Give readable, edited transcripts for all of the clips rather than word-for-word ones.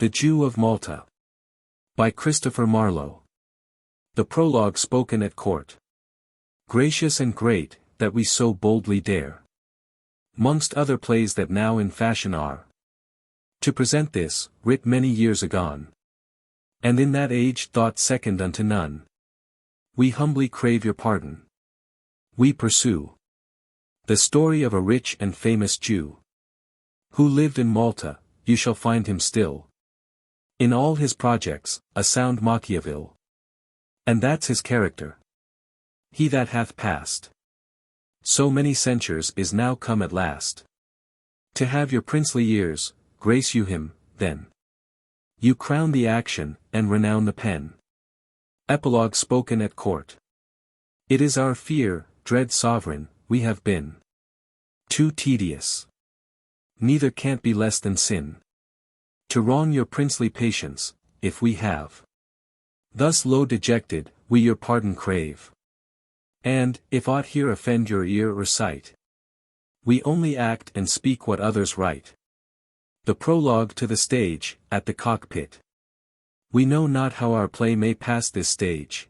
The Jew of Malta. By Christopher Marlowe. The prologue spoken at court. Gracious and great, that we so boldly dare, 'mongst other plays that now in fashion are, to present this, writ many years agone, and in that age thought second unto none. We humbly crave your pardon. We pursue the story of a rich and famous Jew, who lived in Malta. You shall find him still, in all his projects, a sound Machiavel. And that's his character. He that hath passed so many censures is now come at last to have your princely years. Grace you him, then you crown the action, and renown the pen. Epilogue spoken at court. It is our fear, dread sovereign, we have been too tedious, neither can't be less than sin, to wrong your princely patience. If we have thus low dejected, we your pardon crave. And, if aught here offend your ear or sight, we only act and speak what others write. The prologue to the stage, at the cockpit. We know not how our play may pass this stage,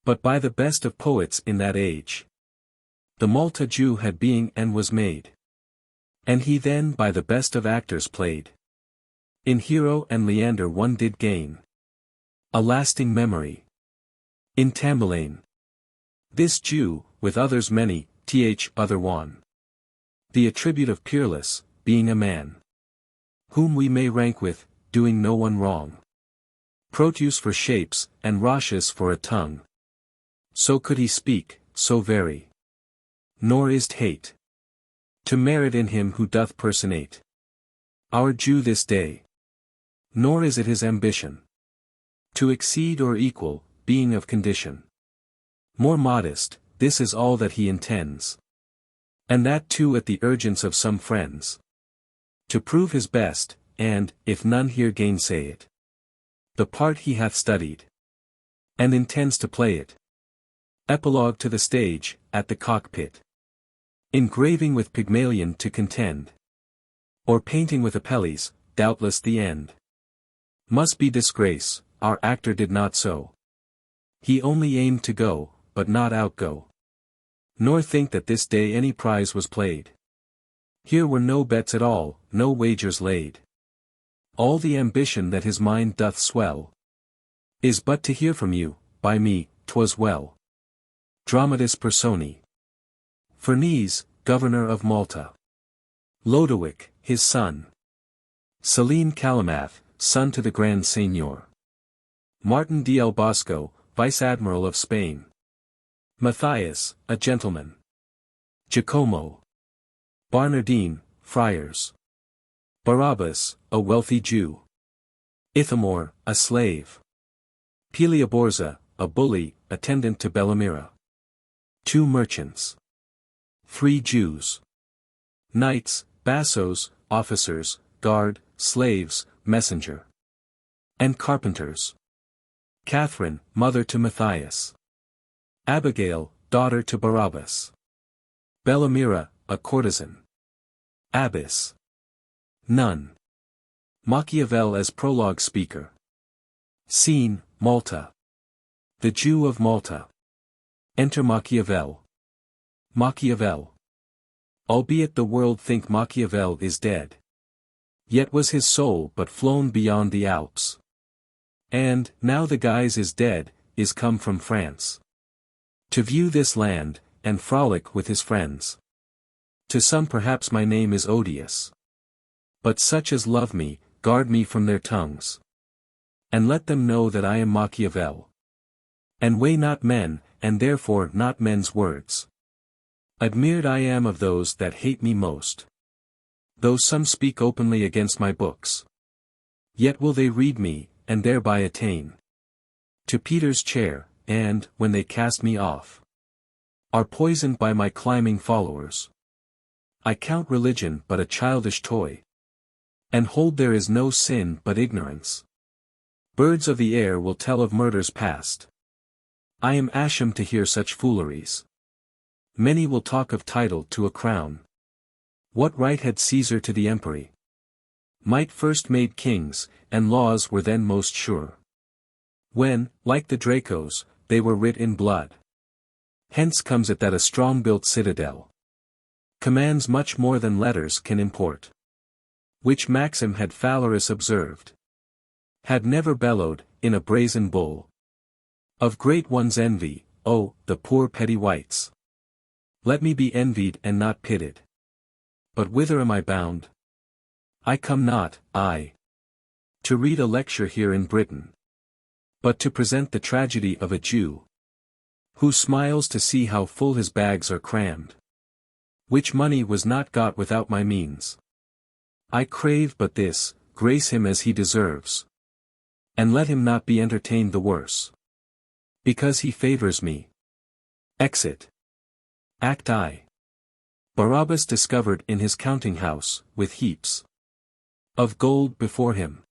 but by the best of poets in that age. The Malta Jew had being and was made, and he then by the best of actors played. In Hero and Leander one did gain a lasting memory. In Tamburlaine, this Jew, with others many, other one, the attribute of peerless, being a man, whom we may rank with, doing no one wrong. Proteus for shapes, and Rachis for a tongue. So could he speak, so very. Nor is't hate to merit in him who doth personate our Jew this day. Nor is it his ambition to exceed or equal, being of condition more modest. This is all that he intends, and that too at the urgence of some friends, to prove his best, and, if none here gainsay it, the part he hath studied, and intends to play it. Epilogue to the stage, at the cockpit. Engraving with Pygmalion to contend, or painting with Apelles, doubtless the end must be disgrace. Our actor did not so. He only aimed to go, but not outgo, nor think that this day any prize was played. Here were no bets at all, no wagers laid. All the ambition that his mind doth swell is but to hear from you. By me, 'twas well. Dramatis Personae. Ferneze, governor of Malta. Lodowick, his son. Selim Calamath, son to the Grand Seignior. Martin de El Bosco, vice-admiral of Spain. Mathias, a gentleman. Giacomo. Barnardine, friars. Barabas, a wealthy Jew. Ithamore, a slave. Peliaborza, a bully, attendant to Bellamira. 2 merchants. 3 Jews. Knights, bassos, officers, guard, slaves, messenger. And carpenters. Catherine, mother to Mathias. Abigail, daughter to Barabas. Bellamira, a courtesan. Abbess. Nun. Machiavel as prologue speaker. Scene, Malta. The Jew of Malta. Enter Machiavel. Machiavel. Albeit the world think Machiavel is dead, yet was his soul but flown beyond the Alps. And, now the guise is dead, is come from France, to view this land, and frolic with his friends. To some perhaps my name is odious, but such as love me, guard me from their tongues, and let them know that I am Machiavel, and weigh not men, and therefore not men's words. Admired I am of those that hate me most, though some speak openly against my books. Yet will they read me, and thereby attain to Peter's chair, and, when they cast me off, are poisoned by my climbing followers. I count religion but a childish toy, and hold there is no sin but ignorance. Birds of the air will tell of murders past. I am ashamed to hear such fooleries. Many will talk of title to a crown. What right had Caesar to the empery? might first made kings, and laws were then most sure. When, like the Dracos, they were writ in blood. Hence comes it that a strong-built citadel commands much more than letters can import. Which maxim had Phalaris observed. Had never bellowed, in a brazen bull. Of great ones envy, oh, the poor petty wights. Let me be envied and not pitied. But whither am I bound? I come not, to read a lecture here in Britain, but to present the tragedy of a Jew, who smiles to see how full his bags are crammed. Which money was not got without my means. I crave but this, grace him as he deserves. And let him not be entertained the worse. Because he favors me. Exit. Act I. Barabas discovered in his counting house, with heaps of gold before him.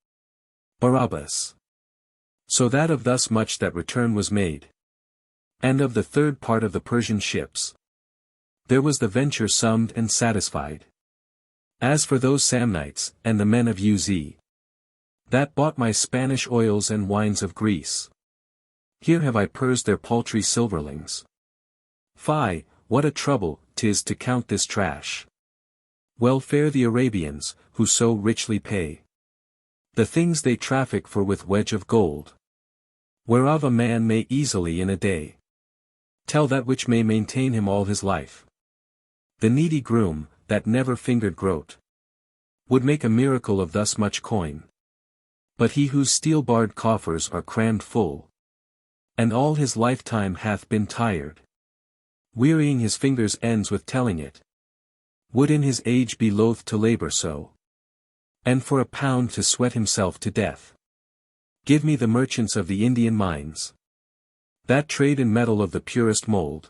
Barabas. So that of thus much that return was made. And of the third part of the Persian ships. There was the venture summed and satisfied. As for those Samnites, and the men of Uz, that bought my Spanish oils and wines of Greece. Here have I pursed their paltry silverlings. Fie, what a trouble 'tis to count this trash. Well fare the Arabians, who so richly pay the things they traffic for with wedge of gold, whereof a man may easily in a day tell that which may maintain him all his life. The needy groom, that never fingered groat, would make a miracle of thus much coin. But he whose steel-barred coffers are crammed full, and all his lifetime hath been tired, wearying his fingers' ends with telling it, would in his age be loath to labor so, and for a pound to sweat himself to death. Give me the merchants of the Indian mines, that trade in metal of the purest mold.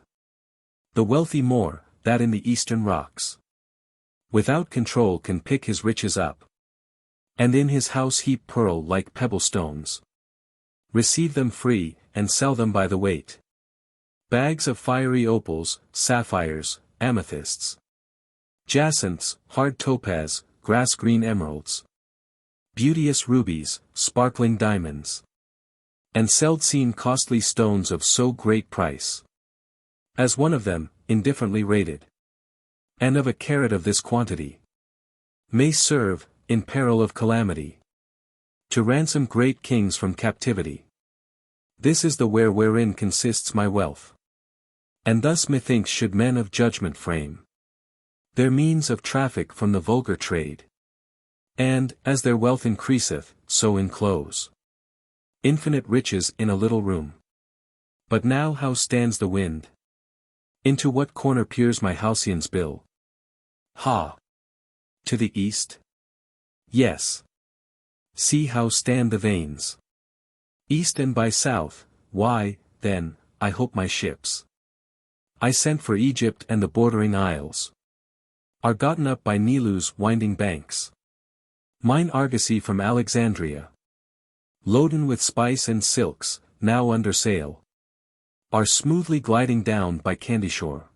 The wealthy more, that in the eastern rocks, without control can pick his riches up, and in his house heap pearl like pebble stones. Receive them free, and sell them by the weight. Bags of fiery opals, sapphires, amethysts, jacinths, hard topaz, grass-green emeralds, beauteous rubies, sparkling diamonds, and seld-seen costly stones of so great price, as one of them, indifferently rated, and of a carat of this quantity, may serve, in peril of calamity, to ransom great kings from captivity. This is the ware wherein consists my wealth. And thus methinks should men of judgment frame their means of traffic from the vulgar trade. And, as their wealth increaseth, so enclose infinite riches in a little room. But now how stands the wind? Into what corner peers my halcyon's bill? Ha! To the east? Yes. See how stand the vanes. East and by south, why, then, I hope my ships I sent for Egypt and the bordering isles are gotten up by Nilu's winding banks. Mine argosy from Alexandria, loaden with spice and silks, now under sail, are smoothly gliding down by Candyshore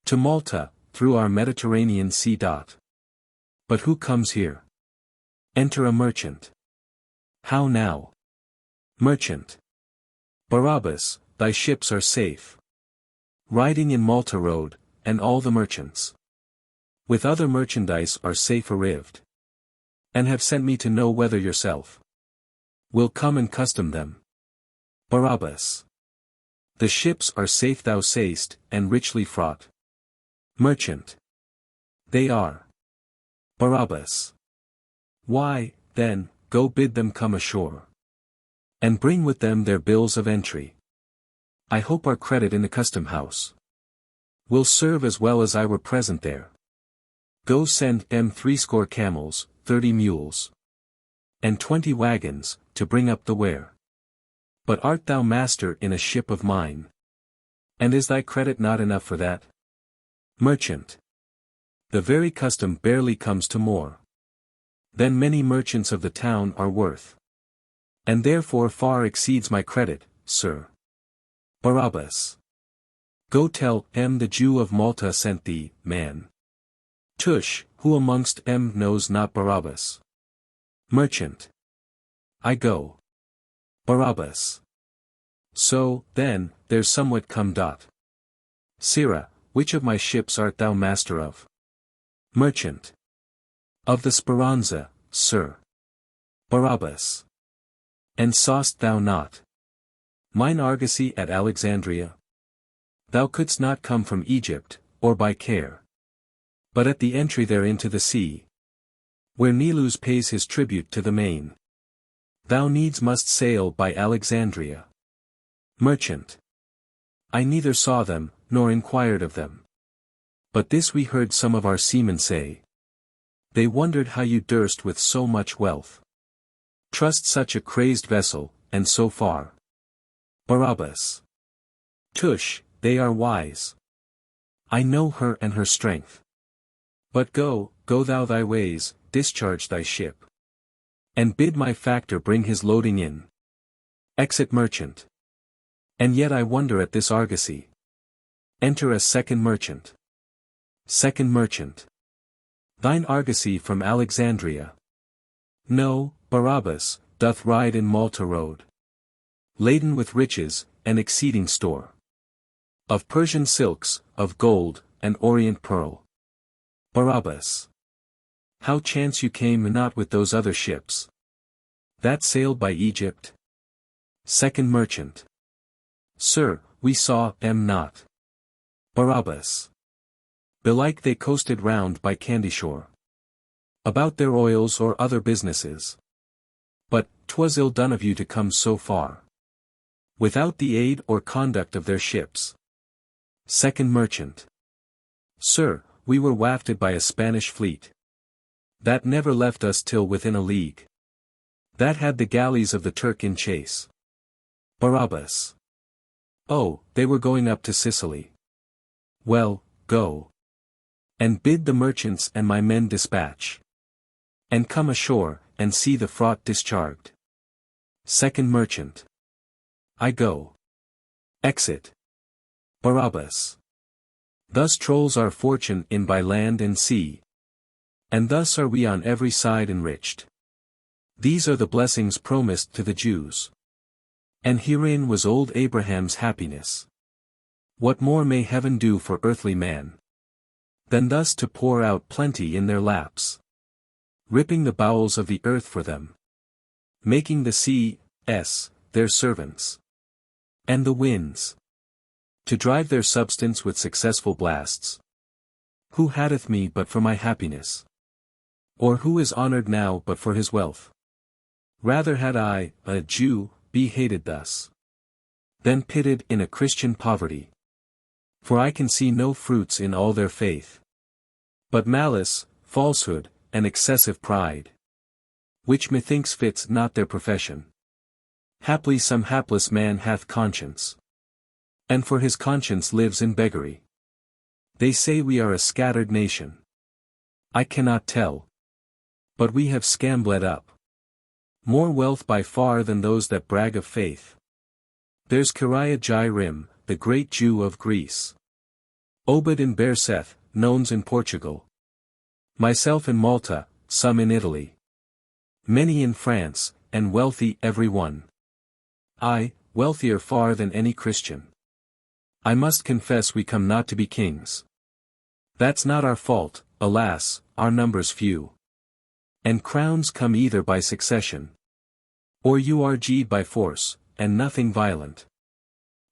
to Malta, through our Mediterranean sea. But who comes here? Enter a merchant. How now? Merchant. Barabas, thy ships are safe, riding in Malta road, and all the merchants with other merchandise are safe arrived, and have sent me to know whether yourself will come and custom them. Barabas. The ships are safe thou say'st, and richly fraught. Merchant. They are. Barabas. Why, then, go bid them come ashore, and bring with them their bills of entry. I hope our credit in the custom house will serve as well as I were present there. Go send 30 camels, 30 mules, and 20 wagons, to bring up the ware. But art thou master in a ship of mine? And is thy credit not enough for that? Merchant. The very custom barely comes to more than many merchants of the town are worth, and therefore far exceeds my credit, sir. Barabas. Go tell the Jew of Malta sent thee, man. Tush, who amongst knows not Barabas? Merchant. I go. Barabas. So, then, there's somewhat come. Sirrah, which of my ships art thou master of? Merchant. Of the Speranza, sir. Barabas. And saw'st thou not mine argosy at Alexandria? Thou couldst not come from Egypt, or by care, but at the entry there into the sea, where Nilus pays his tribute to the main. Thou needs must sail by Alexandria. Merchant. I neither saw them, nor inquired of them. But this we heard some of our seamen say. They wondered how you durst with so much wealth trust such a crazed vessel, and so far. Barabas. Tush, they are wise. I know her and her strength. But go thou thy ways, discharge thy ship. And bid my factor bring his loading in. Exit merchant. And yet I wonder at this argosy. Enter a second merchant. Second merchant. Thine argosy from Alexandria? No, Barabas, doth ride in Malta road, laden with riches, and exceeding store of Persian silks, of gold, and Orient pearl. Barabas. How chance you came not with those other ships that sailed by Egypt? Second merchant. Sir, we saw them not. Barabas. Belike they coasted round by Candyshore, about their oils or other businesses. But 'twas ill done of you to come so far, without the aid or conduct of their ships. Second merchant. Sir, we were wafted by a Spanish fleet that never left us till within a league, that had the galleys of the Turk in chase. Barabas. Oh, they were going up to Sicily. Well, go. And bid the merchants and my men dispatch. And come ashore, and see the fraught discharged. Second merchant. I go. Exit. Barabas. Thus trolls our fortune in by land and sea. And thus are we on every side enriched. These are the blessings promised to the Jews. And herein was old Abraham's happiness. What more may heaven do for earthly man than thus to pour out plenty in their laps, ripping the bowels of the earth for them, making the sea, their servants, and the winds, to drive their substance with successful blasts? Who hatteth me but for my happiness? Or who is honored now but for his wealth? Rather had I, a Jew, be hated thus, than pitied in a Christian poverty. For I can see no fruits in all their faith, but malice, falsehood, and excessive pride, which methinks fits not their profession. Haply some hapless man hath conscience, and for his conscience lives in beggary. They say we are a scattered nation. I cannot tell, but we have scambled up more wealth by far than those that brag of faith. There's Kiria Jairim, the great Jew of Greece. Obed in Berseth, knowns in Portugal. Myself in Malta, some in Italy. Many in France, and wealthy every one. I, wealthier far than any Christian. I must confess we come not to be kings. That's not our fault, alas, our numbers few. And crowns come either by succession, or urg by force, and nothing violent.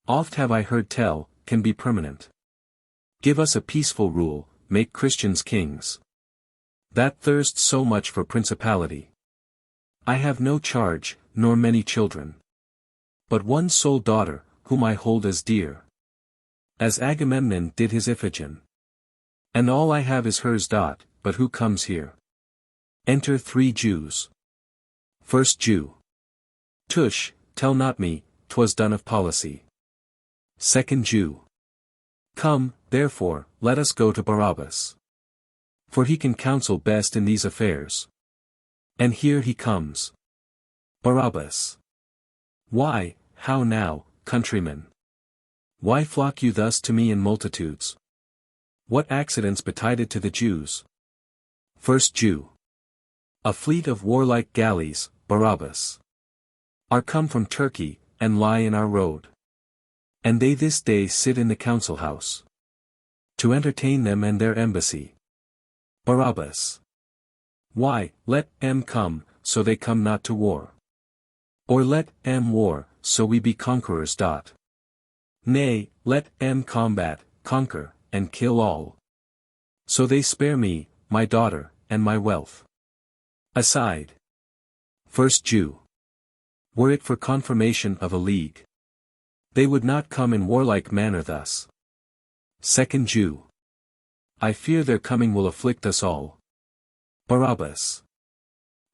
Oft have I heard tell, can be permanent. Give us a peaceful rule, make Christians kings. That thirsts so much for principality. I have no charge, nor many children, but one sole daughter, whom I hold as dear as Agamemnon did his Iphigen. And all I have is hers. But who comes here? Enter 3 Jews. First Jew. Tush, tell not me, 'twas done of policy. Second Jew. Come, therefore, let us go to Barabas, for he can counsel best in these affairs. And here he comes. Barabas. Why, how now, countrymen? Why flock you thus to me in multitudes? What accidents betided to the Jews? First Jew. A fleet of warlike galleys, Barabas, are come from Turkey, and lie in our road. And they this day sit in the council house, to entertain them and their embassy. Barabas. Why, let em come, so they come not to war. Or let em war, so we be conquerors. Nay, let em combat, conquer, and kill all. So they spare me, my daughter, and my wealth. Aside. First Jew. Were it for confirmation of a league, they would not come in warlike manner thus. Second Jew. I fear their coming will afflict us all. Barabas.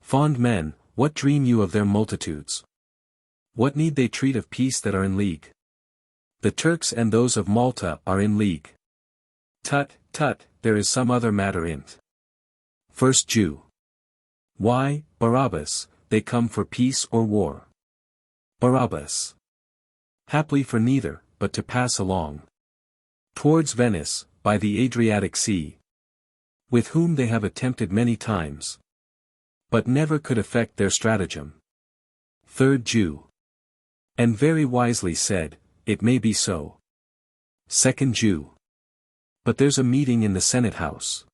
Fond men, what dream you of their multitudes? What need they treat of peace that are in league? The Turks and those of Malta are in league. Tut, tut, there is some other matter in't. First Jew. Why, Barabas, they come for peace or war? Barabas. Haply for neither, but to pass along towards Venice, by the Adriatic Sea, with whom they have attempted many times, but never could effect their stratagem. Third Jew. And very wisely said, it may be so. Second Jew. But there's a meeting in the Senate House,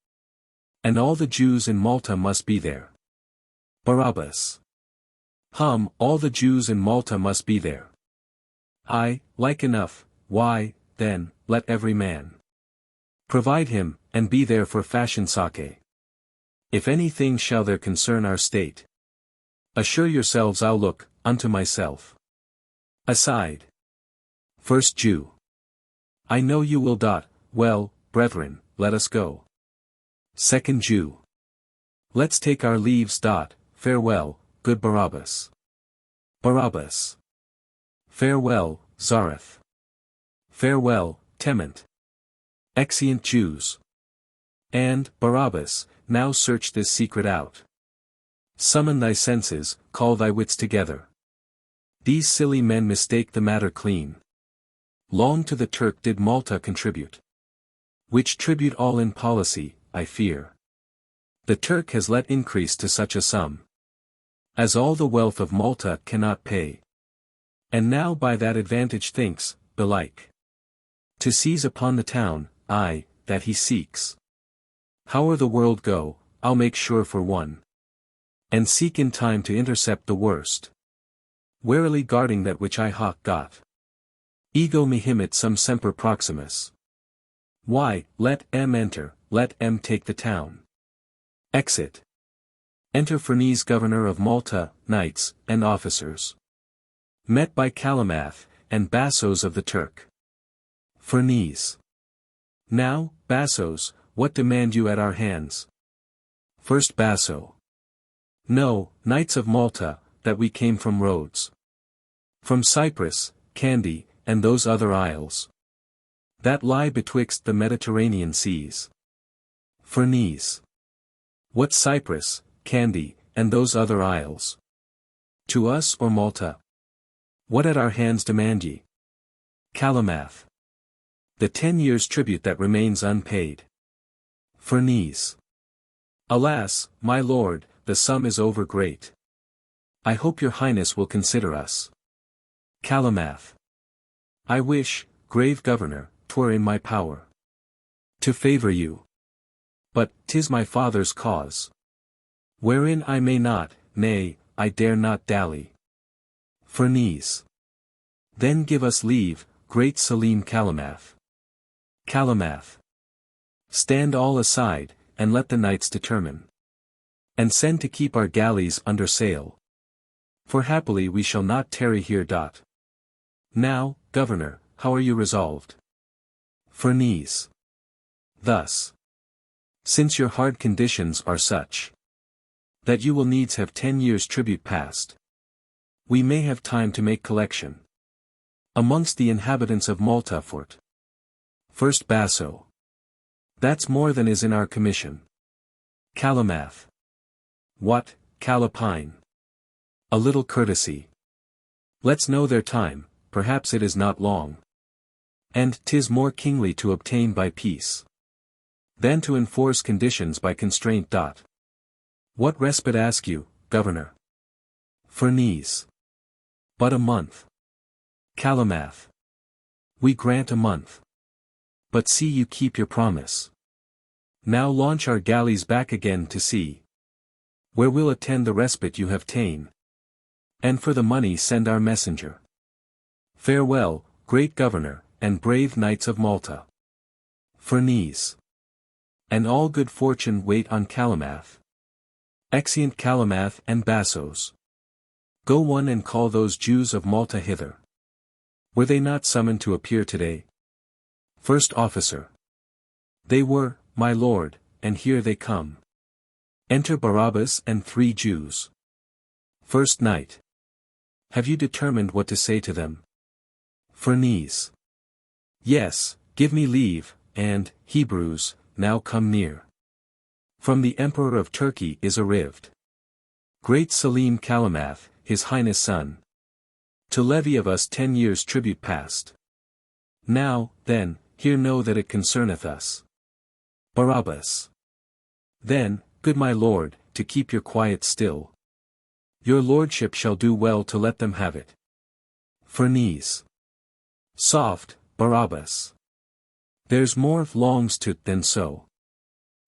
and all the Jews in Malta must be there. Barabas. All the Jews in Malta must be there. Aye, like enough. Why, then, let every man provide him, and be there for fashion sake. If anything shall there concern our state, assure yourselves I'll look unto myself. Aside. First Jew. I know you will. Well, brethren, let us go. Second Jew. Let's take our leaves. Farewell, good Barabas. Barabas. Farewell, Zareth. Farewell, Tement. Exeunt Jews. And, Barabas, now search this secret out. Summon thy senses, call thy wits together. These silly men mistake the matter clean. Long to the Turk did Malta contribute, which tribute all in policy, I fear. The Turk has let increase to such a sum, as all the wealth of Malta cannot pay. And now by that advantage thinks, belike, to seize upon the town, aye, that he seeks. Howe'er the world go, I'll make sure for one, and seek in time to intercept the worst, warily guarding that which I hoc got. Ego mihimit sum semper proximus. Why, let em enter, let em take the town. Exit. Enter Ferneze, governor of Malta, knights, and officers, met by Calamath, and bassos of the Turk. Ferneze. Now, bassos, what demand you at our hands? First basso. Know, knights of Malta, that we came from Rhodes, from Cyprus, Candy, and those other isles that lie betwixt the Mediterranean seas. Ferneze. What Cyprus, Candy, and those other isles? To us or Malta? What at our hands demand ye? Calamath. The 10 years' tribute that remains unpaid. Ferneze. Alas, my lord, the sum is over great. I hope your highness will consider us. Calamath. I wish, grave governor, 'twere in my power to favor you. But 'tis my father's cause, wherein I may not, nay, I dare not dally. Ferneze. Then give us leave, great Salim Calamath. Calamath. Stand all aside, and let the knights determine, and send to keep our galleys under sail. For happily we shall not tarry here. Now, governor, how are you resolved? Ferneze. Thus. Since your hard conditions are such that you will needs have 10 years' tribute passed, we may have time to make collection amongst the inhabitants of Malta fort. First basso. That's more than is in our commission. Calamath. What, Calapine? A little courtesy. Let's know their time, perhaps it is not long. And 'tis more kingly to obtain by peace than to enforce conditions by constraint. What respite ask you, governor? Ferneze. But a month. Calamath. We grant a month. But see you keep your promise. Now launch our galleys back again to sea, where we'll attend the respite you have ta'en. And for the money send our messenger. Farewell, great governor, and brave knights of Malta. Ferneze. And all good fortune wait on Calamath. Exeunt Calamath and Bassos. Go one and call those Jews of Malta hither. Were they not summoned to appear today? First officer. They were, my lord, and here they come. Enter Barabas and 3 Jews. First Knight. Have you determined what to say to them? Ferneze. Yes, give me leave, and, Hebrews, now come near. From the Emperor of Turkey is arrived. Great Selim Calamath, his highness son. To levy of us 10 years tribute past. Now, then, here know that it concerneth us. Barabas. Then, good my lord, to keep your quiet still. Your lordship shall do well to let them have it. Ferneze. Soft, Barabas. There's more longs to't than so.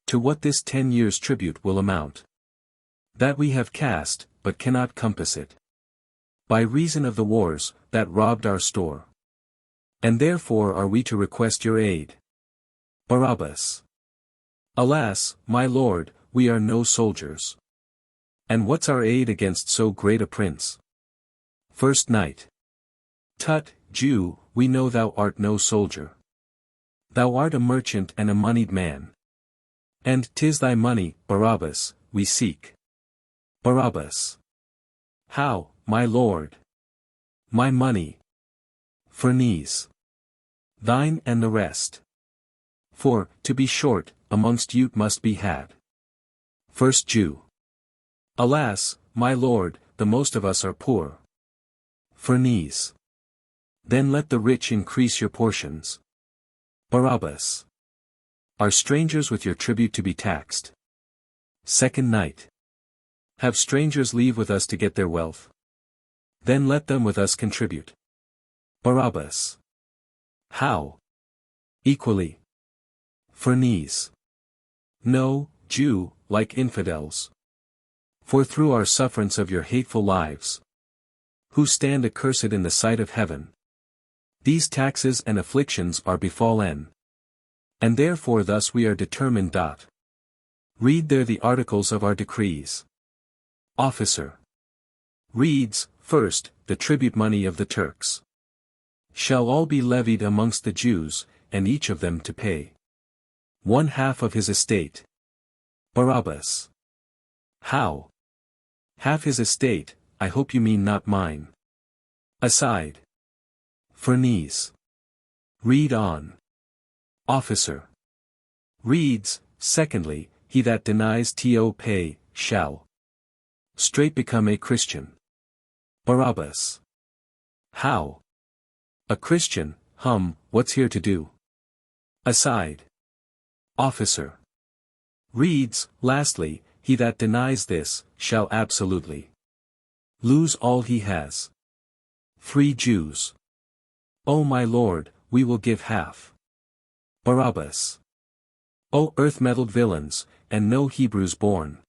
To what this 10 years tribute will amount. That we have cast, but cannot compass it. By reason of the wars, that robbed our store. And therefore are we to request your aid. Barabas. Alas, my lord, we are no soldiers. And what's our aid against so great a prince? First Knight. Tut, Jew, we know thou art no soldier. Thou art a merchant and a moneyed man. And 'tis thy money, Barabas, we seek. Barabas. How, my lord? My money. Ferneze. Thine and the rest. For, to be short, amongst you must be had. First Jew. Alas, my lord, the most of us are poor. Ferneze. Then let the rich increase your portions. Barabas. Are strangers with your tribute to be taxed? Second Knight. Have strangers leave with us to get their wealth? Then let them with us contribute. Barabas. How? Equally. Ferneze. No, Jew, like infidels. For through our sufferance of your hateful lives, who stand accursed in the sight of heaven, these taxes and afflictions are befallen. And therefore thus we are determined. Read there the articles of our decrees. Officer. Reads, first, the tribute money of the Turks. Shall all be levied amongst the Jews, and each of them to pay 1/2 of his estate. Barabas. How? Half his estate, I hope you mean not mine. Aside. Ferneze. Read on. Officer. Reads, secondly, he that denies to pay, shall straight become a Christian. Barabas. How? A Christian, what's here to do? Aside. Officer. Reads, lastly, he that denies this, shall absolutely lose all he has. 3 Jews. O my lord, we will give half. Barabas. O earth-meddled villains, and no Hebrews born.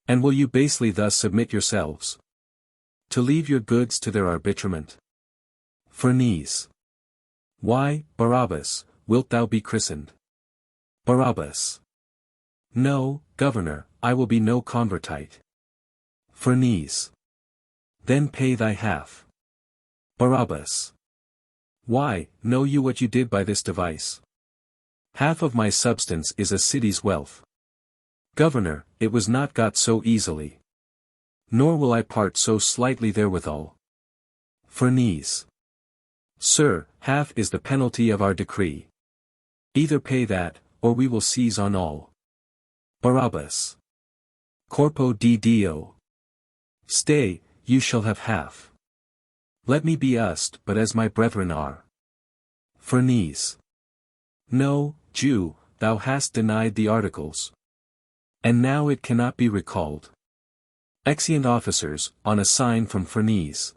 And will you basely thus submit yourselves to leave your goods to their arbitrament? Ferneze. Why, Barabas, wilt thou be christened? Barabas. No, governor, I will be no convertite. Ferneze. Then pay thy half. Barabas. Why, know you what you did by this device? Half of my substance is a city's wealth. Governor, it was not got so easily. Nor will I part so slightly therewithal. Ferneze. Sir, half is the penalty of our decree. Either pay that, or we will seize on all. Barabas. Corpo di Dio. Stay, you shall have half. Let me be used but as my brethren are. Ferneze. No, Jew, thou hast denied the articles. And now it cannot be recalled. Exeunt officers, on a sign from Ferneze.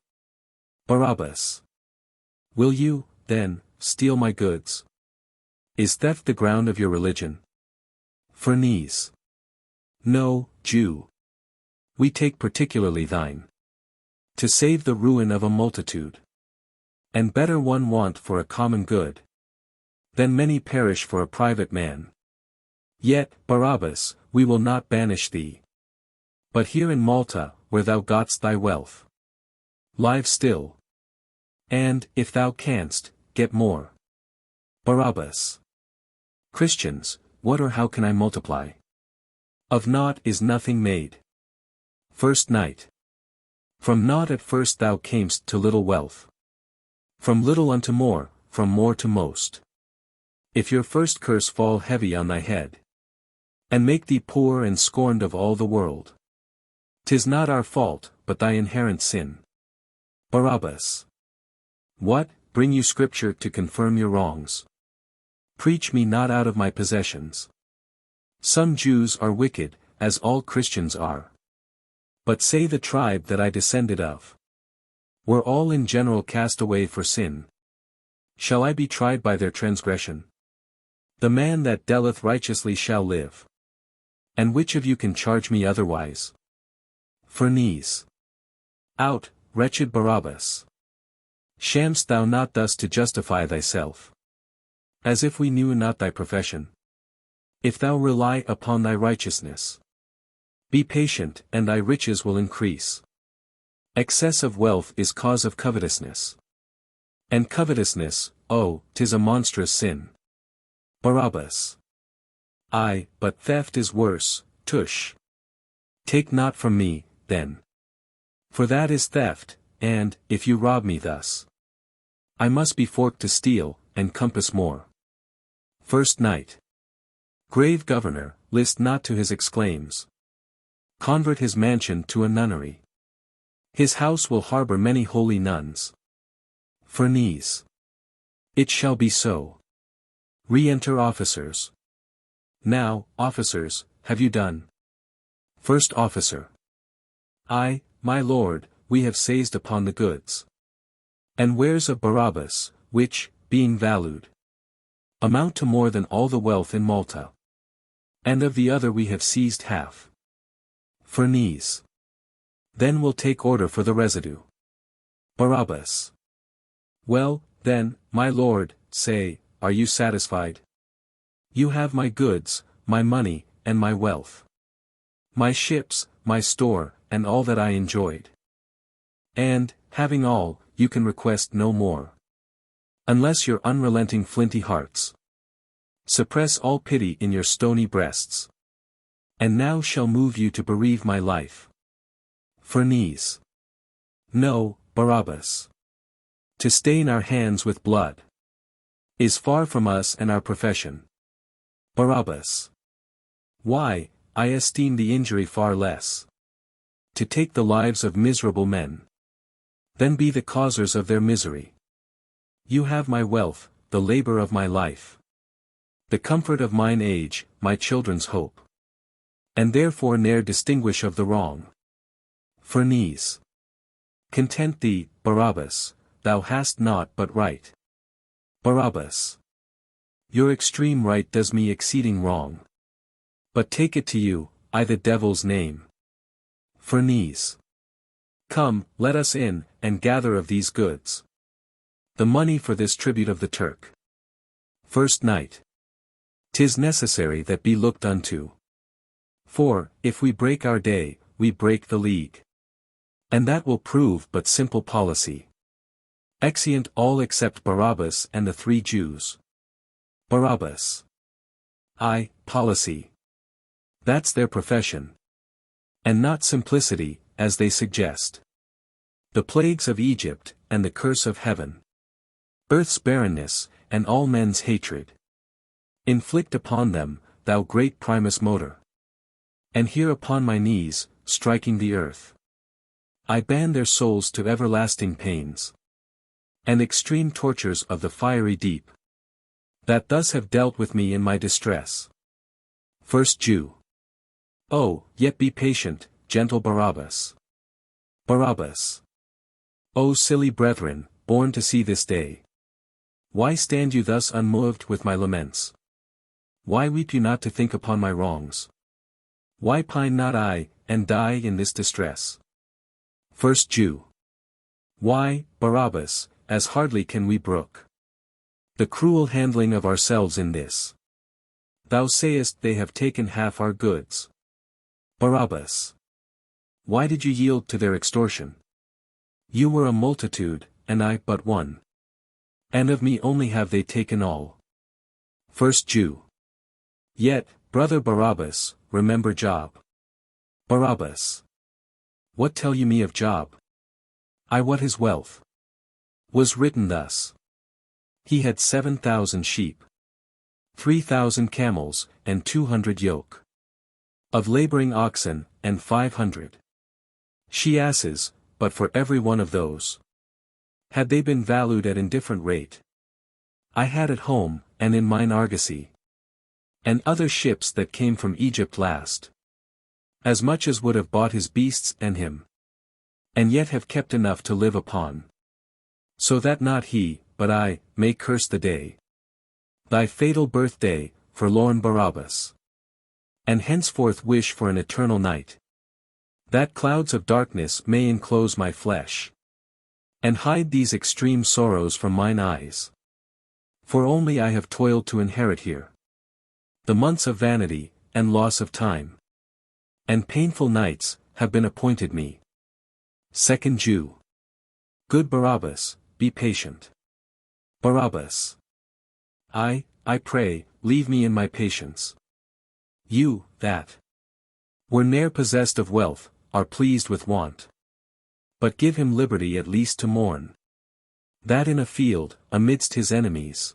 Barabas. Will you, then, steal my goods? Is theft the ground of your religion? Ferneze. No, Jew. We take particularly thine. To save the ruin of a multitude. And better one want for a common good, than many perish for a private man. Yet, Barabas, we will not banish thee. But here in Malta, where thou gotst thy wealth, live still. And, if thou canst, get more. Barabas. Christians, what or how can I multiply? Of naught is nothing made. First night. From naught at first thou camest to little wealth. From little unto more, from more to most. If your first curse fall heavy on thy head, and make thee poor and scorned of all the world, 'tis not our fault, but thy inherent sin. Barabas. What, bring you scripture to confirm your wrongs? Preach me not out of my possessions. Some Jews are wicked, as all Christians are. But say the tribe that I descended of were all in general cast away for sin. Shall I be tried by their transgression? The man that dealeth righteously shall live. And which of you can charge me otherwise? Ferneze. Out, wretched Barabas. Sham'st thou not thus to justify thyself? As if we knew not thy profession. If thou rely upon thy righteousness, be patient, and thy riches will increase. Excess of wealth is cause of covetousness. And covetousness, oh, 'tis a monstrous sin. Barabas. Ay, but theft is worse, tush. Take not from me, then. For that is theft, and, if you rob me thus, I must be forked to steal, and compass more. First night. Grave governor, list not to his exclaims. Convert his mansion to a nunnery. His house will harbor many holy nuns. Ferneze. It shall be so. Re-enter officers. Now, officers, have you done? First officer. Aye, my lord, we have seized upon the goods. And wares of Barabas, which, being valued, amount to more than all the wealth in Malta. And of the other we have seized half. Ferneze. Then we'll take order for the residue. Barabas. Well, then, my lord, say, are you satisfied? You have my goods, my money, and my wealth. My ships, my store, and all that I enjoyed. And, having all, you can request no more. Unless your unrelenting flinty hearts suppress all pity in your stony breasts. And now shall move you to bereave my life. Ferneze. No, Barabas. To stain our hands with blood is far from us and our profession. Barabas. Why, I esteem the injury far less. To take the lives of miserable men, than be the causers of their misery. You have my wealth, the labor of my life, the comfort of mine age, my children's hope. And therefore ne'er distinguish of the wrong. Ferneze. Content thee, Barabas, thou hast naught but right. Barabas. Your extreme right does me exceeding wrong. But take it to you, I the devil's name. Ferneze. Come, let us in, and gather of these goods. The money for this tribute of the Turk. First night. 'Tis necessary that be looked unto. For, if we break our day, we break the league. And that will prove but simple policy. Exeunt all except Barabas and the 3 Jews. Barabas. Aye, policy. That's their profession. And not simplicity, as they suggest. The plagues of Egypt, and the curse of heaven. Earth's barrenness, and all men's hatred. Inflict upon them, thou great primus motor. And here upon my knees, striking the earth, I ban their souls to everlasting pains, and extreme tortures of the fiery deep, that thus have dealt with me in my distress. First Jew. Oh, yet be patient, gentle Barabas. Barabas. O silly brethren, born to see this day. Why stand you thus unmoved with my laments? Why weep you not to think upon my wrongs? Why pine not I, and die in this distress? First Jew. Why, Barabas, as hardly can we brook the cruel handling of ourselves in this. Thou sayest they have taken half our goods. Barabas. Why did you yield to their extortion? You were a multitude, and I but one. And of me only have they taken all. First Jew. Yet, brother Barabas, remember Job. Barabas. What tell you me of Job? I what his wealth was written thus. He had 7,000 sheep, 3,000 camels, and 200 yoke of laboring oxen, and 500 she-asses, but for every one of those had they been valued at indifferent rate. I had at home, and in mine argosy, and other ships that came from Egypt last, as much as would have bought his beasts and him, and yet have kept enough to live upon. So that not he, but I, may curse the day. Thy fatal birthday, forlorn Barabas. And henceforth wish for an eternal night, that clouds of darkness may enclose my flesh, and hide these extreme sorrows from mine eyes. For only I have toiled to inherit here the months of vanity, and loss of time. And painful nights, have been appointed me. Second Jew. Good Barabas, be patient. Barabas. I pray, leave me in my patience. You, that were ne'er possessed of wealth, are pleased with want. But give him liberty at least to mourn, that in a field, amidst his enemies,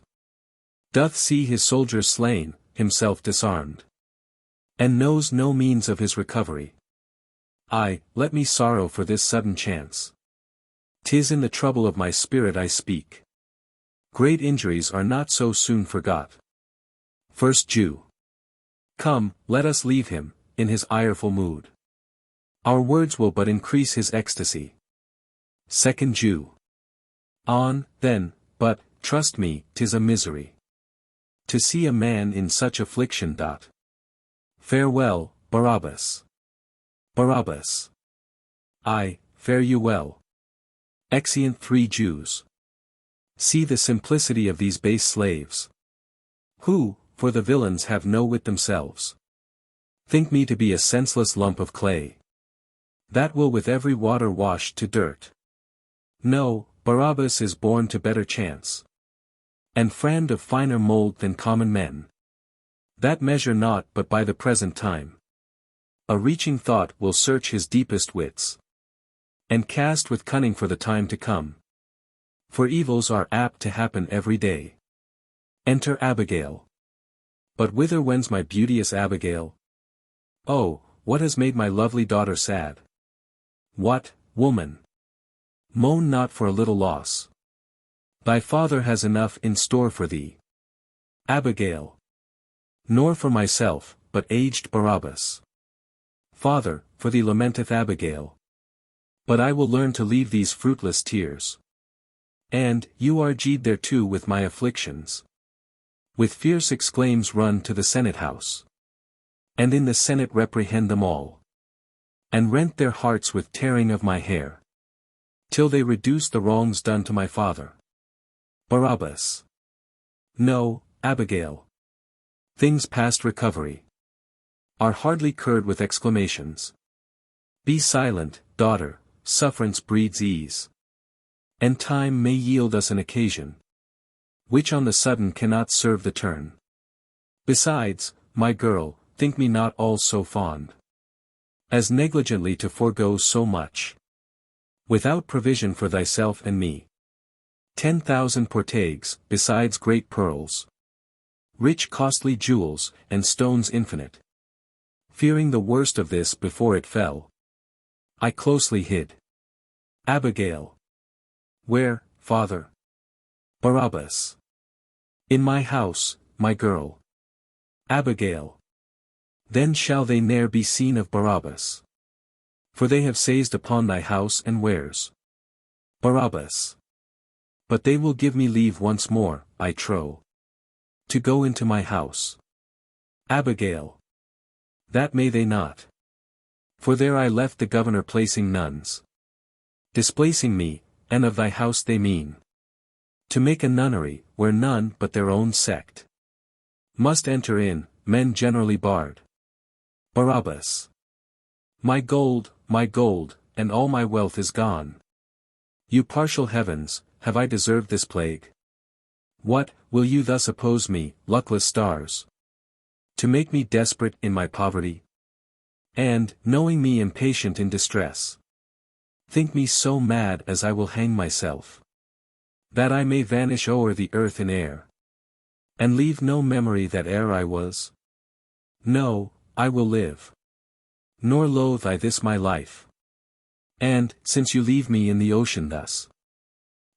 doth see his soldiers slain, himself disarmed, and knows no means of his recovery. Let me sorrow for this sudden chance. 'Tis in the trouble of my spirit I speak. Great injuries are not so soon forgot. First Jew. Come, let us leave him, in his ireful mood. Our words will but increase his ecstasy. Second Jew. On, then, but, trust me, 'tis a misery to see a man in such affliction. Farewell, Barabas. Barabas. Fare you well. Exeunt three Jews. See the simplicity of these base slaves, who, for the villains have no wit themselves, think me to be a senseless lump of clay, that will with every water wash to dirt. No, Barabas is born to better chance, and friend of finer mold than common men, that measure not but by the present time. A reaching thought will search his deepest wits, and cast with cunning for the time to come. For evils are apt to happen every day. Enter Abigail. But whither wends my beauteous Abigail? Oh, what has made my lovely daughter sad? What, woman? Moan not for a little loss. Thy father has enough in store for thee. Abigail. Nor for myself, but aged Barabas. Father, for thee lamenteth Abigail. But I will learn to leave these fruitless tears. And, you are g'd thereto with my afflictions. With fierce exclaims run to the Senate house. And in the Senate reprehend them all. And rent their hearts with tearing of my hair, till they reduce the wrongs done to my father. Barabas. No, Abigail. Things past recovery are hardly cured with exclamations. Be silent, daughter, sufferance breeds ease. And time may yield us an occasion, which on the sudden cannot serve the turn. Besides, my girl, think me not all so fond, as negligently to forego so much, without provision for thyself and me. 10,000 portagues, besides great pearls, rich costly jewels, and stones infinite. Fearing the worst of this before it fell, I closely hid. Abigail. Where, father? Barabas. In my house, my girl. Abigail. Then shall they ne'er be seen of Barabas. For they have seized upon thy house and wares. Barabas. But they will give me leave once more, I trow, to go into my house. Abigail. That may they not. For there I left the governor placing nuns, displacing me, and of thy house they mean to make a nunnery, where none but their own sect must enter in, men generally barred. Barabas. My gold, and all my wealth is gone. You partial heavens, have I deserved this plague? What, will you thus oppose me, luckless stars? To make me desperate in my poverty? And, knowing me impatient in distress, think me so mad as I will hang myself, that I may vanish o'er the earth in air, and leave no memory that e'er I was? No, I will live. Nor loathe I this my life. And, since you leave me in the ocean thus,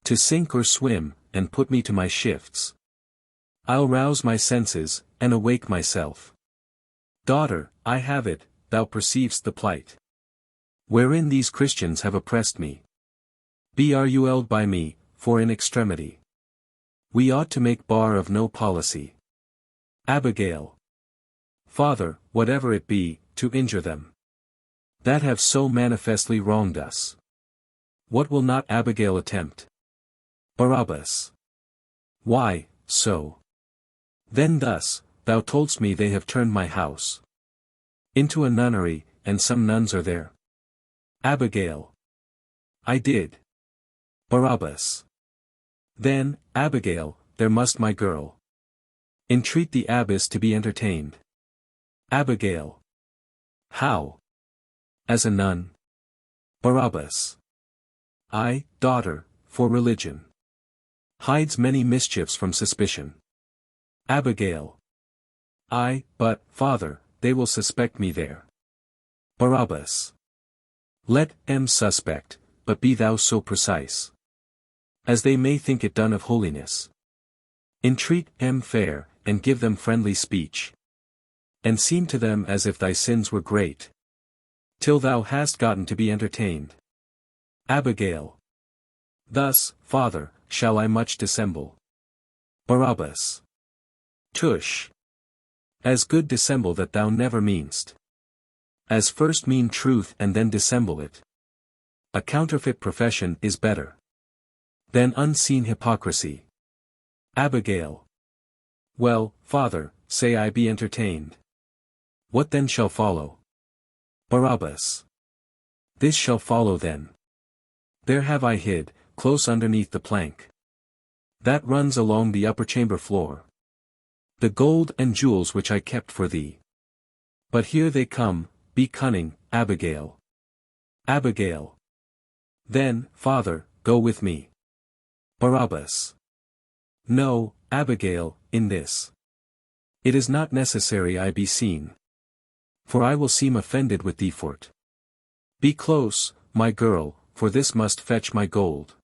to sink or swim, and put me to my shifts, I'll rouse my senses, and awake myself. Daughter, I have it, thou perceiv'st the plight wherein these Christians have oppressed me. Bruled by me, for in extremity we ought to make bar of no policy. Abigail. Father, whatever it be, to injure them that have so manifestly wronged us, what will not Abigail attempt? Barabas. Why, so. Then thus, thou toldst me they have turned my house into a nunnery, and some nuns are there. Abigail. I did. Barabas. Then, Abigail, there must my girl entreat the abbess to be entertained. Abigail. How? As a nun? Barabas. I, daughter, for religion hides many mischiefs from suspicion. Abigail. But, father, they will suspect me there. Barabas. Let them suspect, but be thou so precise as they may think it done of holiness. Entreat them fair, and give them friendly speech, and seem to them as if thy sins were great, till thou hast gotten to be entertained. Abigail. Thus, father, shall I much dissemble. Barabas. Tush. As good dissemble that thou never mean'st, as first mean truth and then dissemble it. A counterfeit profession is better than unseen hypocrisy. Abigail. Well, father, say I be entertained. What then shall follow? Barabas. This shall follow then. There have I hid, close underneath the plank that runs along the upper chamber floor, the gold and jewels which I kept for thee. But here they come, be cunning, Abigail. Abigail. Then, father, go with me. Barabas. No, Abigail, in this it is not necessary I be seen, for I will seem offended with thee for't. Be close, my girl, for this must fetch my gold.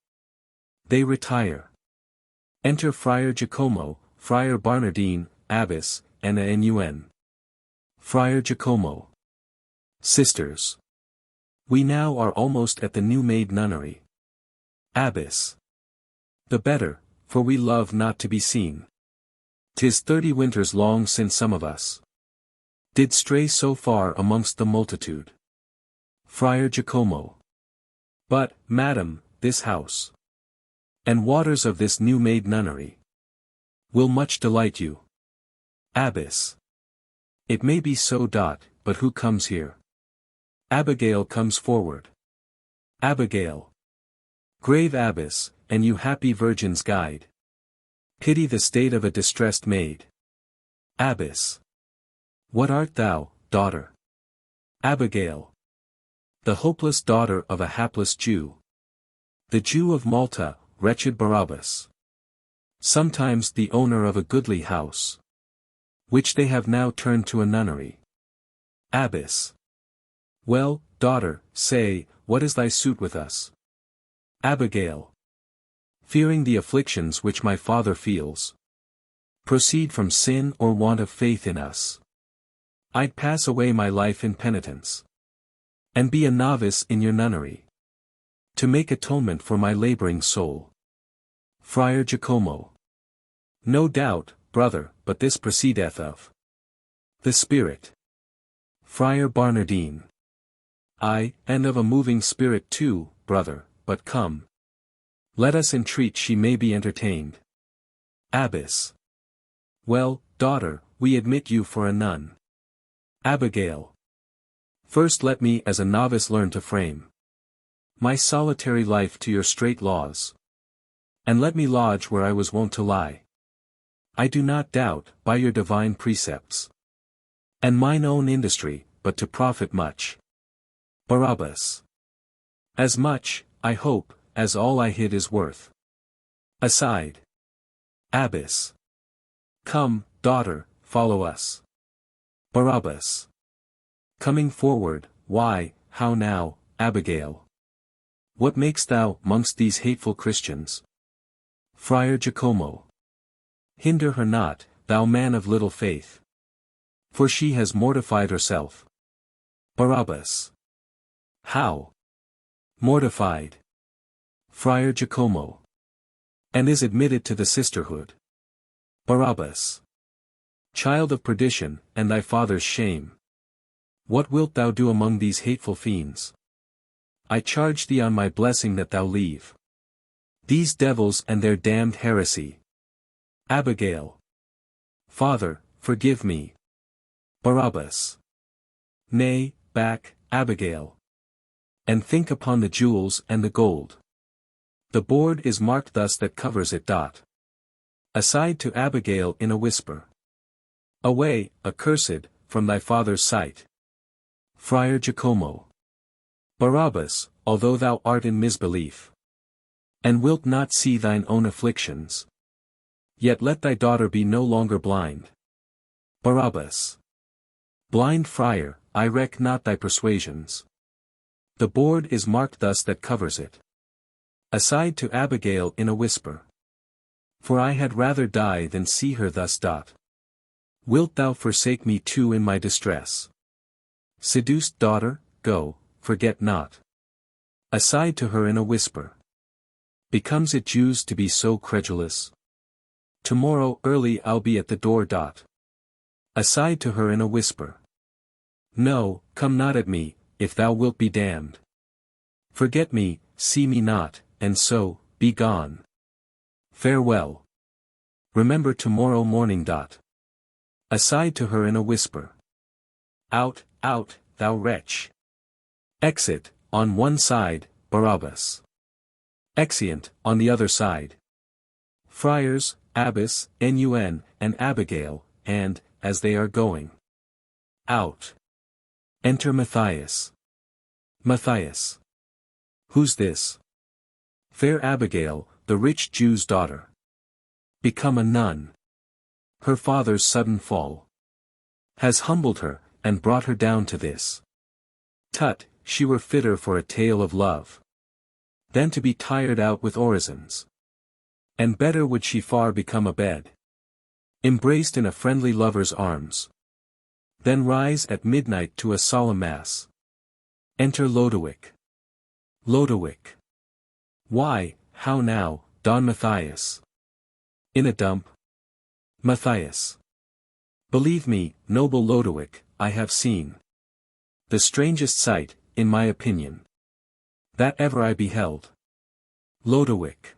They retire. Enter Friar Giacomo, Friar Barnardine, Abbess, and a Nun. Friar Giacomo. Sisters. We now are almost at the new-made nunnery. Abbess. The better, for we love not to be seen. 'Tis 30 winters long since some of us did stray so far amongst the multitude. Friar Giacomo. But, madam, this house and waters of this new-made nunnery will much delight you. Abbess. It may be so. But who comes here? Abigail comes forward. Abigail. Grave abbess, and you happy virgins guide, pity the state of a distressed maid. Abbess. What art thou, daughter? Abigail. The hopeless daughter of a hapless Jew. The Jew of Malta, wretched Barabas. Sometimes the owner of a goodly house, which they have now turned to a nunnery. Abbess. Well, daughter, say, what is thy suit with us? Abigail. Fearing the afflictions which my father feels proceed from sin or want of faith in us. I'd pass away my life in penitence. And be a novice in your nunnery. To make atonement for my laboring soul. Friar Giacomo. No doubt, brother, but this proceedeth of the Spirit. Friar Barnardine. Ay, and of a moving spirit too, brother, but come. Let us entreat she may be entertained. Abbess. Well, daughter, we admit you for a nun. Abigail. First let me as a novice learn to frame my solitary life to your straight laws. And let me lodge where I was wont to lie. I do not doubt, by your divine precepts, and mine own industry, but to profit much. Barabas. As much, I hope, as all I hid is worth. Aside. Abbess. Come, daughter, follow us. Barabas. Coming forward, why, how now, Abigail? What makest thou, mongst these hateful Christians? Friar Giacomo. Hinder her not, thou man of little faith. For she has mortified herself. Barabas. How? Mortified. Friar Giacomo. And is admitted to the sisterhood. Barabas. Child of perdition, and thy father's shame. What wilt thou do among these hateful fiends? I charge thee on my blessing that thou leave these devils and their damned heresy. Abigail. Father, forgive me. Barabas. Nay, back, Abigail. And think upon the jewels and the gold. The board is marked thus that covers it. Aside to Abigail in a whisper. Away, accursed, from thy father's sight. Friar Giacomo. Barabas, although thou art in misbelief, and wilt not see thine own afflictions, yet let thy daughter be no longer blind. Barabas. Blind friar, I reck not thy persuasions. The board is marked thus that covers it. Aside to Abigail in a whisper. For I had rather die than see her thus. Wilt thou forsake me too in my distress? Seduced daughter, go, forget not. Aside to her in a whisper. Becomes it Jews to be so credulous? Tomorrow early I'll be at the door. Aside to her in a whisper. No, come not at me, if thou wilt be damned. Forget me, see me not, and so, be gone. Farewell. Remember tomorrow morning. Aside to her in a whisper. Out, out, thou wretch. Exit, on one side, Barabas. Exeunt, on the other side. Friars, Abbess, Nun, and Abigail, and, as they are going out, enter Mathias. Mathias. Who's this? Fair Abigail, the rich Jew's daughter. Become a nun. Her father's sudden fall has humbled her, and brought her down to this. Tut, she were fitter for a tale of love than to be tired out with orisons. And better would she far become a bed, embraced in a friendly lover's arms, then rise at midnight to a solemn mass. Enter Lodowick. Lodowick. Why, how now, Don Mathias? In a dump? Mathias. Believe me, noble Lodowick, I have seen the strangest sight, in my opinion, that ever I beheld. Lodowick.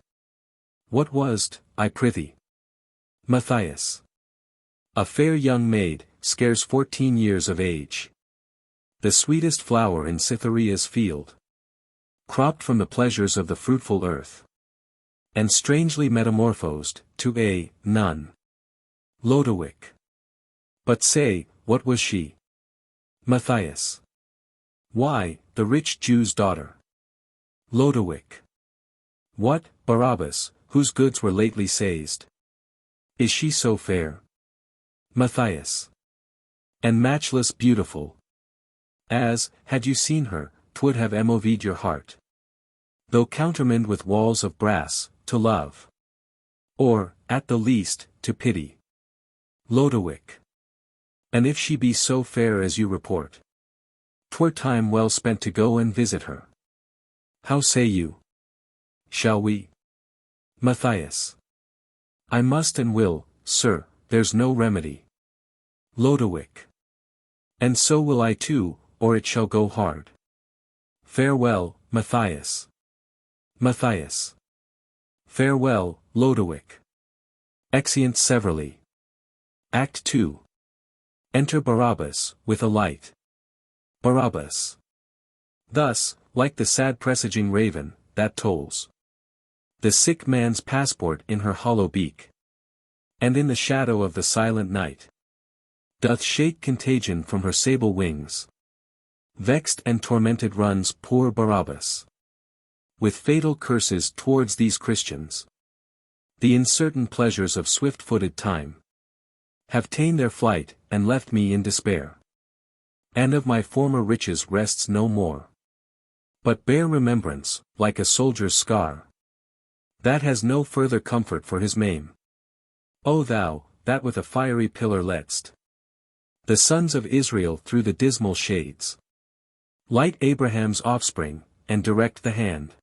What was't, I prithee? Mathias. A fair young maid, scarce 14 years of age. The sweetest flower in Cytherea's field. Cropped from the pleasures of the fruitful earth. And strangely metamorphosed, to a nun. Lodowick. But say, what was she? Mathias. Why, the rich Jew's daughter. Lodowick. What, Barabas, whose goods were lately seized? Is she so fair? Mathias. And matchless beautiful? As, had you seen her, 'twould have emovied your heart. Though countermined with walls of brass, to love. Or, at the least, to pity. Lodowick. And if she be so fair as you report, 'twere time well spent to go and visit her. How say you? Shall we? Mathias. I must and will, sir, there's no remedy. Lodowick. And so will I too, or it shall go hard. Farewell, Mathias. Mathias. Farewell, Lodowick. Exeunt severally. Act 2. Enter Barabas, with a light. Barabas. Thus, like the sad presaging raven, that tolls the sick man's passport in her hollow beak, and in the shadow of the silent night doth shake contagion from her sable wings. Vexed and tormented runs poor Barabas, with fatal curses towards these Christians. The uncertain pleasures of swift-footed time have ta'en their flight, and left me in despair. And of my former riches rests no more, but bare remembrance, like a soldier's scar, that has no further comfort for his maim. O thou, that with a fiery pillar ledd'st the sons of Israel through the dismal shades, light Abraham's offspring, and direct the hand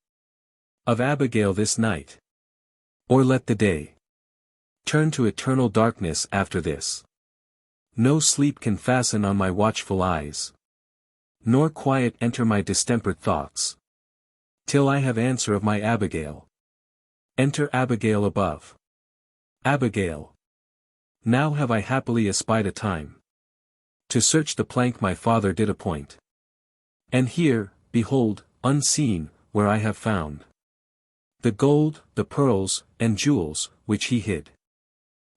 of Abigail this night. Or let the day turn to eternal darkness after this. No sleep can fasten on my watchful eyes, nor quiet enter my distempered thoughts, till I have answer of my Abigail. Enter Abigail above. Abigail. Now have I happily espied a time to search the plank my father did appoint. And here, behold, unseen, where I have found the gold, the pearls, and jewels, which he hid.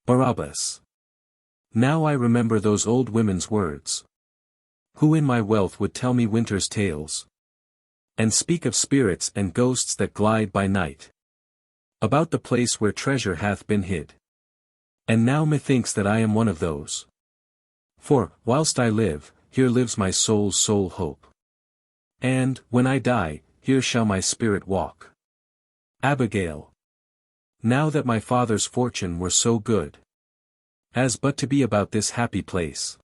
Barabas. Now I remember those old women's words, who in my wealth would tell me winter's tales, and speak of spirits and ghosts that glide by night about the place where treasure hath been hid. And now methinks that I am one of those. For, whilst I live, here lives my soul's sole hope. And, when I die, here shall my spirit walk. Abigail. Now that my father's fortune were so good as but to be about this happy place.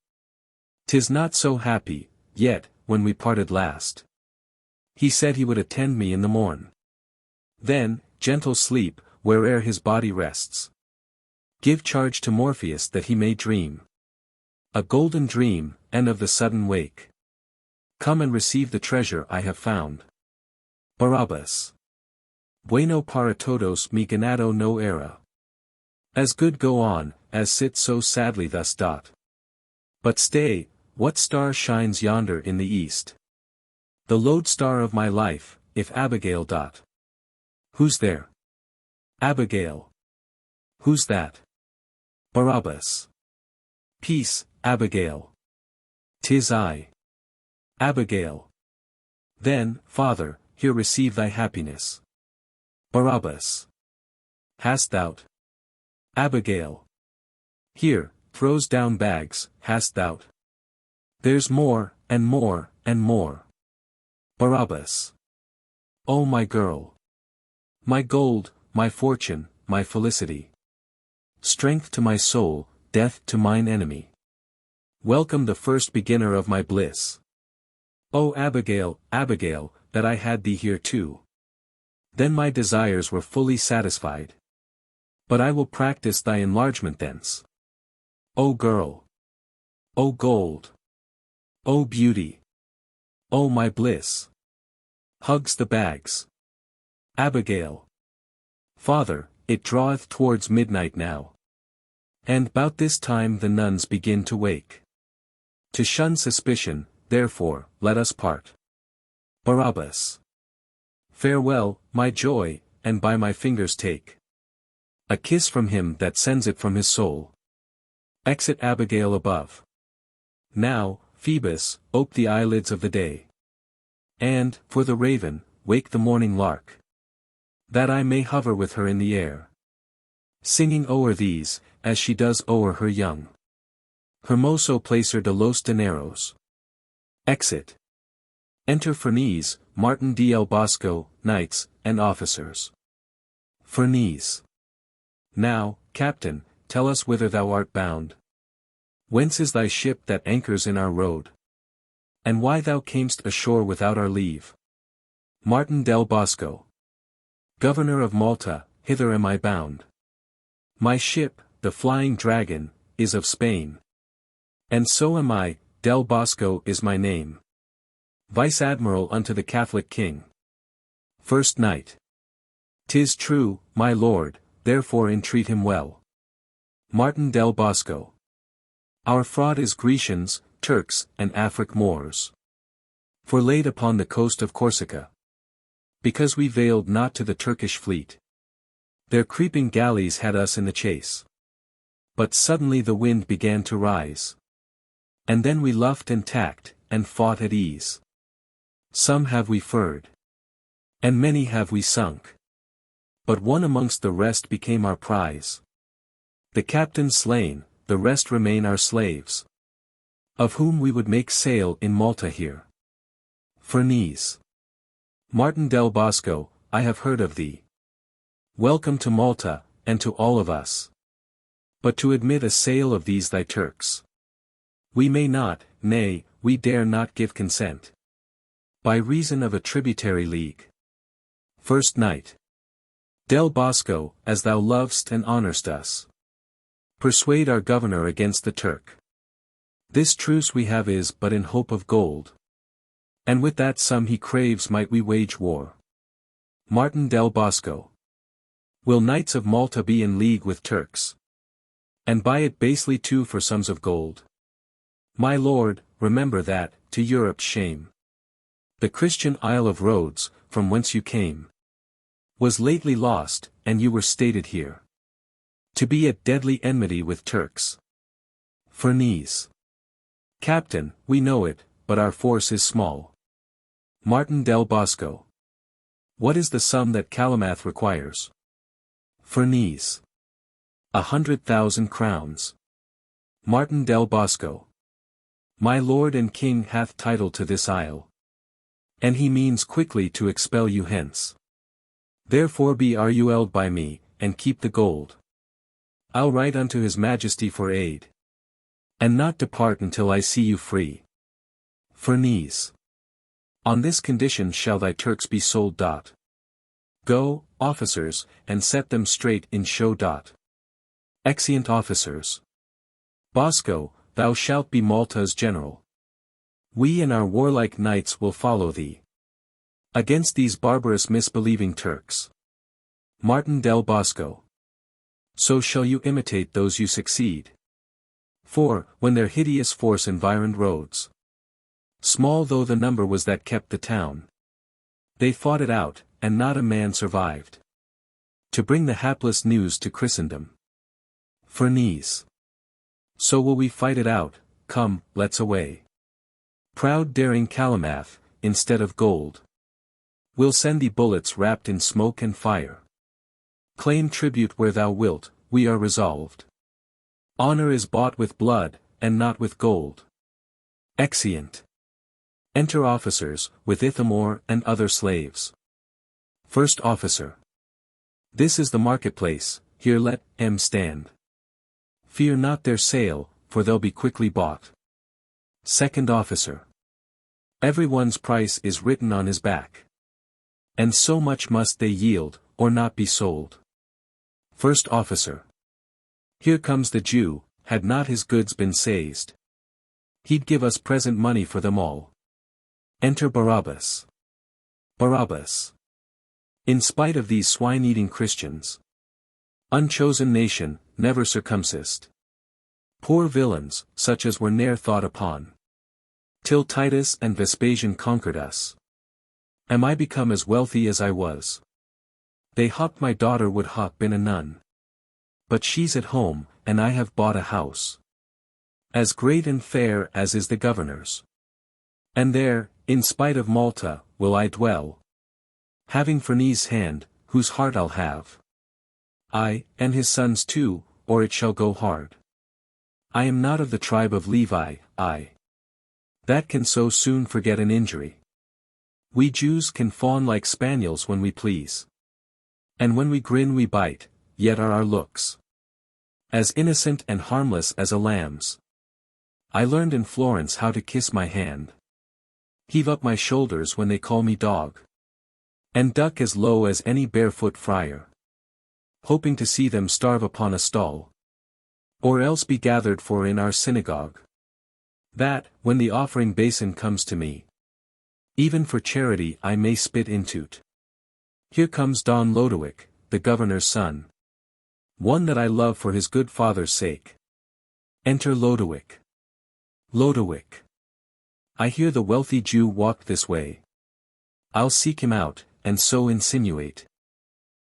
'Tis not so happy, yet, when we parted last, he said he would attend me in the morn. Then, gentle sleep, where'er his body rests, give charge to Morpheus that he may dream a golden dream, and of the sudden wake come and receive the treasure I have found. Barabas. Bueno para todos mi ganado no era. As good go on, as sit so sadly thus dot. But stay, what star shines yonder in the east? The lodestar of my life, if Abigail dot. Who's there? Abigail. Who's that? Barabas. Peace, Abigail. 'Tis I. Abigail. Then, Father, here receive thy happiness. Barabas. Hast thou't? Abigail. Here, throws down bags, hast thou't? There's more, and more, and more. Barabas. O my girl. My gold, my fortune, my felicity. Strength to my soul, death to mine enemy. Welcome the first beginner of my bliss. O Abigail, Abigail, that I had thee here too. Then my desires were fully satisfied. But I will practice thy enlargement thence. O girl. O gold. O beauty. O my bliss. Hugs the bags. Abigail. Father, it draweth towards midnight now. And 'bout this time the nuns begin to wake. To shun suspicion, therefore, let us part. Barabas. Farewell, my joy, and by my fingers take a kiss from him that sends it from his soul. Exit Abigail above. Now, Phoebus, ope the eyelids of the day. And, for the raven, wake the morning lark, that I may hover with her in the air, singing o'er these, as she does o'er her young. Hermoso placer de los dineros. Exit. Enter Ferneze, Martin del Bosco, knights, and officers. Ferneze. Now, Captain, tell us whither thou art bound. Whence is thy ship that anchors in our road? And why thou camest ashore without our leave? Martin del Bosco. Governor of Malta, hither am I bound. My ship, the Flying Dragon, is of Spain. And so am I, Del Bosco is my name. Vice-Admiral unto the Catholic King. First Knight. 'Tis true, my lord, therefore entreat him well. Martin del Bosco. Our fraud is Grecians, Turks, and Afric Moors. For laid upon the coast of Corsica. Because we veiled not to the Turkish fleet. Their creeping galleys had us in the chase. But suddenly the wind began to rise. And then we luffed and tacked, and fought at ease. Some have we furred. And many have we sunk. But one amongst the rest became our prize. The captain slain, the rest remain our slaves. Of whom we would make sail in Malta here. Ferneze. Martin del Bosco, I have heard of thee. Welcome to Malta, and to all of us. But to admit a sail of these thy Turks. We may not, nay, we dare not give consent. By reason of a tributary league. First Knight. Del Bosco, as thou lovest and honourst us. Persuade our governor against the Turk. This truce we have is but in hope of gold. And with that sum he craves might we wage war. Martin del Bosco. Will knights of Malta be in league with Turks? And buy it basely too for sums of gold? My lord, remember that, to Europe's shame. The Christian Isle of Rhodes, from whence you came, was lately lost, and you were stated here to be at deadly enmity with Turks. Ferneze. Captain, we know it, but our force is small. Martin del Bosco. What is the sum that Calamath requires? Ferneze. 100,000 crowns. Martin del Bosco. My lord and king hath title to this isle. And he means quickly to expel you hence. Therefore be RUL'd by me, and keep the gold. I'll write unto his majesty for aid. And not depart until I see you free. Ferneze. On this condition shall thy Turks be sold. Go, officers, and set them straight in show. Exeunt officers. Bosco, thou shalt be Malta's general. We and our warlike knights will follow thee. Against these barbarous misbelieving Turks. Martin del Bosco. So shall you imitate those you succeed. For, when their hideous force environed Rhodes, small though the number was that kept the town, they fought it out, and not a man survived. To bring the hapless news to Christendom. Ferneze. So will we fight it out, come, let's away. Proud daring Calamath, instead of gold. We'll send thee bullets wrapped in smoke and fire. Claim tribute where thou wilt, we are resolved. Honor is bought with blood, and not with gold. Exeunt. Enter officers, with Ithamore and other slaves. First officer. This is the marketplace, here let M stand. Fear not their sale, for they'll be quickly bought. Second officer. Everyone's price is written on his back. And so much must they yield, or not be sold. First officer. Here comes the Jew, had not his goods been seized. He'd give us present money for them all. Enter Barabas. Barabas. In spite of these swine-eating Christians. Unchosen nation, never circumcised. Poor villains, such as were ne'er thought upon. Till Titus and Vespasian conquered us. Am I become as wealthy as I was? They hoped my daughter would hop in a nun. But she's at home, and I have bought a house. As great and fair as is the governor's. And there, in spite of Malta, will I dwell. Having Ferneze's hand, whose heart I'll have. I, and his sons too, or it shall go hard. I am not of the tribe of Levi, I. That can so soon forget an injury. We Jews can fawn like spaniels when we please. And when we grin we bite, yet are our looks as innocent and harmless as a lamb's. I learned in Florence how to kiss my hand, heave up my shoulders when they call me dog, and duck as low as any barefoot friar, hoping to see them starve upon a stall, or else be gathered for in our synagogue. That, when the offering basin comes to me, even for charity I may spit into't. Here comes Don Lodowick, the governor's son, one that I love for his good father's sake. Enter Lodowick. Lodowick. I hear the wealthy Jew walked this way. I'll seek him out, and so insinuate,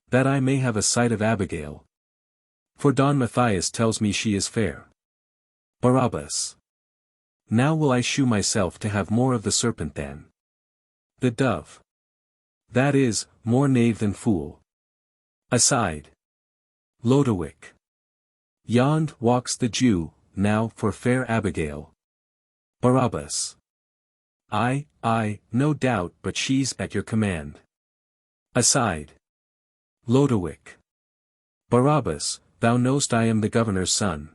that I may have a sight of Abigail. For Don Mathias tells me she is fair. Barabas. Now will I shew myself to have more of the serpent than the dove. That is, more knave than fool. Aside. Lodowick. Yond walks the Jew, now for fair Abigail. Barabas. Aye, no doubt, but she's at your command. Aside. Lodowick. Barabas, thou knowst I am the governor's son.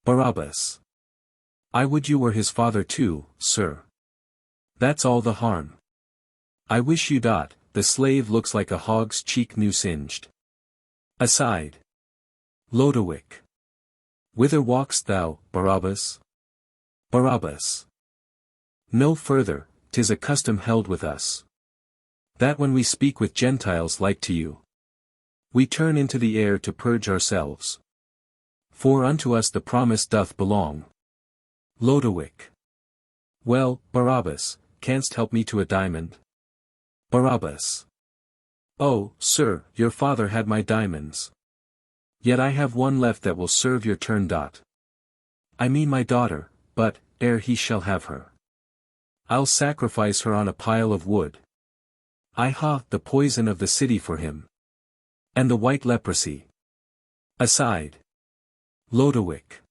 Barabas. I would you were his father too, sir. That's all the harm. I wish you dot, the slave looks like a hog's cheek new singed. Aside. Lodowick. Whither walk'st thou, Barabas? Barabas. No further, 'tis a custom held with us, that when we speak with Gentiles like to you, we turn into the air to purge ourselves. For unto us the promise doth belong. Lodowick. Well, Barabas, canst help me to a diamond? Barabas. Oh, sir, your father had my diamonds. Yet I have one left that will serve your turn. I mean my daughter, but, ere he shall have her, I'll sacrifice her on a pile of wood. The poison of the city for him, and the white leprosy. Aside. Lodowick.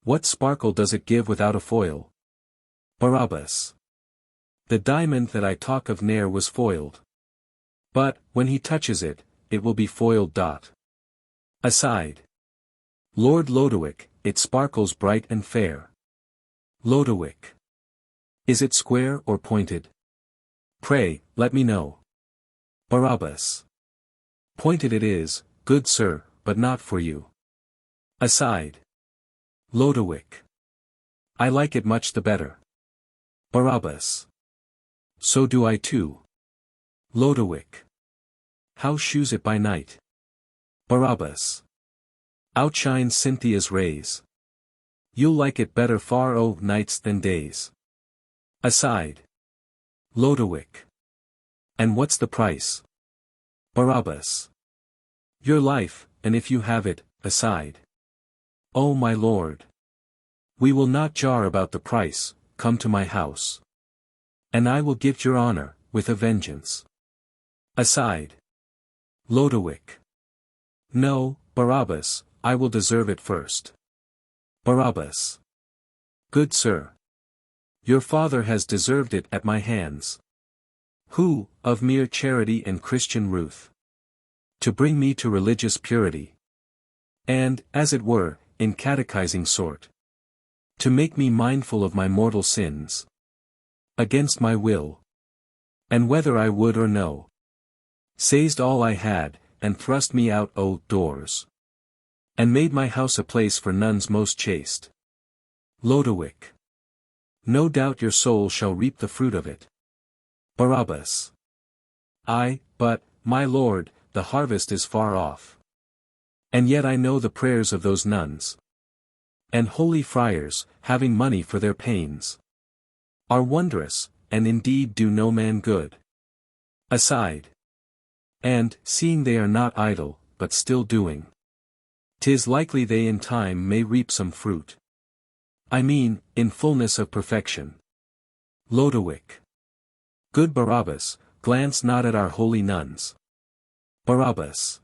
What sparkle does it give without a foil? Barabas. The diamond that I talk of ne'er was foiled. But, when he touches it, it will be foiled. Aside. Lord Lodowick, it sparkles bright and fair. Lodowick. Is it square or pointed? Pray, let me know. Barabas. Pointed it is, good sir, but not for you. Aside. Lodowick. I like it much the better. Barabas. So do I too. Lodowick. How shews it by night? Barabas. Outshines Cynthia's rays. You'll like it better far o' nights than days. Aside. Lodowick. And what's the price? Barabas. Your life, and if you have it, aside. Oh my lord. We will not jar about the price, come to my house. And I will give your honor, with a vengeance. Aside. Lodowick. No, Barabas, I will deserve it first. Barabas. Good sir. Your father has deserved it at my hands. Who, of mere charity and Christian ruth, to bring me to religious purity, and, as it were, in catechizing sort, to make me mindful of my mortal sins, against my will, and whether I would or no, seized all I had, and thrust me out o' doors, and made my house a place for nuns most chaste. Lodowick. No doubt your soul shall reap the fruit of it. Barabas. Aye, but, my lord, the harvest is far off. And yet I know the prayers of those nuns and holy friars, having money for their pains, are wondrous, and indeed do no man good. Aside. And, seeing they are not idle, but still doing, 'tis likely they in time may reap some fruit. I mean, in fullness of perfection. Lodowick. Good Barabas, glance not at our holy nuns. Barabas.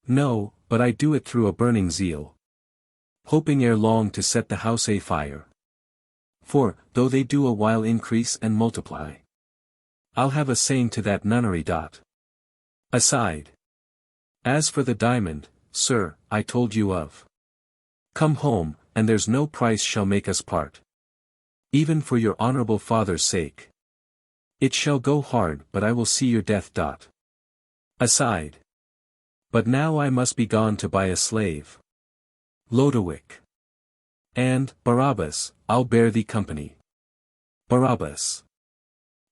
No, but I do it through a burning zeal, hoping ere long to set the house a fire. For, though they do a while increase and multiply, I'll have a saying to that nunnery. Aside. As for the diamond, sir, I told you of. Come home, and there's no price shall make us part. Even for your honorable father's sake. It shall go hard, but I will see your death. Aside. But now I must be gone to buy a slave. Lodowick. And, Barabas, I'll bear thee company. Barabas.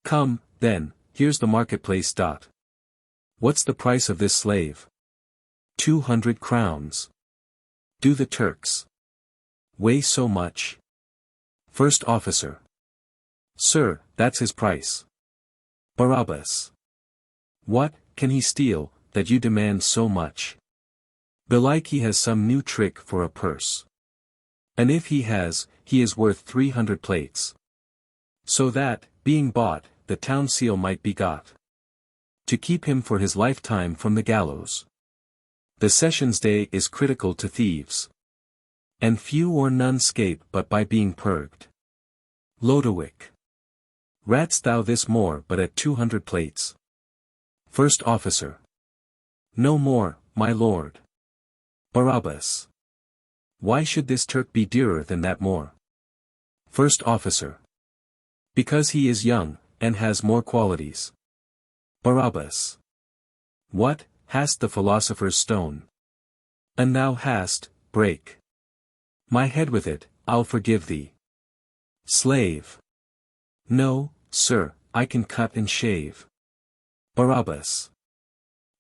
Come, then, here's the marketplace. What's the price of this slave? 200 crowns. Do the Turks weigh so much? First officer. Sir, that's his price. Barabas. What, can he steal, that you demand so much? Belike he has some new trick for a purse. And if he has, he is worth 300 plates. So that, being bought, the town seal might be got. To keep him for his lifetime from the gallows. The sessions day is critical to thieves. And few or none scape but by being purged. Lodowick. Ratst thou this more but at 200 plates? First officer. No more, my lord. Barabas. Why should this Turk be dearer than that more? First officer. Because he is young, and has more qualities. Barabas. What, hast the philosopher's stone? And thou hast, break my head with it, I'll forgive thee. Slave. No, sir, I can cut and shave. Barabas.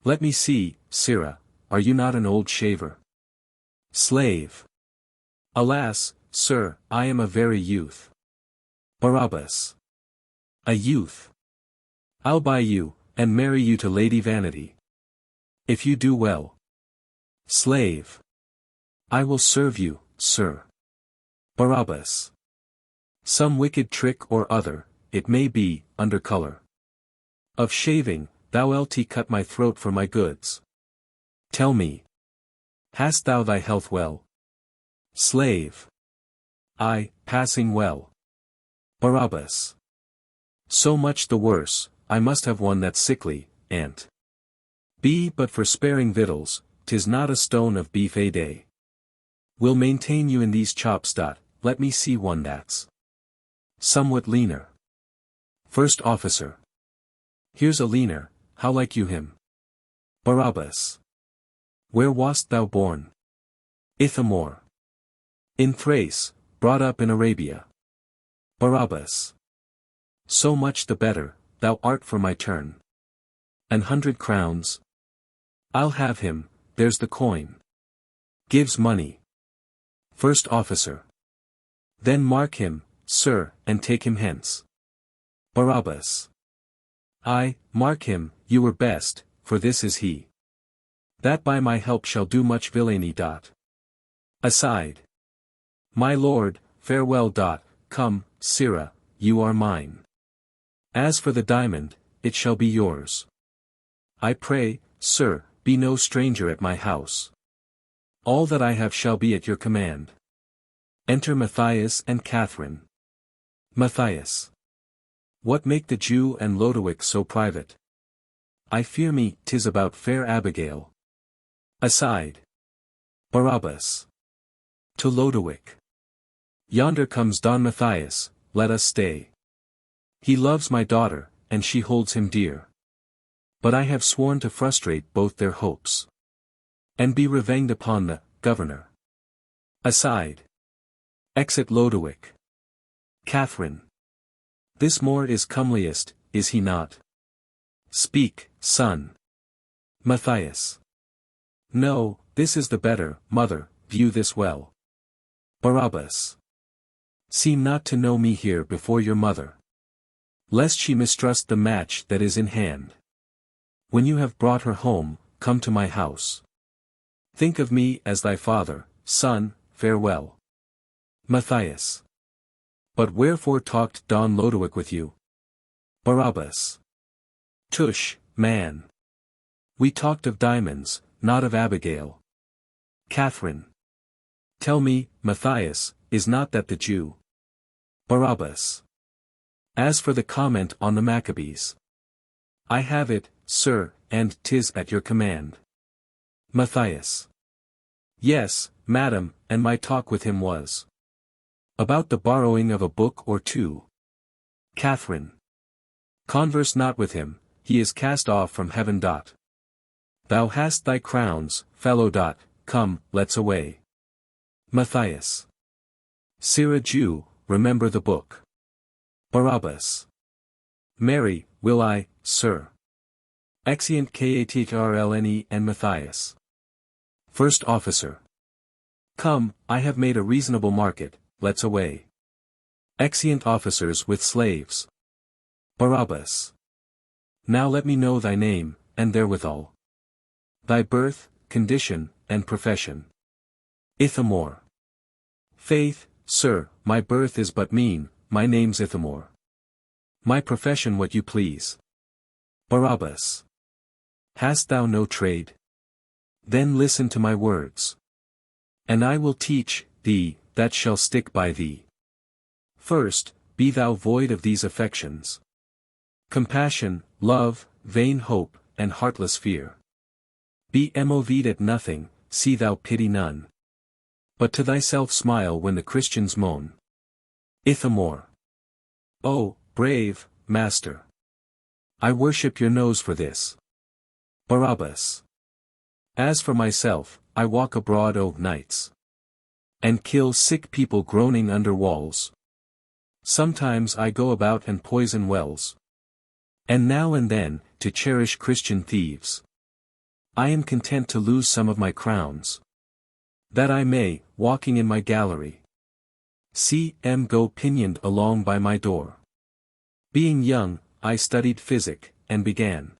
Let me see, sirrah, are you not an old shaver? Slave. Alas, sir, I am a very youth. Barabas. A youth. I'll buy you, and marry you to Lady Vanity. If you do well. Slave. I will serve you, sir. Barabas. Some wicked trick or other, it may be, under color of shaving, thou lt cut my throat for my goods. Tell me. Hast thou thy health well? Slave. Aye, passing well. Barabas. So much the worse, I must have one that's sickly, and be but for sparing victuals, 'tis not a stone of beef a day. Will maintain you in these chops. Let me see one that's somewhat leaner. First officer. Here's a leaner, how like you him? Barabas. Where wast thou born? Ithamore. In Thrace, brought up in Arabia. Barabas. So much the better, thou art for my turn. 100 crowns. I'll have him, there's the coin. Gives money. First officer. Then mark him, sir, and take him hence. Barabas. Aye, mark him, you were best, for this is he. That by my help shall do much villainy. Aside. My lord, farewell. Come, sirrah, you are mine. As for the diamond, it shall be yours. I pray, sir, be no stranger at my house. All that I have shall be at your command. Enter Mathias and Catherine. Mathias. What make the Jew and Lodowick so private? I fear me, 'tis about fair Abigail. Aside. Barabas. To Lodowick. Yonder comes Don Mathias, let us stay. He loves my daughter, and she holds him dear. But I have sworn to frustrate both their hopes. And be revenged upon the governor. Aside. Exit Lodowick. Catherine. This Moor is comeliest, is he not? Speak, son. Mathias. No, this is the better, mother, view this well. Barabas. Seem not to know me here before your mother. Lest she mistrust the match that is in hand. When you have brought her home, come to my house. Think of me as thy father, son, farewell. Mathias. But wherefore talked Don Lodowick with you? Barabas. Tush, man. We talked of diamonds, not of Abigail. Catherine. Tell me, Mathias, is not that the Jew? Barabas. As for the comment on the Maccabees. I have it, sir, and 'tis at your command. Mathias. Yes, madam, and my talk with him was about the borrowing of a book or two. Catherine. Converse not with him, he is cast off from heaven. Thou hast thy crowns, fellow. Come, let's away. Mathias. Sirrah Jew, remember the book. Barabas. Mary, will I, sir. Exeunt Kathrne and Mathias. First Officer. Come, I have made a reasonable market, let's away. Exeunt officers with slaves. Barabas. Now let me know thy name, and therewithal thy birth, condition, and profession. Ithamore. Faith, sir, my birth is but mean, my name's Ithamore. My profession what you please. Barabas. Hast thou no trade? Then listen to my words. And I will teach thee, that shall stick by thee. First, be thou void of these affections: compassion, love, vain hope, and heartless fear. Be moved at nothing, see thou pity none. But to thyself smile when the Christians moan. Ithamore. Oh, brave master! I worship your nose for this. Barabas. As for myself, I walk abroad o' nights, and kill sick people groaning under walls. Sometimes I go about and poison wells, and now and then, to cherish Christian thieves. I am content to lose some of my crowns, that I may, walking in my gallery, see M go pinioned along by my door. Being young, I studied physic, and began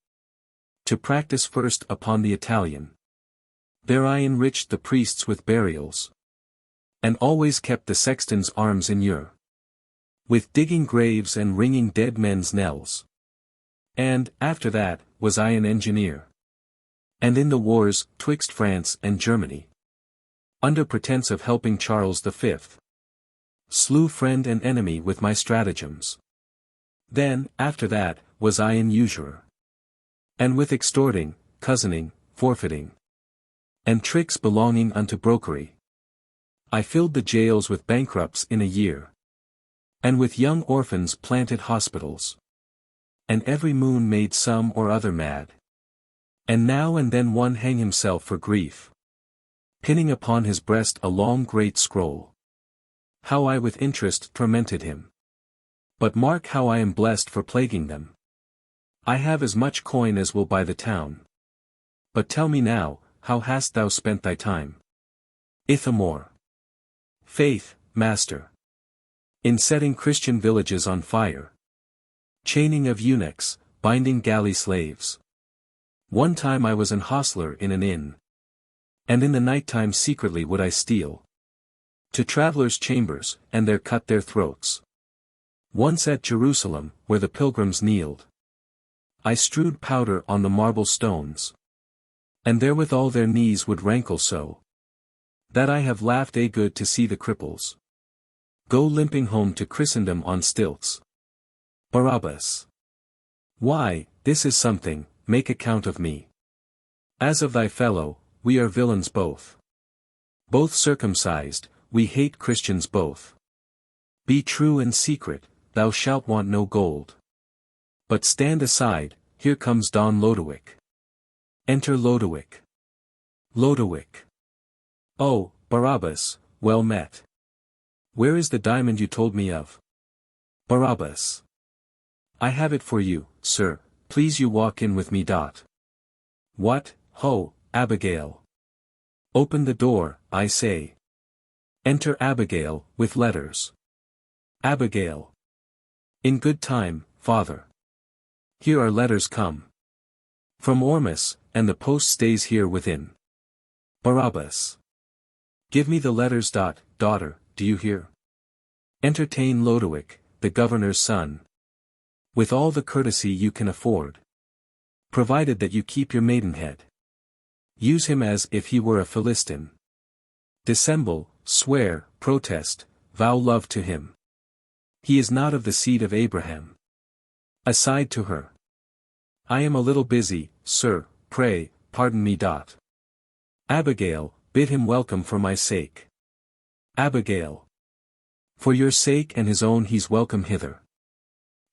to practice first upon the Italian. There I enriched the priests with burials, and always kept the sexton's arms in ure, with digging graves and ringing dead men's knells. And, after that, was I an engineer. And in the wars, twixt France and Germany, under pretence of helping Charles V, slew friend and enemy with my stratagems. Then, after that, was I an usurer. And with extorting, cousining, forfeiting, and tricks belonging unto brokery, I filled the jails with bankrupts in a year, and with young orphans planted hospitals. And every moon made some or other mad. And now and then one hang himself for grief, pinning upon his breast a long great scroll. How I with interest tormented him. But mark how I am blessed for plaguing them. I have as much coin as will buy the town. But tell me now, how hast thou spent thy time? Ithamore. Faith, master. In setting Christian villages on fire, chaining of eunuchs, binding galley slaves. One time I was an hostler in an inn, and in the night time secretly would I steal to travelers' chambers, and there cut their throats. Once at Jerusalem, where the pilgrims kneeled, I strewed powder on the marble stones, and therewithal their knees would rankle so, that I have laughed a good to see the cripples go limping home to Christendom on stilts. Barabas. Why, this is something, make account of me. As of thy fellow, we are villains both. Both circumcised, we hate Christians both. Be true and secret, thou shalt want no gold. But stand aside, here comes Don Lodowick. Enter Lodowick. Lodowick. Oh, Barabas, well met. Where is the diamond you told me of? Barabas. I have it for you, sir, please you walk in with me. What, ho, Abigail. Open the door, I say. Enter Abigail, with letters. Abigail. In good time, father. Here are letters come from Ormus, and the post stays here within. Barabas. Give me the letters. Daughter, do you hear? Entertain Lodowick, the governor's son, with all the courtesy you can afford, provided that you keep your maidenhead. Use him as if he were a Philistine. Dissemble, swear, protest, vow love to him. He is not of the seed of Abraham. Aside to her. I am a little busy, sir, pray, pardon me. Abigail, bid him welcome for my sake. Abigail. For your sake and his own he's welcome hither.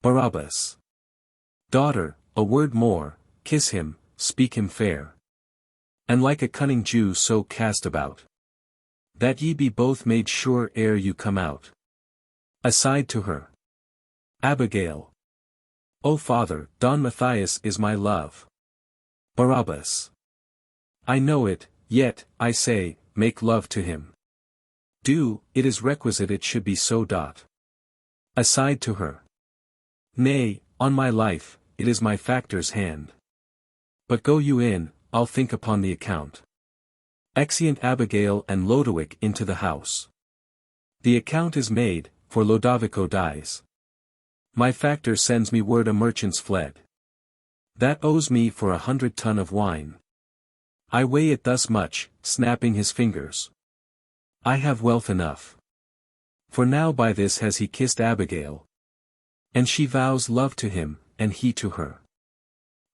Barabas. Daughter, a word more, kiss him, speak him fair. And like a cunning Jew so cast about, that ye be both made sure ere you come out. Aside to her. Abigail. O father, Don Mathias is my love. Barabas. I know it, yet, I say, make love to him. Do, it is requisite it should be so. Aside to her. Nay, on my life, it is my factor's hand. But go you in, I'll think upon the account. Exeunt Abigail and Lodowick into the house. The account is made, for Lodovico dies. My factor sends me word a merchant's fled. That owes me for 100 ton of wine. I weigh it thus much, snapping his fingers. I have wealth enough. For now by this has he kissed Abigail. And she vows love to him, and he to her.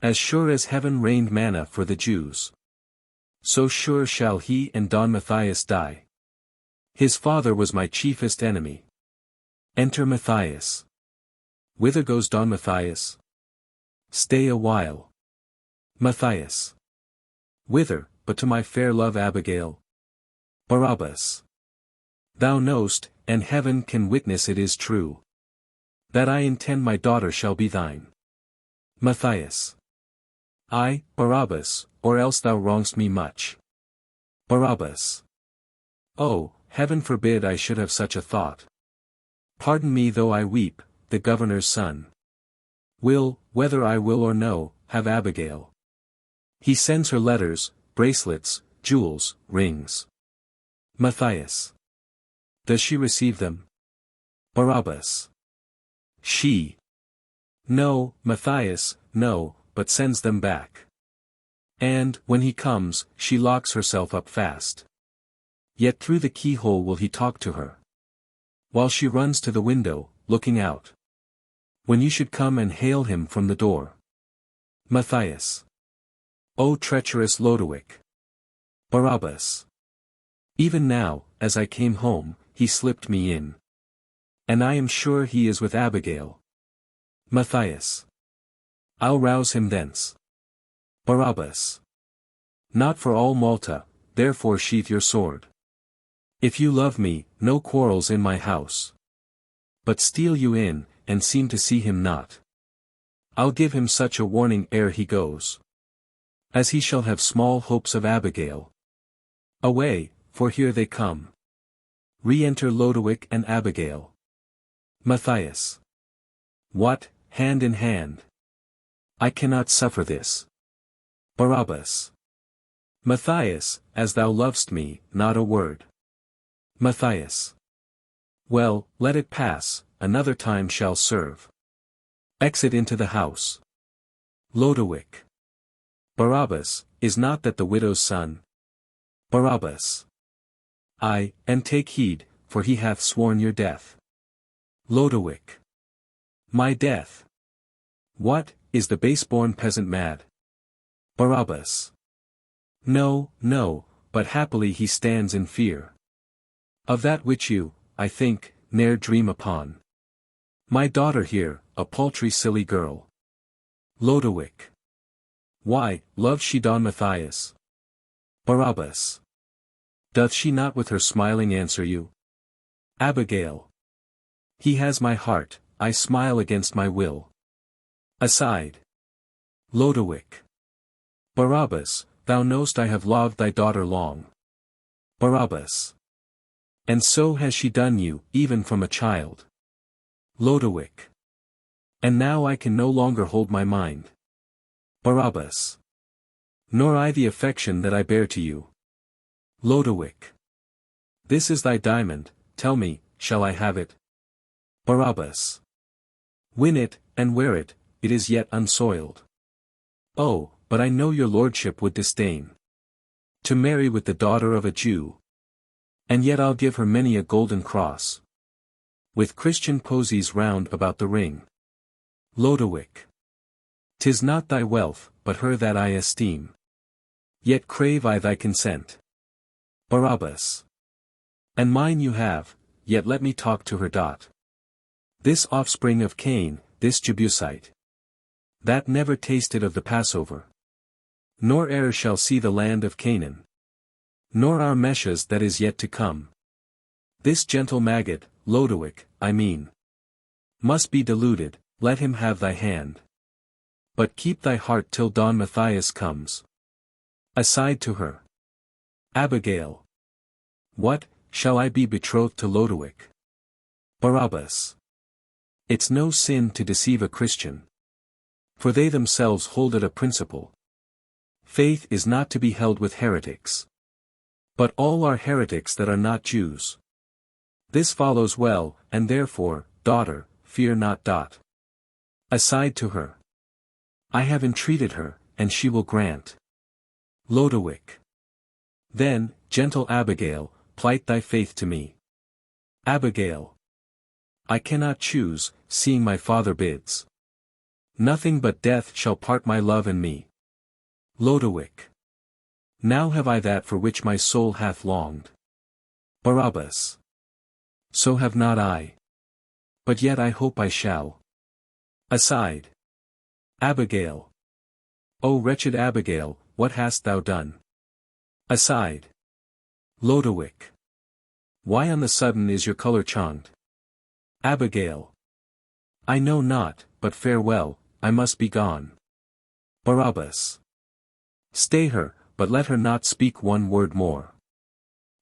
As sure as heaven rained manna for the Jews, so sure shall he and Don Mathias die. His father was my chiefest enemy. Enter Mathias. Whither goes Don Mathias? Stay a while. Mathias. Whither, but to my fair love Abigail? Barabas. Thou knowst, and heaven can witness it is true, that I intend my daughter shall be thine. Mathias. I, Barabas, or else thou wrongst me much. Barabas. Oh, heaven forbid I should have such a thought. Pardon me though I weep, the governor's son. Will, whether I will or no, have Abigail. He sends her letters, bracelets, jewels, rings. Mathias. Does she receive them? Barabas. She. No, Mathias, no, but sends them back. And, when he comes, she locks herself up fast. Yet through the keyhole will he talk to her, while she runs to the window, looking out. When you should come and hail him from the door. Mathias. O treacherous Lodowick. Barabas. Even now, as I came home, he slipped me in. And I am sure he is with Abigail. Mathias. I'll rouse him thence. Barabas. Not for all Malta, therefore sheath your sword. If you love me, no quarrels in my house. But steal you in, and seem to see him not. I'll give him such a warning ere he goes, as he shall have small hopes of Abigail. Away, for here they come. Re-enter Lodowick and Abigail. Mathias. What, hand in hand? I cannot suffer this. Barabas. Mathias, as thou lovest me, not a word. Mathias. Well, let it pass, another time shall serve. Exit into the house. Lodowick. Barabas, is not that the widow's son? Barabas. Aye, and take heed, for he hath sworn your death. Lodowick. My death? What, is the base-born peasant mad? Barabas. No, no, but happily he stands in fear of that which you, I think, ne'er dream upon. My daughter here, a paltry silly girl. Lodowick. Why, loves she Don Mathias? Barabas. Doth she not with her smiling answer you? Abigail. He has my heart, I smile against my will. Aside. Lodowick. Barabas, thou knowst I have loved thy daughter long. Barabas. And so has she done you, even from a child. Lodowick. And now I can no longer hold my mind. Barabas. Nor I the affection that I bear to you. Lodowick. This is thy diamond, tell me, shall I have it? Barabas. Win it, and wear it, it is yet unsoiled. Oh, but I know your lordship would disdain to marry with the daughter of a Jew. And yet I'll give her many a golden cross, with Christian posies round about the ring. Lodowick. 'Tis not thy wealth, but her that I esteem. Yet crave I thy consent. Barabas. And mine you have, yet let me talk to her. This offspring of Cain, this Jebusite, that never tasted of the Passover, nor e'er shall see the land of Canaan, nor our Meshes that is yet to come. This gentle maggot, Lodowick, I mean, must be deluded. Let him have thy hand. But keep thy heart till Don Mathias comes. Aside to her. Abigail. What, shall I be betrothed to Lodowick? Barabas. It's no sin to deceive a Christian, for they themselves hold it a principle. Faith is not to be held with heretics. But all are heretics that are not Jews. This follows well, and therefore, daughter, fear not. Aside to her. I have entreated her, and she will grant. Lodowick. Then, gentle Abigail, plight thy faith to me. Abigail. I cannot choose, seeing my father bids. Nothing but death shall part my love and me. Lodowick. Now have I that for which my soul hath longed. Barabas. So have not I. But yet I hope I shall. Aside. Abigail. O wretched Abigail, what hast thou done? Aside. Lodowick. Why on the sudden is your colour changed? Abigail. I know not, but farewell, I must be gone. Barabas. Stay her, but let her not speak one word more.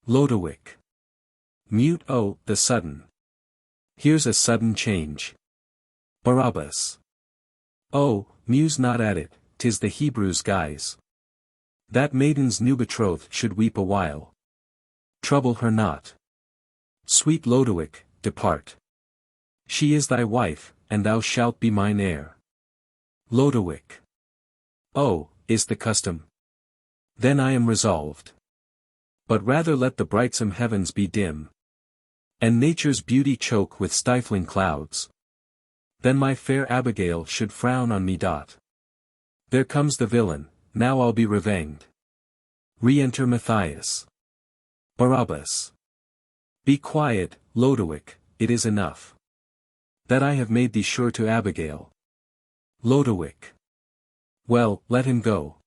Lodowick. Mute. Oh, the sudden. Here's a sudden change. Barabas. Oh, muse not at it, 'tis the Hebrew's guise. That maiden's new betrothed should weep a while. Trouble her not. Sweet Lodowick, depart. She is thy wife, and thou shalt be mine heir. Lodowick. Oh, is the custom? Then I am resolved. But rather let the brightsome heavens be dim, and nature's beauty choke with stifling clouds, then my fair Abigail should frown on me. There comes the villain, now I'll be revenged. Re-enter Mathias. Barabas. Be quiet, Lodowick, it is enough that I have made thee sure to Abigail. Lodowick. Well, let him go.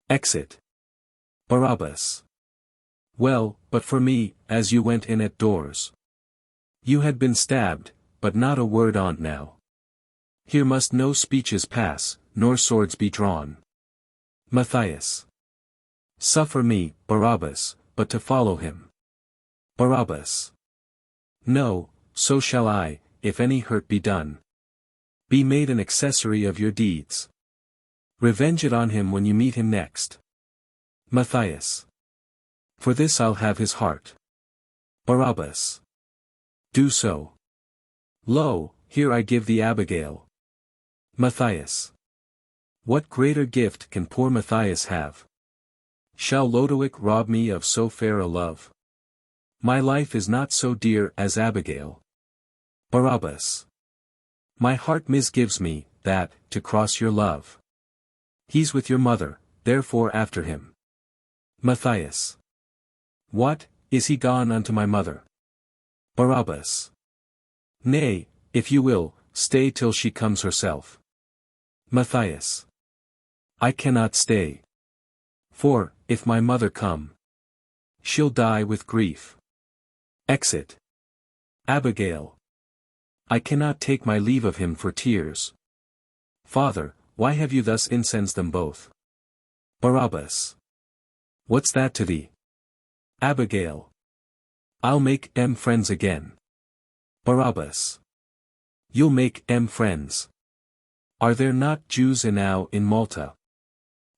Exit. Barabas. Well, but for me, as you went in at doors, you had been stabbed, but not a word on't now. Here must no speeches pass, nor swords be drawn. Mathias. Suffer me, Barabas, but to follow him. Barabas. No, so shall I, if any hurt be done. Be made an accessory of your deeds. Revenge it on him when you meet him next. Mathias. For this I'll have his heart. Barabas. Do so. Lo, here I give thee Abigail. Mathias. What greater gift can poor Mathias have? Shall Lodowick rob me of so fair a love? My life is not so dear as Abigail. Barabas. My heart misgives me, that, to cross your love. He's with your mother, therefore after him. Mathias. What, is he gone unto my mother? Barabas. Nay, if you will, stay till she comes herself. Mathias. I cannot stay. For, if my mother come, she'll die with grief. Exit. Abigail. I cannot take my leave of him for tears. Father, why have you thus incensed them both? Barabas. What's that to thee? Abigail. I'll make them friends again. Barabas. You'll make them friends. Are there not Jews enow in Malta?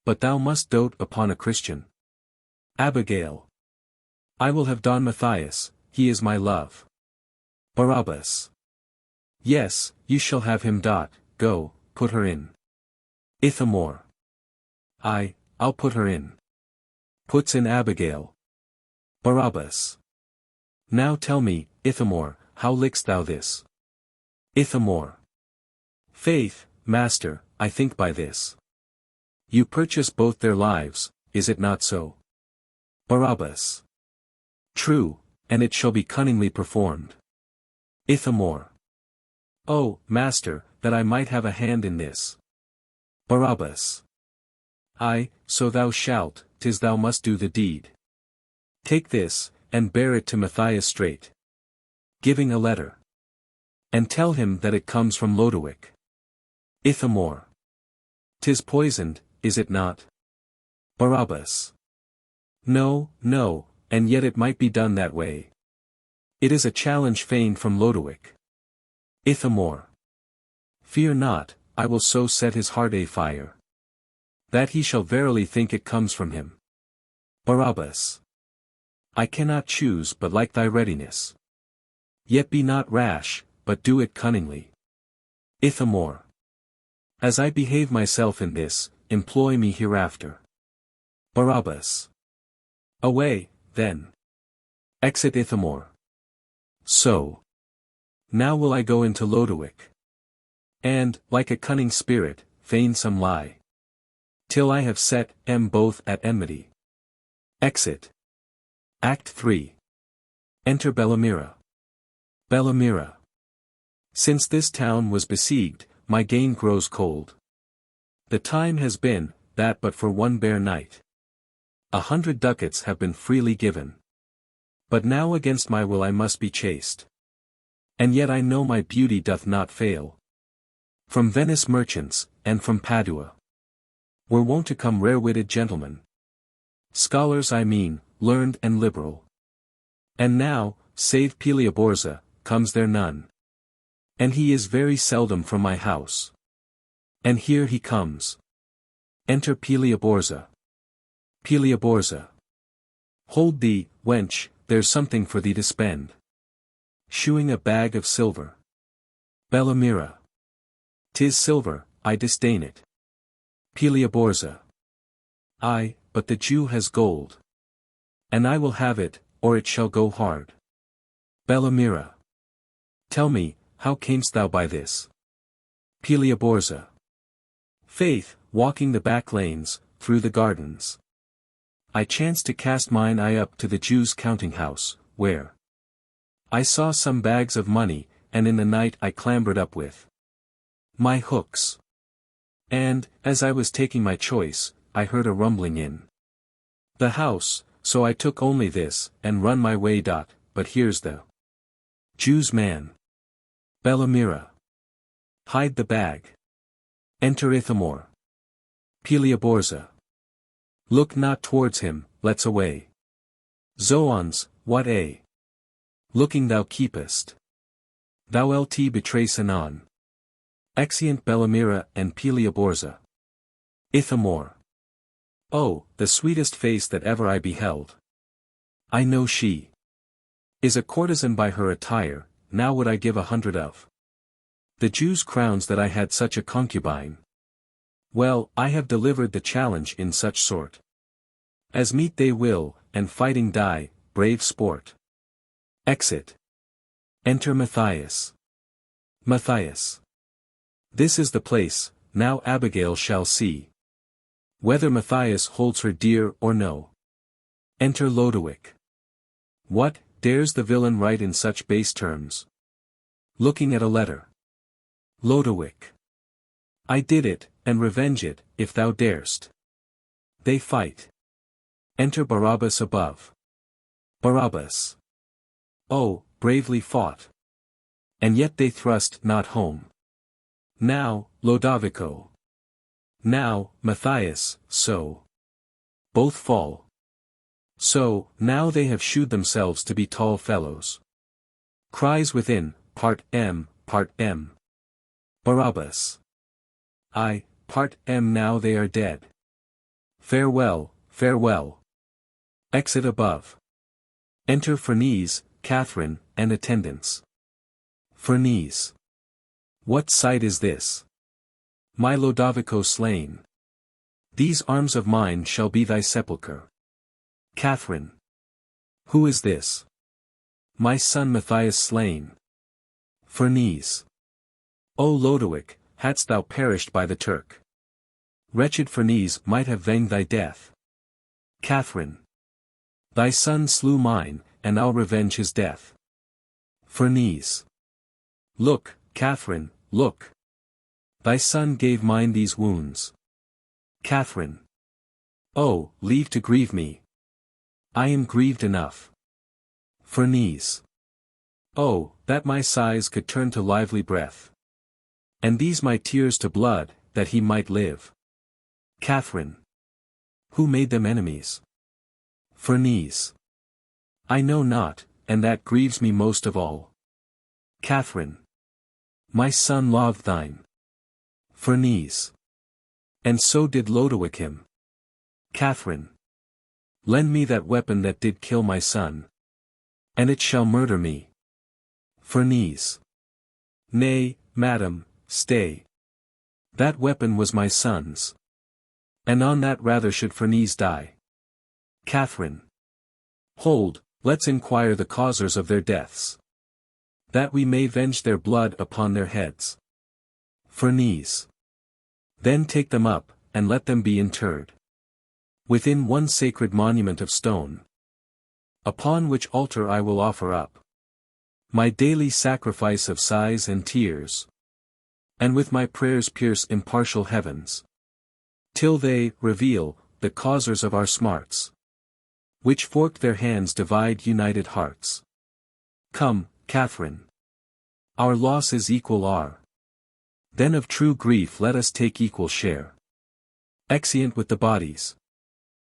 But thou must dote upon a Christian. Abigail. I will have Don Mathias, he is my love. Barabas. Yes, you shall have him. Go, put her in. Ithamore. I'll put her in. Puts in Abigail. Barabas. Now tell me, Ithamore, how lick'st thou this? Ithamore. Faith, master, I think by this. You purchase both their lives, is it not so? Barabas. True, and it shall be cunningly performed. Ithamore. Oh, master, that I might have a hand in this. Barabas. Aye, so thou shalt, 'tis thou must do the deed. Take this, and bear it to Mathias straight. Giving a letter. And tell him that it comes from Lodowick. Ithamore. 'Tis poisoned, is it not? Barabas. No, no, and yet it might be done that way. It is a challenge feigned from Lodowick. Ithamore. Fear not, I will so set his heart afire, that he shall verily think it comes from him. Barabas. I cannot choose but like thy readiness. Yet be not rash, but do it cunningly. Ithamore. As I behave myself in this, employ me hereafter. Barabas. Away, then. Exit Ithamore. So. Now will I go into Lodowick. And, like a cunning spirit, feign some lie. Till I have set them both at enmity. Exit. Act 3. Enter Bellamira. Bellamira. Since this town was besieged, my gain grows cold. The time has been, that but for one bare night. 100 ducats have been freely given. But now against my will I must be chased. And yet I know my beauty doth not fail. From Venice merchants, and from Padua, were wont to come rare-witted gentlemen. Scholars I mean, learned and liberal. And now, save Peliaborza, comes there none. And he is very seldom from my house. And here he comes. Enter Peliaborza. Peliaborza. Hold thee, wench, there's something for thee to spend. Shewing a bag of silver. Bellamira. 'Tis silver, I disdain it. Peliaborza. Aye, but the Jew has gold. And I will have it, or it shall go hard. Bellamira. Tell me, how camest thou by this? Peliaborza. Faith, walking the back lanes, through the gardens. I chanced to cast mine eye up to the Jew's counting house, where I saw some bags of money, and in the night I clambered up with my hooks. And, as I was taking my choice, I heard a rumbling in the house, so I took only this, and run my way. But here's the Jew's man. Bellamira. Hide the bag. Enter Ithamore. Peliaborza. Look not towards him, let's away. Zoons, what a looking thou keepest. Thou lt betrays anon. Exeunt Bellamira and Peliaborza. Ithamore. Oh, the sweetest face that ever I beheld. I know she is a courtesan by her attire. Now would I give 100 of the Jew's crowns that I had such a concubine. Well, I have delivered the challenge in such sort as meet they will, and fighting die, brave sport. Exit. Enter Mathias. Mathias. This is the place, now Abigail shall see whether Mathias holds her dear or no. Enter Lodowick. What, dares the villain write in such base terms? Looking at a letter. Lodowick. I did it, and revenge it, if thou darest. They fight. Enter Barabas above. Barabas. Oh, bravely fought. And yet they thrust not home. Now, Lodovico. Now, Mathias, so. Both fall. So, now they have shewed themselves to be tall fellows. Cries within, part M, part M. Barabas. Aye, part M, now they are dead. Farewell, farewell. Exit above. Enter Ferneze, Catherine, and attendants. Ferneze. What sight is this? My Lodovico slain. These arms of mine shall be thy sepulchre. Catherine. Who is this? My son Mathias slain. Ferneze. O Lodowick, hadst thou perished by the Turk. Wretched Ferneze might have venged thy death. Catherine. Thy son slew mine, and I'll revenge his death. Ferneze. Look, Catherine, look. Thy son gave mine these wounds. Catherine. Oh, leave to grieve me. I am grieved enough. Ferneze. Oh, that my sighs could turn to lively breath. And these my tears to blood, that he might live. Catherine. Who made them enemies? Ferneze. I know not, and that grieves me most of all. Catherine. My son loved thine. Ferneze. And so did Lodowick him. Catherine. Lend me that weapon that did kill my son. And it shall murder me. Ferneze. Nay, madam, stay. That weapon was my son's. And on that rather should Ferneze die. Catherine. Hold, let's inquire the causers of their deaths. That we may venge their blood upon their heads. Ferneze. Then take them up, and let them be interred. Within one sacred monument of stone. Upon which altar I will offer up my daily sacrifice of sighs and tears. And with my prayers pierce impartial heavens. Till they reveal the causers of our smarts. Which forked their hands divide united hearts. Come, Catherine. Our loss is equal our. Then of true grief let us take equal share. Exeunt with the bodies.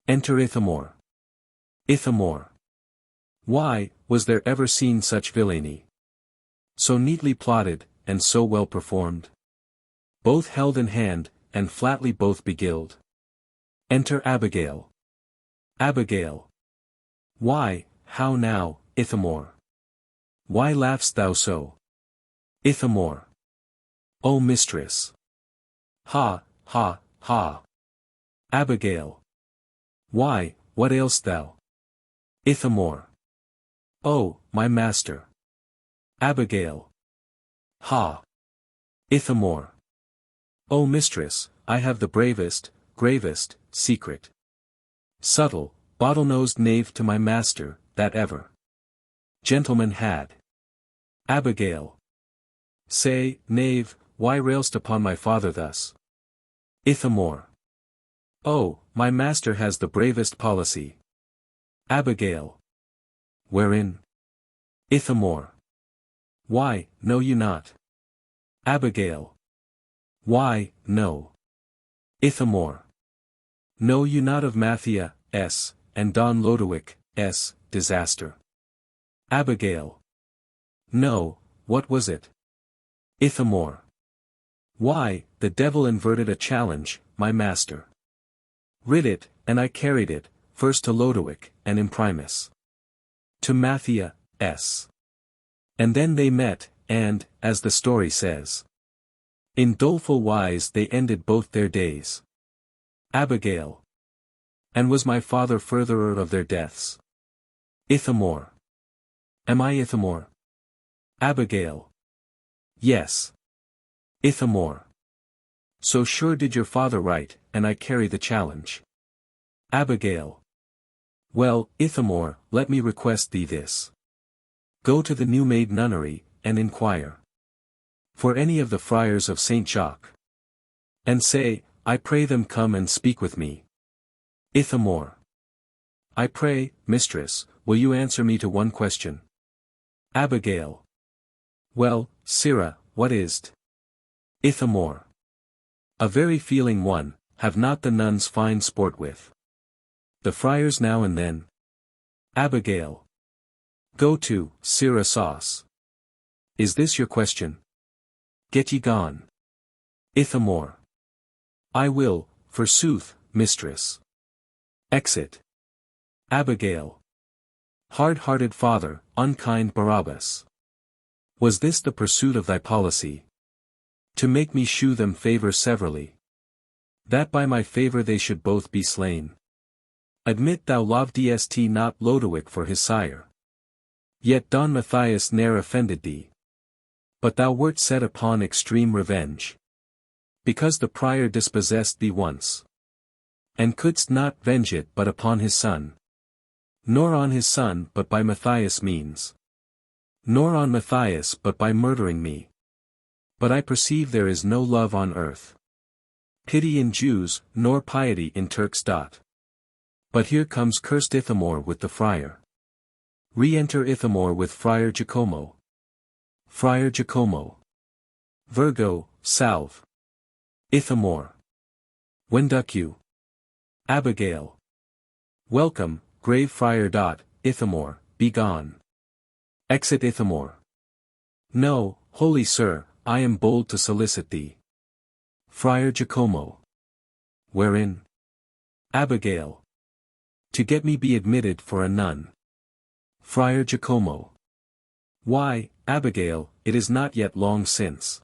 Enter Ithamore. Ithamore. Why, was there ever seen such villainy? So neatly plotted, and so well performed? Both held in hand, and flatly both beguiled. Enter Abigail. Abigail. Why, how now, Ithamore? Why laugh'st thou so? Ithamore. O mistress. Ha, ha, ha. Abigail. Why, what ail'st thou? Ithamore. Oh, my master. Abigail. Ha. Ithamore. O mistress, I have the bravest, gravest, secret. Subtle, bottle-nosed knave to my master, that ever gentleman had. Abigail. Say, knave, why rail'st upon my father thus? Ithamore. Oh, my master has the bravest policy. Abigail. Wherein? Ithamore. Why, know you not? Abigail. Why, no. Ithamore. Know you not of Mathias, and Don Lodowick,'s disaster? Abigail. No, what was it? Ithamore. Why, the devil inverted a challenge, my master. Rid it, and I carried it, first to Lodowick, and imprimis. To Mathias. And then they met, and, as the story says, in doleful wise they ended both their days. Abigail. And was my father furtherer of their deaths? Ithamore. Am I Ithamore? Abigail. Yes. Ithamore. So sure did your father write, and I carry the challenge. Abigail. Well, Ithamore, let me request thee this. Go to the new-made nunnery, and inquire for any of the friars of St. Jacques. And say, I pray them come and speak with me. Ithamore. I pray, mistress, will you answer me to one question? Abigail. Well, sirrah, what is't? Ithamore. A very feeling one, have not the nuns fine sport with the friars now and then? Abigail. Go to, sirrah sauce. Is this your question? Get ye gone. Ithamore. I will, forsooth, mistress. Exit. Abigail. Hard-hearted father, unkind Barabas. Was this the pursuit of thy policy? To make me shew them favour severally? That by my favour they should both be slain? Admit thou lovedst not Lodowick for his sire. Yet Don Mathias ne'er offended thee. But thou wert set upon extreme revenge. Because the prior dispossessed thee once. And couldst not venge it but upon his son. Nor on his son but by Mathias means. Nor on Mathias but by murdering me. But I perceive there is no love on earth. Pity in Jews, nor piety in Turks. But here comes cursed Ithamore with the friar. Re-enter Ithamore with Friar Giacomo. Friar Giacomo. Virgo, salve. Ithamore. When duck you? Abigail. Welcome, grave Friar. Ithamore, be gone. Exit Ithamore. No, holy sir, I am bold to solicit thee. Friar Giacomo. Wherein? Abigail. To get me be admitted for a nun. Friar Giacomo. Why, Abigail, it is not yet long since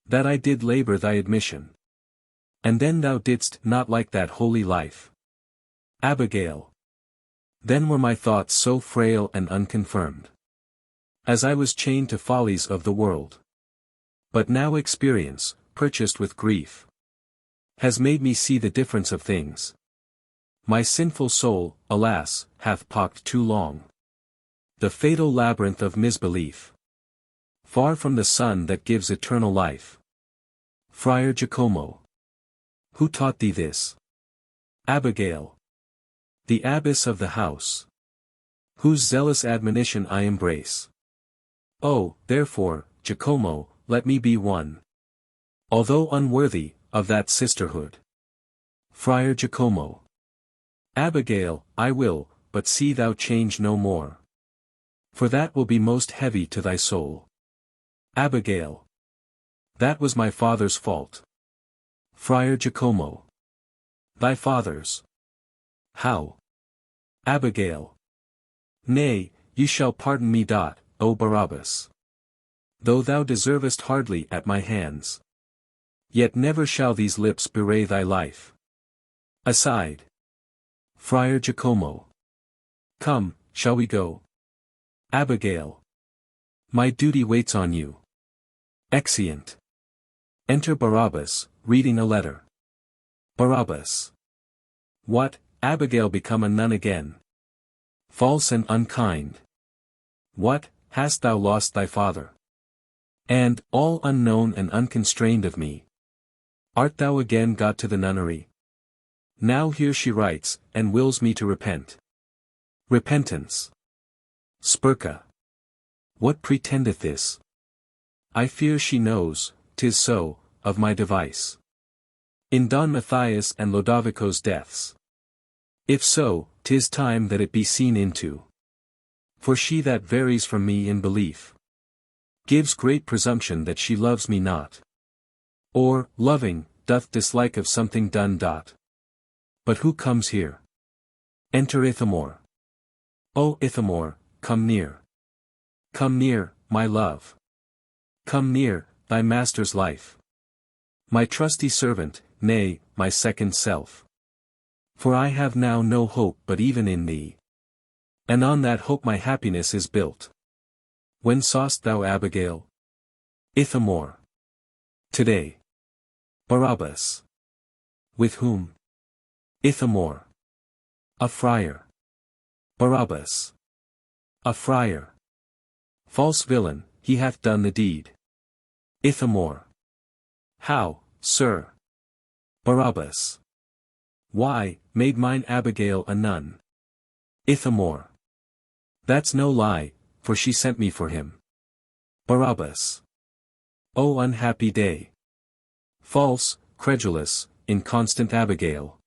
that I did labor thy admission. And then thou didst not like that holy life. Abigail. Then were my thoughts so frail and unconfirmed, as I was chained to follies of the world. But now experience, purchased with grief, has made me see the difference of things. My sinful soul, alas, hath pocked too long the fatal labyrinth of misbelief, far from the sun that gives eternal life. Friar Giacomo. Who taught thee this? Abigail. The abbess of the house, whose zealous admonition I embrace. Oh, therefore, Giacomo, let me be one, although unworthy, of that sisterhood. Friar Giacomo. Abigail, I will, but see thou change no more, for that will be most heavy to thy soul. Abigail. That was my father's fault. Friar Giacomo. Thy father's? How? Abigail. Nay, you shall pardon me. O Barabas. Though thou deservest hardly at my hands, yet never shall these lips bewray thy life. Aside. Friar Giacomo. Come, shall we go? Abigail. My duty waits on you. Exeunt. Enter Barabas, reading a letter. Barabas. What, Abigail become a nun again? False and unkind. What, hast thou lost thy father? And, all unknown and unconstrained of me, art thou again got to the nunnery? Now here she writes, and wills me to repent. Repentance. Spurca. What pretendeth this? I fear she knows, 'tis so, of my device in Don Mathias and Lodovico's deaths. If so, 'tis time that it be seen into. For she that varies from me in belief gives great presumption that she loves me not, or, loving, doth dislike of something done. But who comes here? Enter Ithamore. O Ithamore, come near. Come near, my love. Come near, thy master's life. My trusty servant, nay, my second self. For I have now no hope but even in thee, and on that hope my happiness is built. When saw'st thou Abigail? Ithamore. Today. Barabas. With whom? Ithamore. A friar. Barabas. A friar. False villain, he hath done the deed. Ithamore. How, sir? Barabas. Why, made mine Abigail a nun. Ithamore. That's no lie, for she sent me for him. Barabas. O unhappy day. False, credulous, inconstant Abigail.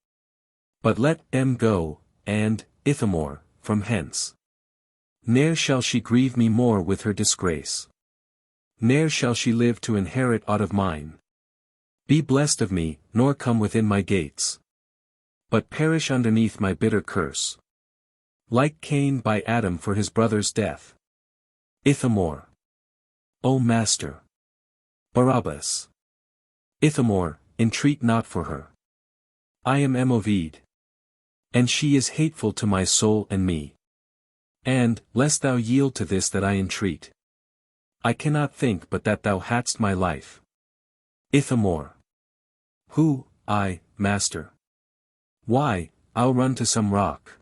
But let em go, and, Ithamore, from hence. Ne'er shall she grieve me more with her disgrace. Ne'er shall she live to inherit aught of mine. Be blessed of me, nor come within my gates, but perish underneath my bitter curse, like Cain by Adam for his brother's death. Ithamore. O master. Barabas. Ithamore, entreat not for her. I am Ovid, and she is hateful to my soul and me. And, lest thou yield to this that I entreat, I cannot think but that thou hadst my life. Ithamore. Who, I, master? Why, I'll run to some rock,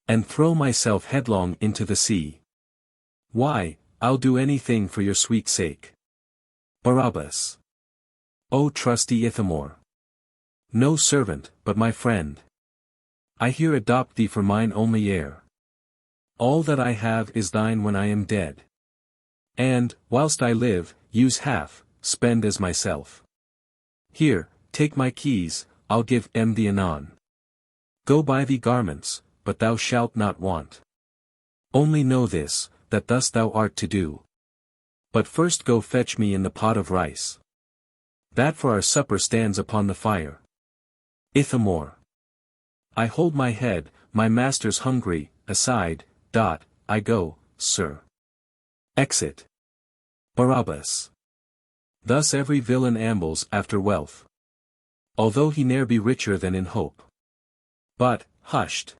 and throw myself headlong into the sea. Why, I'll do anything for your sweet sake. Barabas. O trusty Ithamore. No servant, but my friend. I here adopt thee for mine only heir. All that I have is thine when I am dead. And, whilst I live, use half, spend as myself. Here, take my keys, I'll give thee anon. Go buy thee garments, but thou shalt not want. Only know this, that thus thou art to do. But first go fetch me in the pot of rice. That for our supper stands upon the fire. Ithamore. I hold my head, my master's hungry, aside, I go, sir. Exit. Barabas. Thus every villain ambles after wealth. Although he ne'er be richer than in hope. But, hushed.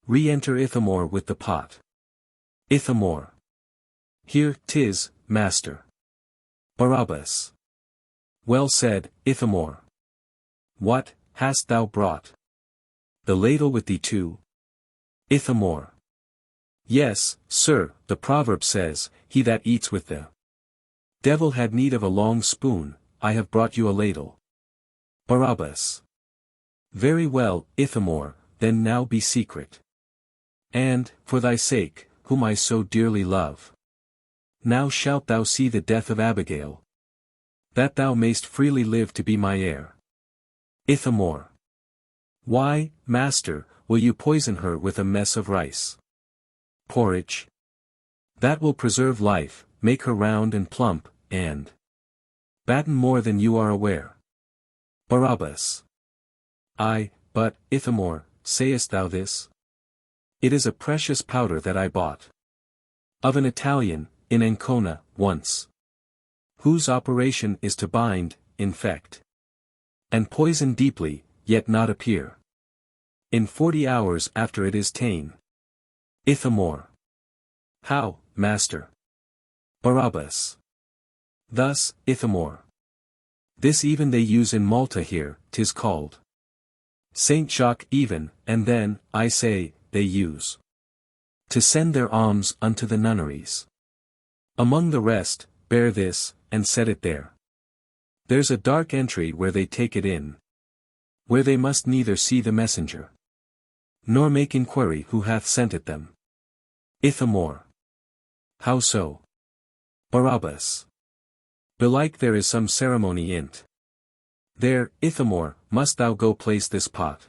Re-enter Ithamore with the pot. Ithamore. Here 'tis, master. Barabas. Well said, Ithamore. What, hast thou brought? The ladle with thee too? Ithamore. Yes, sir, the proverb says, he that eats with the devil had need of a long spoon, I have brought you a ladle. Barabas. Very well, Ithamore, then now be secret. And, for thy sake, whom I so dearly love. Now shalt thou see the death of Abigail. That thou mayst freely live to be my heir. Ithamore. Why, master, will you poison her with a mess of rice? Porridge. That will preserve life, make her round and plump, and batten more than you are aware. Barabas. Ay, but, Ithamore, sayest thou this? It is a precious powder that I bought. Of an Italian, in Ancona, once. Whose operation is to bind, infect, and poison deeply, yet not appear. In 40 hours after it is ta'en. Ithamore. How, master? Barabas. Thus, Ithamore. This even they use in Malta here, 'tis called Saint Jacques even, and then, I say, they use to send their alms unto the nunneries. Among the rest, bear this, and set it there. There's a dark entry where they take it in. Where they must neither see the messenger, nor make inquiry who hath sent it them. Ithamore. How so? Barabas. Belike there is some ceremony in't. There, Ithamore, must thou go place this pot.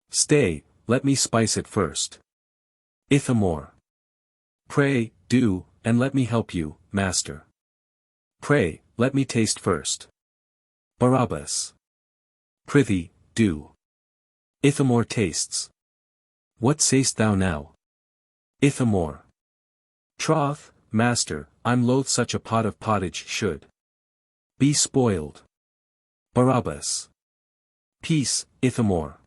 Stay, let me spice it first. Ithamore. Pray, do, and let me help you, master. Pray, let me taste first. Barabas. Prithee, do. Ithamore tastes. What say'st thou now? Ithamore. Troth, master, I'm loath such a pot of pottage should be spoiled. Barabas. Peace, Ithamore.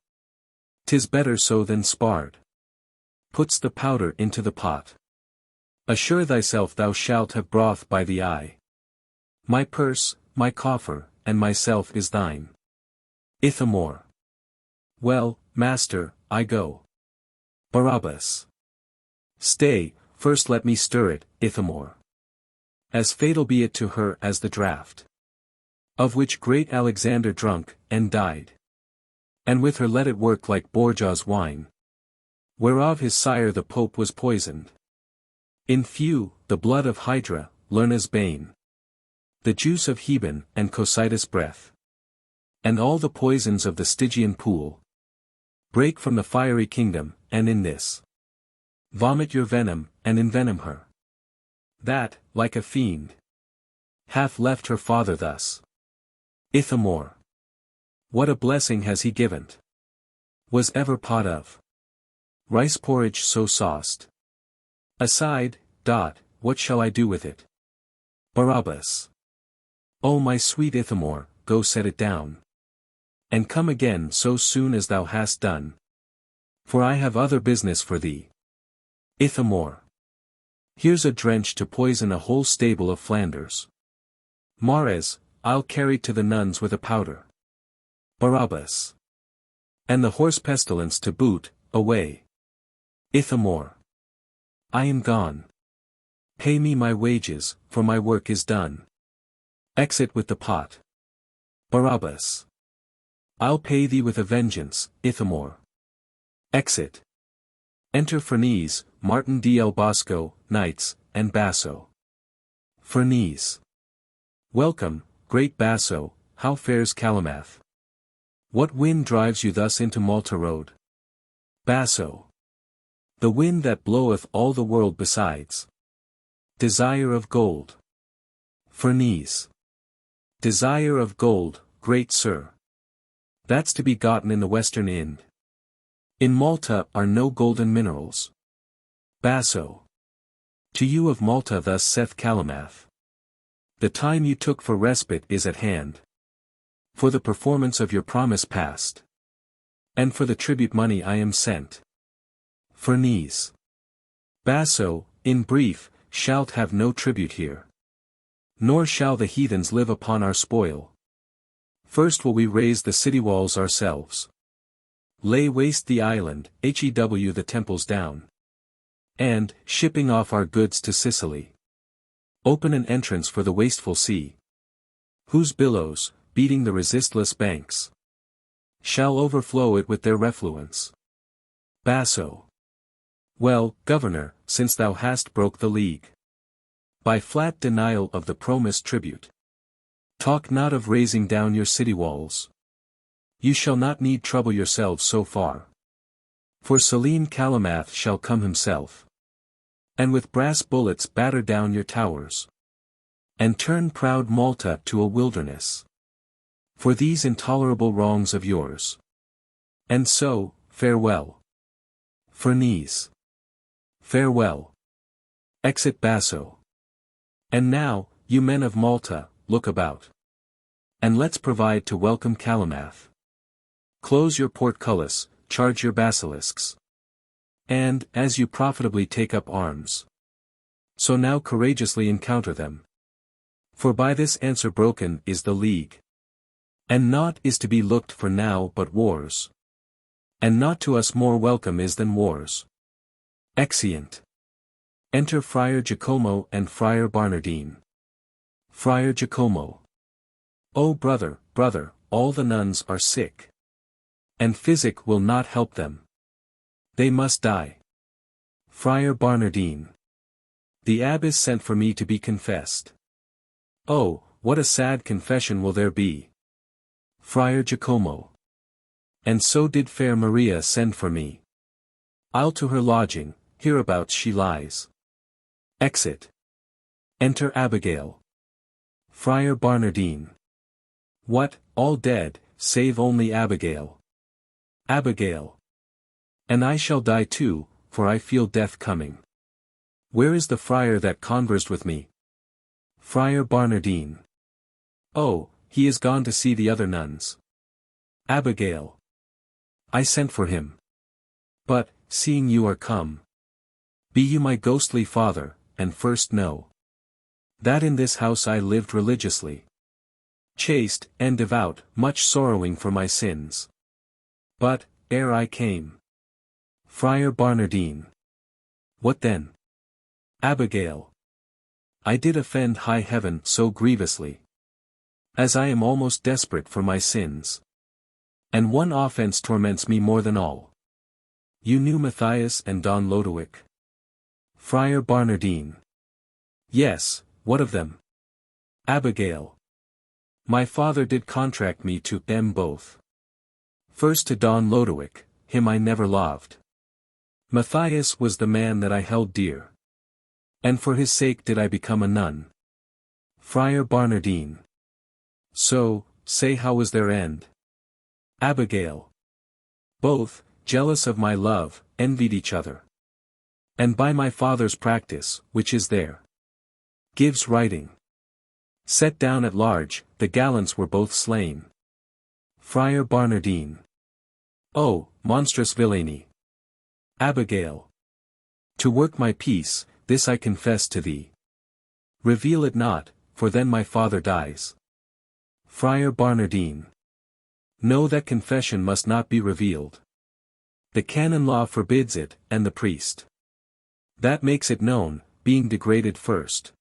'Tis better so than sparred. Puts the powder into the pot. Assure thyself thou shalt have broth by the eye. My purse, my coffer, and myself is thine. Ithamore. Well, master, I go. Barabas. Stay, first let me stir it, Ithamore. As fatal be it to her as the draught, of which great Alexander drunk, and died. And with her let it work like Borgia's wine, whereof his sire the Pope was poisoned. In few, the blood of Hydra, Lerna's bane, the juice of Heban and Cocytus' breath, and all the poisons of the Stygian pool, break from the fiery kingdom, and in this vomit your venom, and envenom her. That, like a fiend, hath left her father thus. Ithamore. What a blessing has he given't! Was ever pot of rice porridge so sauced? Aside, what shall I do with it? Barabas. O my sweet Ithamore, go set it down. And come again so soon as thou hast done. For I have other business for thee. Ithamore. Here's a drench to poison a whole stable of Flanders. Mares, I'll carry to the nuns with a powder. Barabas. And the horse pestilence to boot, away. Ithamore. I am gone. Pay me my wages, for my work is done. Exit with the pot. Barabas. I'll pay thee with a vengeance, Ithamore. Exit. Enter Ferneze, Martin del Bosco, Knights, and Basso. Ferneze. Welcome, great Basso, how fares Calamath? What wind drives you thus into Malta road? Basso. The wind that bloweth all the world besides. Desire of gold. Ferneze. Desire of gold, great sir. That's to be gotten in the western Ind. In Malta are no golden minerals. Basso. To you of Malta thus saith Calamath. The time you took for respite is at hand. For the performance of your promise past. And for the tribute money I am sent. Ferneze. Basso, in brief, shalt have no tribute here. Nor shall the heathens live upon our spoil. First will we raise the city walls ourselves. Lay waste the island, hew the temples down. And, shipping off our goods to Sicily. Open an entrance for the wasteful sea. Whose billows, beating the resistless banks, shall overflow it with their refluence. Basso. Well, governor, since thou hast broke the league. By flat denial of the promised tribute. Talk not of raising down your city walls. You shall not need trouble yourselves so far. For Selim Calamath shall come himself. And with brass bullets batter down your towers. And turn proud Malta to a wilderness. For these intolerable wrongs of yours. And so, farewell. Ferneze. Farewell. Exit Basso. And now, you men of Malta, look about. And let's provide to welcome Calamath. Close your portcullis, charge your basilisks. And, as you profitably take up arms. So now courageously encounter them. For by this answer broken is the league. And naught is to be looked for now but wars. And naught to us more welcome is than wars. Exeunt. Enter Friar Giacomo and Friar Barnardine. Friar Giacomo. O brother, brother, all the nuns are sick. And physic will not help them. They must die. Friar Barnardine. The abbess sent for me to be confessed. Oh, what a sad confession will there be. Friar Giacomo. And so did fair Maria send for me. I'll to her lodging, hereabouts she lies. Exit. Enter Abigail. Friar Barnardine. What, all dead, save only Abigail. Abigail. And I shall die too, for I feel death coming. Where is the friar that conversed with me? Friar Barnardine. Oh, he is gone to see the other nuns. Abigail. I sent for him. But, seeing you are come. Be you my ghostly father, and first know. That in this house I lived religiously. Chaste, and devout, much sorrowing for my sins. But, ere I came. Friar Barnardine. What then? Abigail. I did offend high heaven so grievously. As I am almost desperate for my sins. And one offense torments me more than all. You knew Mathias and Don Lodowick? Friar Barnardine. Yes, what of them? Abigail. My father did contract me to them both. First to Don Lodowick, him I never loved. Mathias was the man that I held dear. And for his sake did I become a nun. Friar Barnardine. So, say how was their end? Abigail. Both, jealous of my love, envied each other. And by my father's practice, which is there. Gives writing. Set down at large, the gallants were both slain. Friar Barnardine. Oh, monstrous villainy. Abigail. To work my peace, this I confess to thee. Reveal it not, for then my father dies. Friar Barnardine. Know that confession must not be revealed. The canon law forbids it, and the priest that makes it known, being degraded first,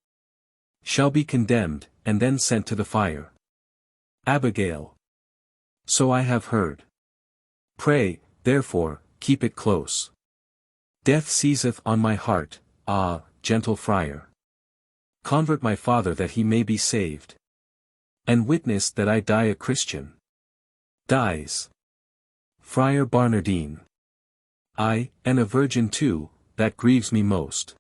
shall be condemned, and then sent to the fire. Abigail. So I have heard. Pray, therefore, keep it close. Death seizeth on my heart, ah, gentle friar. Convert my father that he may be saved. And witness that I die a Christian. Dies. Friar Barnardine. I, and a virgin too, that grieves me most.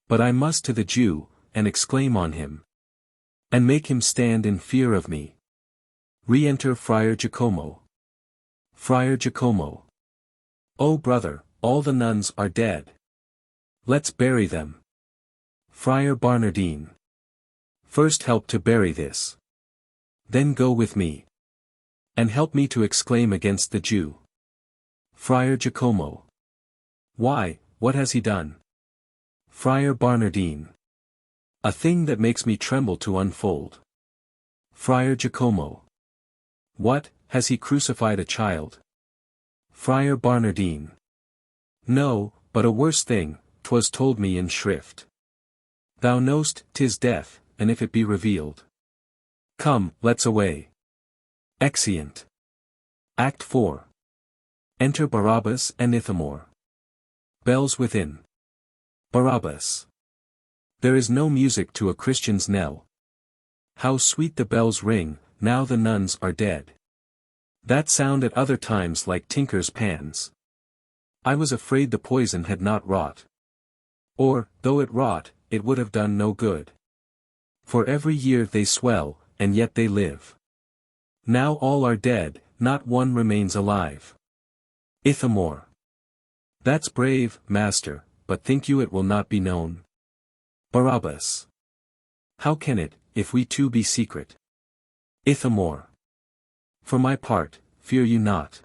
But I must to the Jew, and exclaim on him. And make him stand in fear of me. Re-enter Friar Giacomo. Friar Giacomo. O brother, all the nuns are dead. Let's bury them. Friar Barnardine. First help to bury this. Then go with me. And help me to exclaim against the Jew. Friar Giacomo. Why, what has he done? Friar Barnardine. A thing that makes me tremble to unfold. Friar Giacomo. What, has he crucified a child? Friar Barnardine. No, but a worse thing, 'twas told me in shrift. Thou know'st, 'tis death, and if it be revealed. Come, let's away. Exeunt. Act 4. Enter Barabas and Ithamore. Bells within. Barabas. There is no music to a Christian's knell. How sweet the bells ring, now the nuns are dead. That sound at other times like tinkers' pans. I was afraid the poison had not wrought. Or, though it wrought, it would have done no good. For every year they swell, and yet they live. Now all are dead, not one remains alive. Ithamore. That's brave, master, but think you it will not be known? Barabas. How can it, if we two be secret? Ithamore. For my part, fear you not.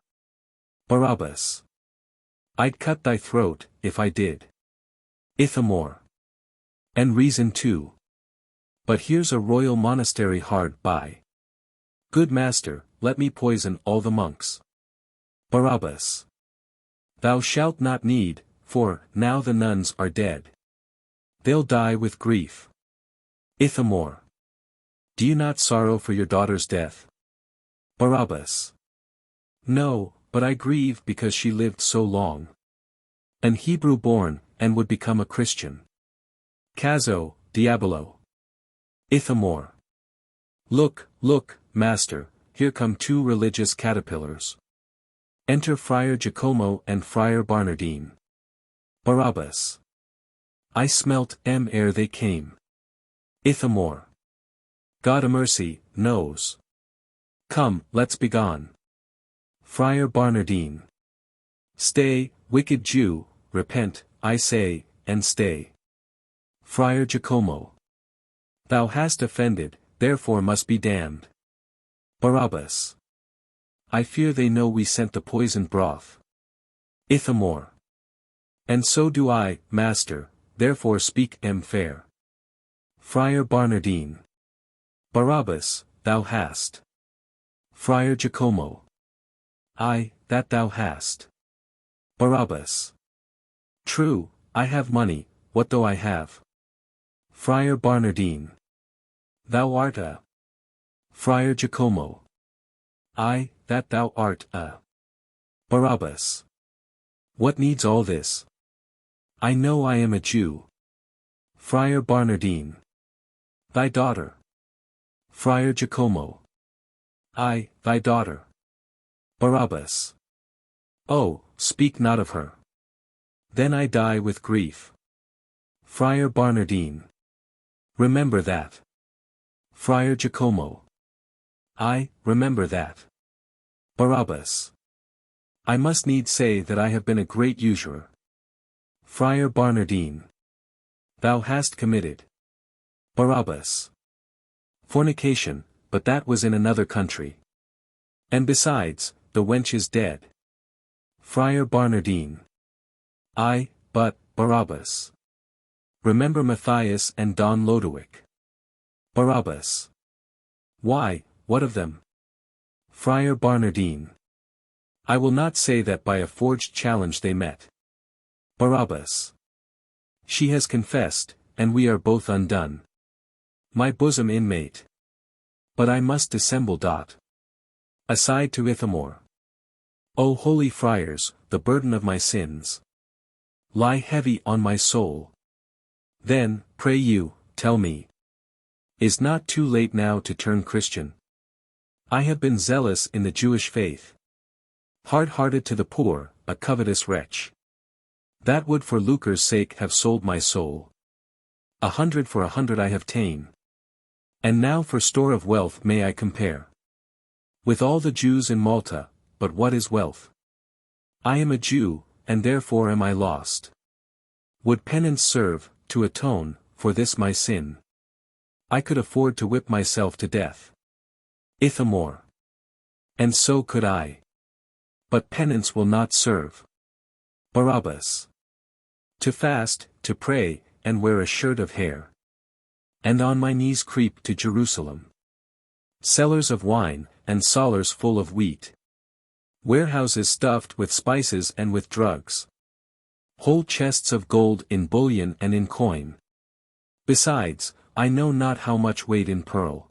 Barabas. I'd cut thy throat, if I did. Ithamore. And reason too. But here's a royal monastery hard by. Good master, let me poison all the monks. Barabas. Thou shalt not need, for, now the nuns are dead. They'll die with grief. Ithamore. Do you not sorrow for your daughter's death? Barabas. No, but I grieve because she lived so long. An Hebrew born, and would become a Christian. Caso, diabolo. Ithamore. Look, look, master, here come two religious caterpillars. Enter Friar Giacomo and Friar Barnardine. Barabas. I smelt 'em ere they came. Ithamore. God a mercy, knows. Come, let's be gone. Friar Barnardine. Stay, wicked Jew, repent, I say, and stay. Friar Giacomo. Thou hast offended, therefore must be damned. Barabas. I fear they know we sent the poisoned broth. Ithamore. And so do I, master, therefore speak fair. Friar Barnardine. Barabas, thou hast. Friar Giacomo. I, that thou hast. Barabas. True, I have money, what though I have? Friar Barnardine. Thou art a. Friar Giacomo. I, that thou art a. Barabas. What needs all this? I know I am a Jew. Friar Barnardine. Thy daughter. Friar Giacomo. I, thy daughter. Barabas. Oh, speak not of her. Then I die with grief. Friar Barnardine. Remember that. Friar Giacomo. I, remember that. Barabas. I must needs say that I have been a great usurer. Friar Barnardine. Thou hast committed. Barabas. Fornication, but that was in another country. And besides, the wench is dead. Friar Barnardine. I, but, Barabas. Remember Mathias and Don Lodowick. Barabas. Why, what of them? Friar Barnardine. I will not say that by a forged challenge they met. Barabas. She has confessed, and we are both undone. My bosom inmate. But I must dissemble. Aside to Ithamore. O holy friars, the burden of my sins lie heavy on my soul. Then, pray you, tell me. Is not too late now to turn Christian? I have been zealous in the Jewish faith. Hard-hearted to the poor, a covetous wretch. That would for lucre's sake have sold my soul. 100 for 100 I have ta'en. And now for store of wealth may I compare with all the Jews in Malta, but what is wealth? I am a Jew, and therefore am I lost. Would penance serve, to atone, for this my sin? I could afford to whip myself to death. Ithamore. And so could I. But penance will not serve. Barabas. To fast, to pray, and wear a shirt of hair. And on my knees creep to Jerusalem. Cellars of wine, and cellars full of wheat. Warehouses stuffed with spices and with drugs. Whole chests of gold in bullion and in coin. Besides, I know not how much weight in pearl.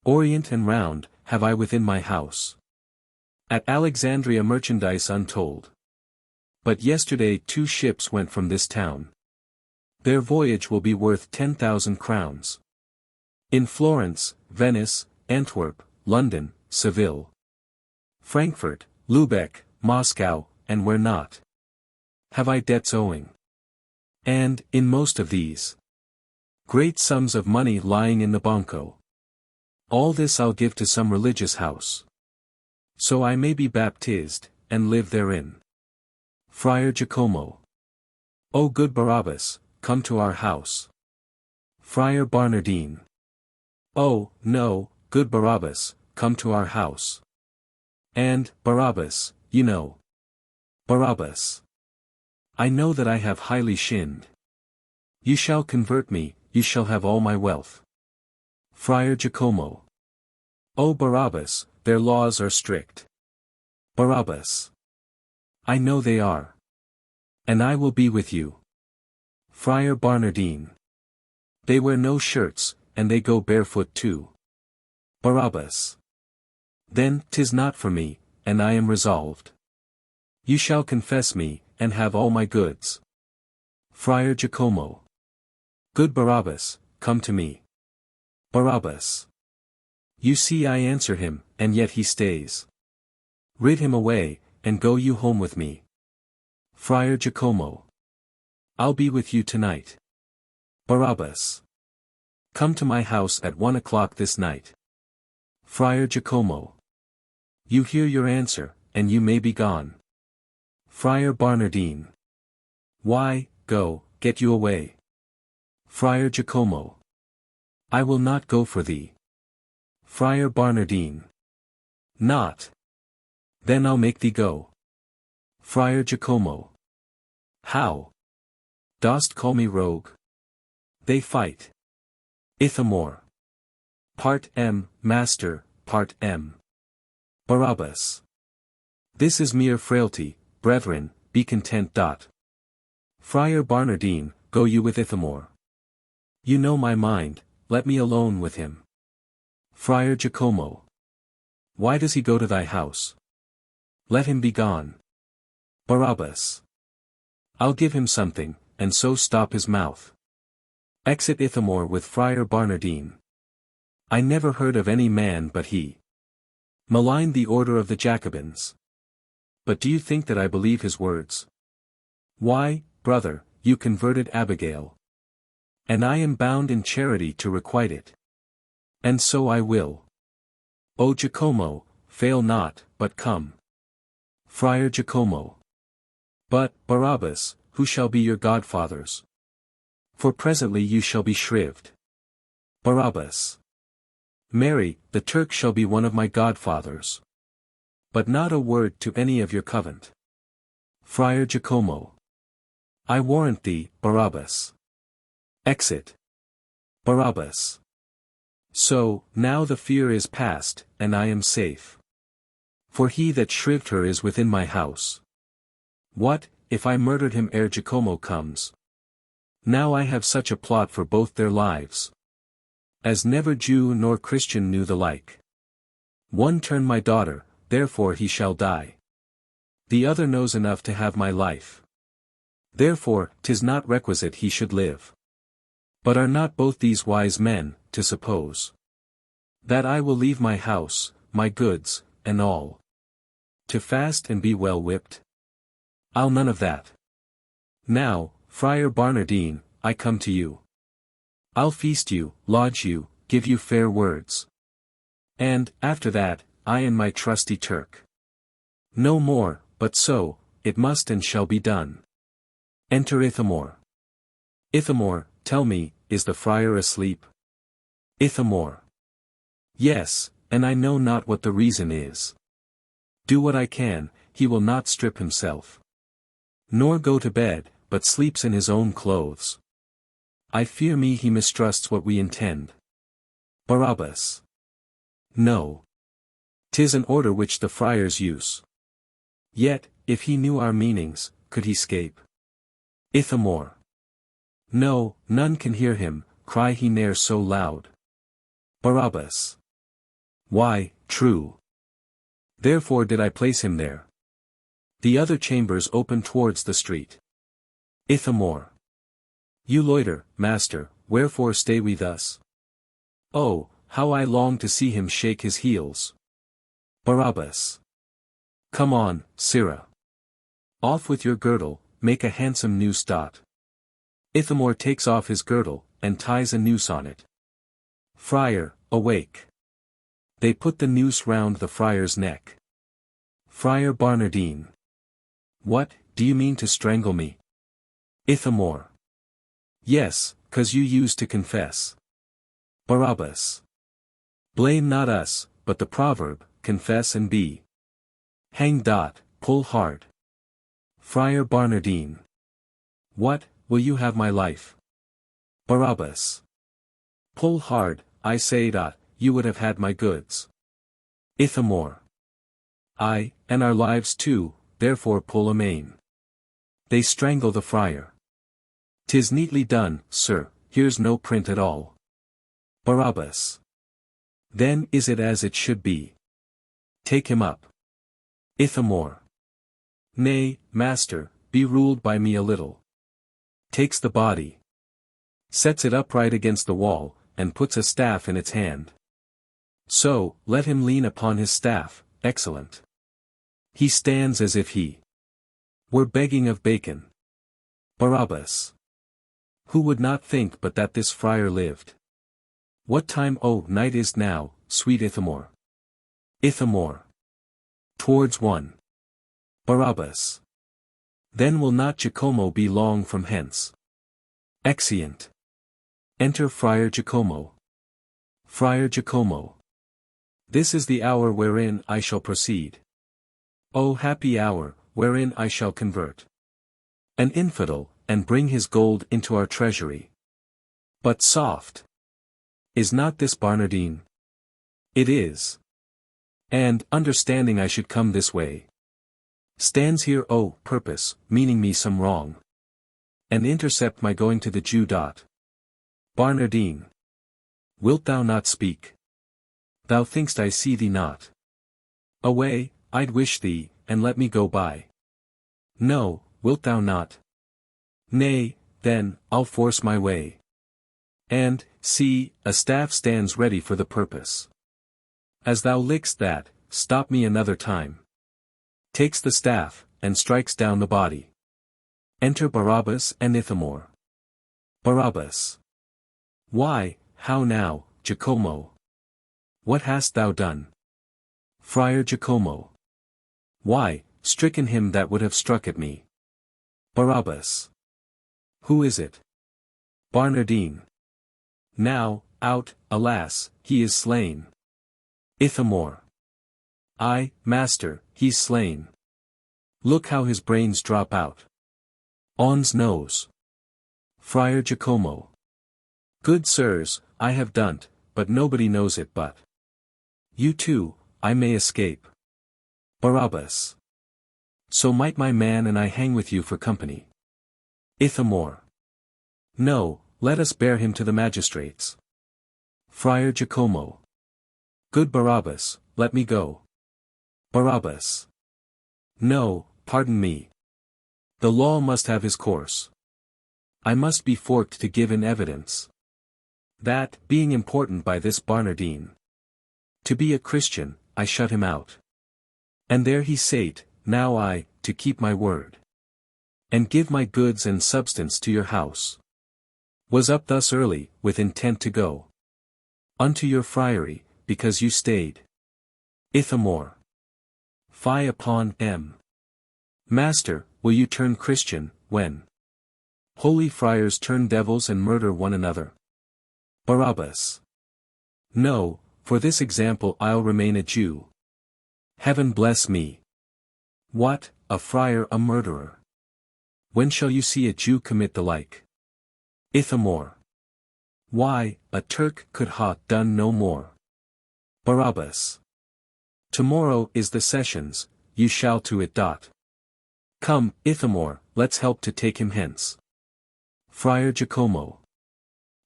Orient and round, have I within my house. At Alexandria merchandise untold. But yesterday 2 ships went from this town. Their voyage will be worth 10,000 crowns. In Florence, Venice, Antwerp, London, Seville, Frankfurt, Lubeck, Moscow, and where not, have I debts owing. And, in most of these, great sums of money lying in the banco. All this I'll give to some religious house. So I may be baptized, and live therein. Friar Giacomo. O good Barabas, come to our house. Friar Barnardine. Oh, no, good Barabas, come to our house. And, Barabas, you know. Barabas. I know that I have highly sinned. You shall convert me, you shall have all my wealth. Friar Giacomo. O Barabas, their laws are strict. Barabas. I know they are. And I will be with you. Friar Barnardine. They wear no shirts, and they go barefoot too. Barabas. Then 'tis not for me, and I am resolved. You shall confess me, and have all my goods. Friar Giacomo. Good Barabas, come to me. Barabas. You see I answer him, and yet he stays. Rid him away, and go you home with me. Friar Giacomo. I'll be with you tonight. Barabas. Come to my house at 1 o'clock this night. Friar Giacomo. You hear your answer, and you may be gone. Friar Barnardine. Why, go, get you away. Friar Giacomo. I will not go for thee. Friar Barnardine. Not. Then I'll make thee go. Friar Giacomo. How? Dost call me rogue? They fight. Ithamore. Part M, Master, Part M. Barabas. This is mere frailty, brethren, be content. Friar Barnardine, go you with Ithamore. You know my mind, let me alone with him. Friar Giacomo. Why does he go to thy house? Let him be gone. Barabas. I'll give him something, and so stop his mouth. Exit Ithamore with Friar Barnardine. I never heard of any man but he maligned the order of the Jacobins. But do you think that I believe his words? Why, brother, you converted Abigail. And I am bound in charity to requite it. And so I will. O Giacomo, fail not, but come. Friar Giacomo. But, Barabas, who shall be your godfathers? For presently you shall be shrived. Barabas. Mary, the Turk shall be one of my godfathers. But not a word to any of your convent. Friar Giacomo. I warrant thee, Barabas. Exit. Barabas. So, now the fear is past, and I am safe. For he that shrived her is within my house. What, if I murdered him ere Giacomo comes? Now I have such a plot for both their lives, as never Jew nor Christian knew the like. One turned my daughter, therefore he shall die. The other knows enough to have my life. Therefore, 'tis not requisite he should live. But are not both these wise men, to suppose that I will leave my house, my goods, and all, to fast and be well whipped? I'll none of that. Now, Friar Barnardine, I come to you. I'll feast you, lodge you, give you fair words. And, after that, I and my trusty Turk. No more, but so, it must and shall be done. Enter Ithamore. Ithamore, tell me, is the friar asleep? Ithamore. Yes, and I know not what the reason is. Do what I can, he will not strip himself, nor go to bed, but sleeps in his own clothes. I fear me he mistrusts what we intend. Barabas. No. 'Tis an order which the friars use. Yet, if he knew our meanings, could he 'scape? Ithamore. No, none can hear him, cry he ne'er so loud. Barabas. Why, true. Therefore did I place him there. The other chambers open towards the street. Ithamore. You loiter, master, wherefore stay we thus? Oh, how I long to see him shake his heels. Barabas. Come on, sirrah. Off with your girdle, make a handsome noose dot. Ithamore takes off his girdle, and ties a noose on it. Friar, awake. They put the noose round the friar's neck. Friar Barnardine. What, do you mean to strangle me? Ithamore. Yes, 'cause you used to confess. Barabas. Blame not us, but the proverb, confess and be hanged. Pull hard. Friar Barnardine. What, will you have my life? Barabas. Pull hard, I say. You would have had my goods. Ithamore. Aye, and our lives too, therefore pull amain. They strangle the friar. 'Tis neatly done, sir, here's no print at all. Barabas. Then is it as it should be. Take him up. Ithamore. Nay, master, be ruled by me a little. Takes the body, sets it upright against the wall, and puts a staff in its hand. So, let him lean upon his staff, excellent. He stands as if he were begging of bacon. Barabas. Who would not think but that this friar lived? What time night is now, sweet Ithamore? Ithamore. Towards 1. Barabas. Then will not Giacomo be long from hence. Exeunt. Enter Friar Giacomo. Friar Giacomo. This is the hour wherein I shall proceed. O happy hour, wherein I shall convert an infidel, and bring his gold into our treasury. But soft. Is not this Barnardine? It is. And, understanding I should come this way, stands here purpose, meaning me some wrong, and intercept my going to the Jew. Barnardine. Wilt thou not speak? Thou think'st I see thee not. Away, I'd wish thee, and let me go by. No, wilt thou not? Nay, then, I'll force my way. And, see, a staff stands ready for the purpose. As thou lick'st that, stop me another time. Takes the staff, and strikes down the body. Enter Barabas and Ithamore. Barabas. Why, how now, Giacomo? What hast thou done? Friar Giacomo. Why, stricken him that would have struck at me. Barabas. Who is it? Barnardine. Now, out, alas, he is slain. Ithamore. Aye, master, he's slain. Look how his brains drop out. On's nose. Friar Giacomo. Good sirs, I have done't, but nobody knows it but you too, I may escape. Barabas. So might my man and I hang with you for company. Ithamore. No, let us bear him to the magistrates. Friar Giacomo. Good Barabas, let me go. Barabas. No, pardon me. The law must have his course. I must be forked to give in evidence. That, being important by this Barnardine. To be a Christian, I shut him out. And there he sate, now I, to keep my word. And give my goods and substance to your house. Was up thus early, with intent to go. Unto your friary, because you stayed. Ithamore. Fie upon M. Master, will you turn Christian, when holy friars turn devils and murder one another? Barabas. No, for this example I'll remain a Jew. Heaven bless me. What, a friar a murderer? When shall you see a Jew commit the like? Ithamore. Why, a Turk could ha done no more. Barabas. Tomorrow is the sessions, you shall to it. Come, Ithamore, let's help to take him hence. Friar Giacomo.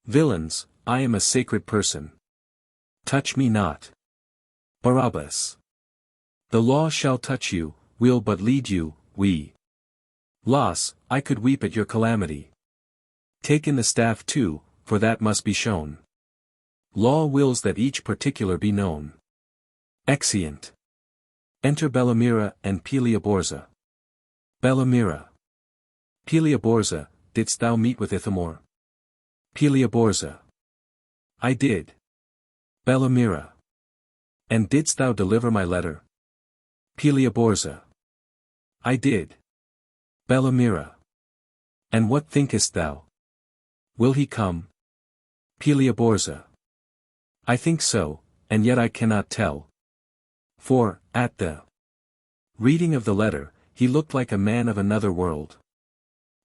Villains, I am a sacred person. Touch me not. Barabas. The law shall touch you, we'll but lead you, we. Loss, I could weep at your calamity. Take in the staff too, for that must be shown. Law wills that each particular be known. Exeunt. Enter Bellamira and Pelioborza. Bellamira. Pelioborza, didst thou meet with Ithamore? Pelioborza. I did. Bellamira. And didst thou deliver my letter? Pelioborza. I did. Bellamira. And what thinkest thou? Will he come? Pelioborza. I think so, and yet I cannot tell. For, at the reading of the letter, he looked like a man of another world.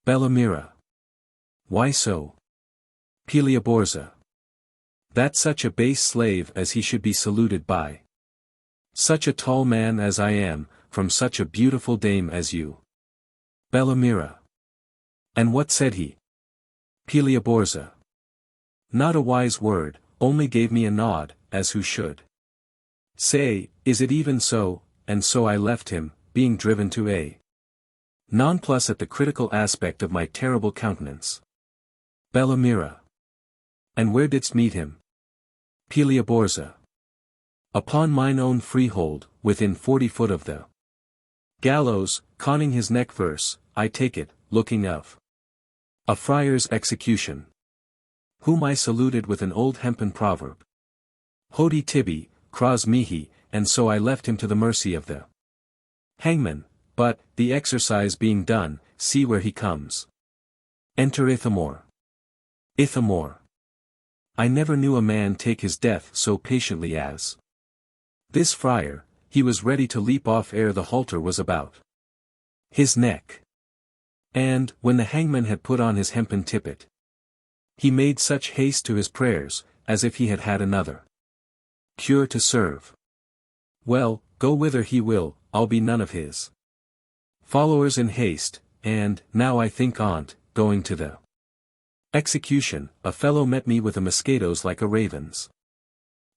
Bellamira. Why so? Pelioborza. That such a base slave as he should be saluted by such a tall man as I am, from such a beautiful dame as you. Bellamira. And what said he? Pelioborza. Not a wise word, only gave me a nod, as who should say, is it even so, and so I left him, being driven to a nonplus at the critical aspect of my terrible countenance. Bellamira. And where didst meet him? Pelioborza. Upon mine own freehold, within 40 foot of the gallows, conning his neck verse, I take it, looking of a friar's execution. Whom I saluted with an old hempen proverb. Hodi tibi, cras mihi, and so I left him to the mercy of the hangman, but, the exercise being done, see where he comes. Enter Ithamore. Ithamore. I never knew a man take his death so patiently as this friar. He was ready to leap off ere the halter was about his neck. And, when the hangman had put on his hempen tippet, he made such haste to his prayers, as if he had had another cure to serve. Well, go whither he will, I'll be none of his followers in haste, and, now I think on't, going to the execution, a fellow met me with a mosquitoes like a raven's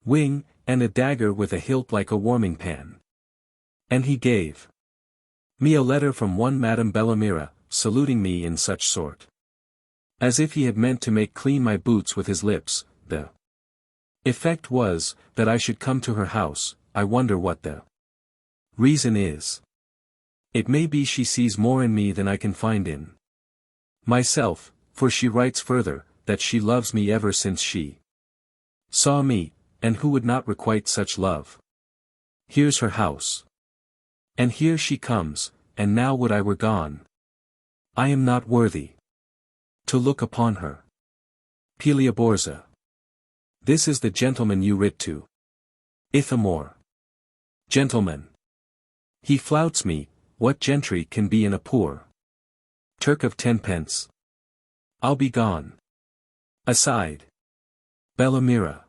wing, and a dagger with a hilt like a warming pan. And he gave me a letter from one Madame Bellamira, saluting me in such sort, as if he had meant to make clean my boots with his lips. The effect was, that I should come to her house. I wonder what the reason is. It may be she sees more in me than I can find in myself, for she writes further, that she loves me ever since she saw me, and who would not requite such love? Here's her house. And here she comes, and now would I were gone. I am not worthy to look upon her. Pelioborza. This is the gentleman you writ to. Ithamore. Gentleman. He flouts me. What gentry can be in a poor Turk of 10 pence? I'll be gone. Aside. Bellamira.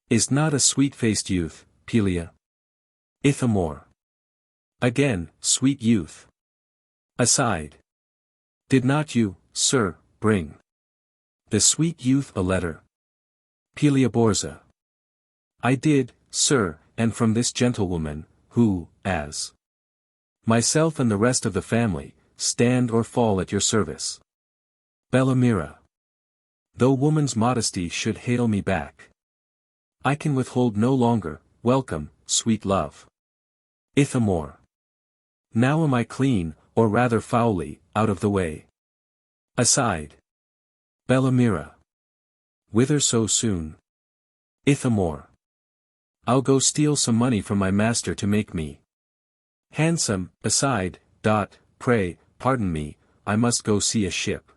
Is not a sweet-faced youth, Pelia? Ithamore. Again, sweet youth. Aside. Did not you, sir, bring the sweet youth a letter? Pelioborza. I did, sir, and from this gentlewoman, who, as myself and the rest of the family, stand or fall at your service. Bellamira. Though woman's modesty should hail me back, I can withhold no longer. Welcome, sweet love. Ithamore. Now am I clean, or rather foully, out of the way. Aside. Bellamira. Whither so soon? Ithamore. I'll go steal some money from my master to make me handsome. Aside. Pray, pardon me, I must go see a ship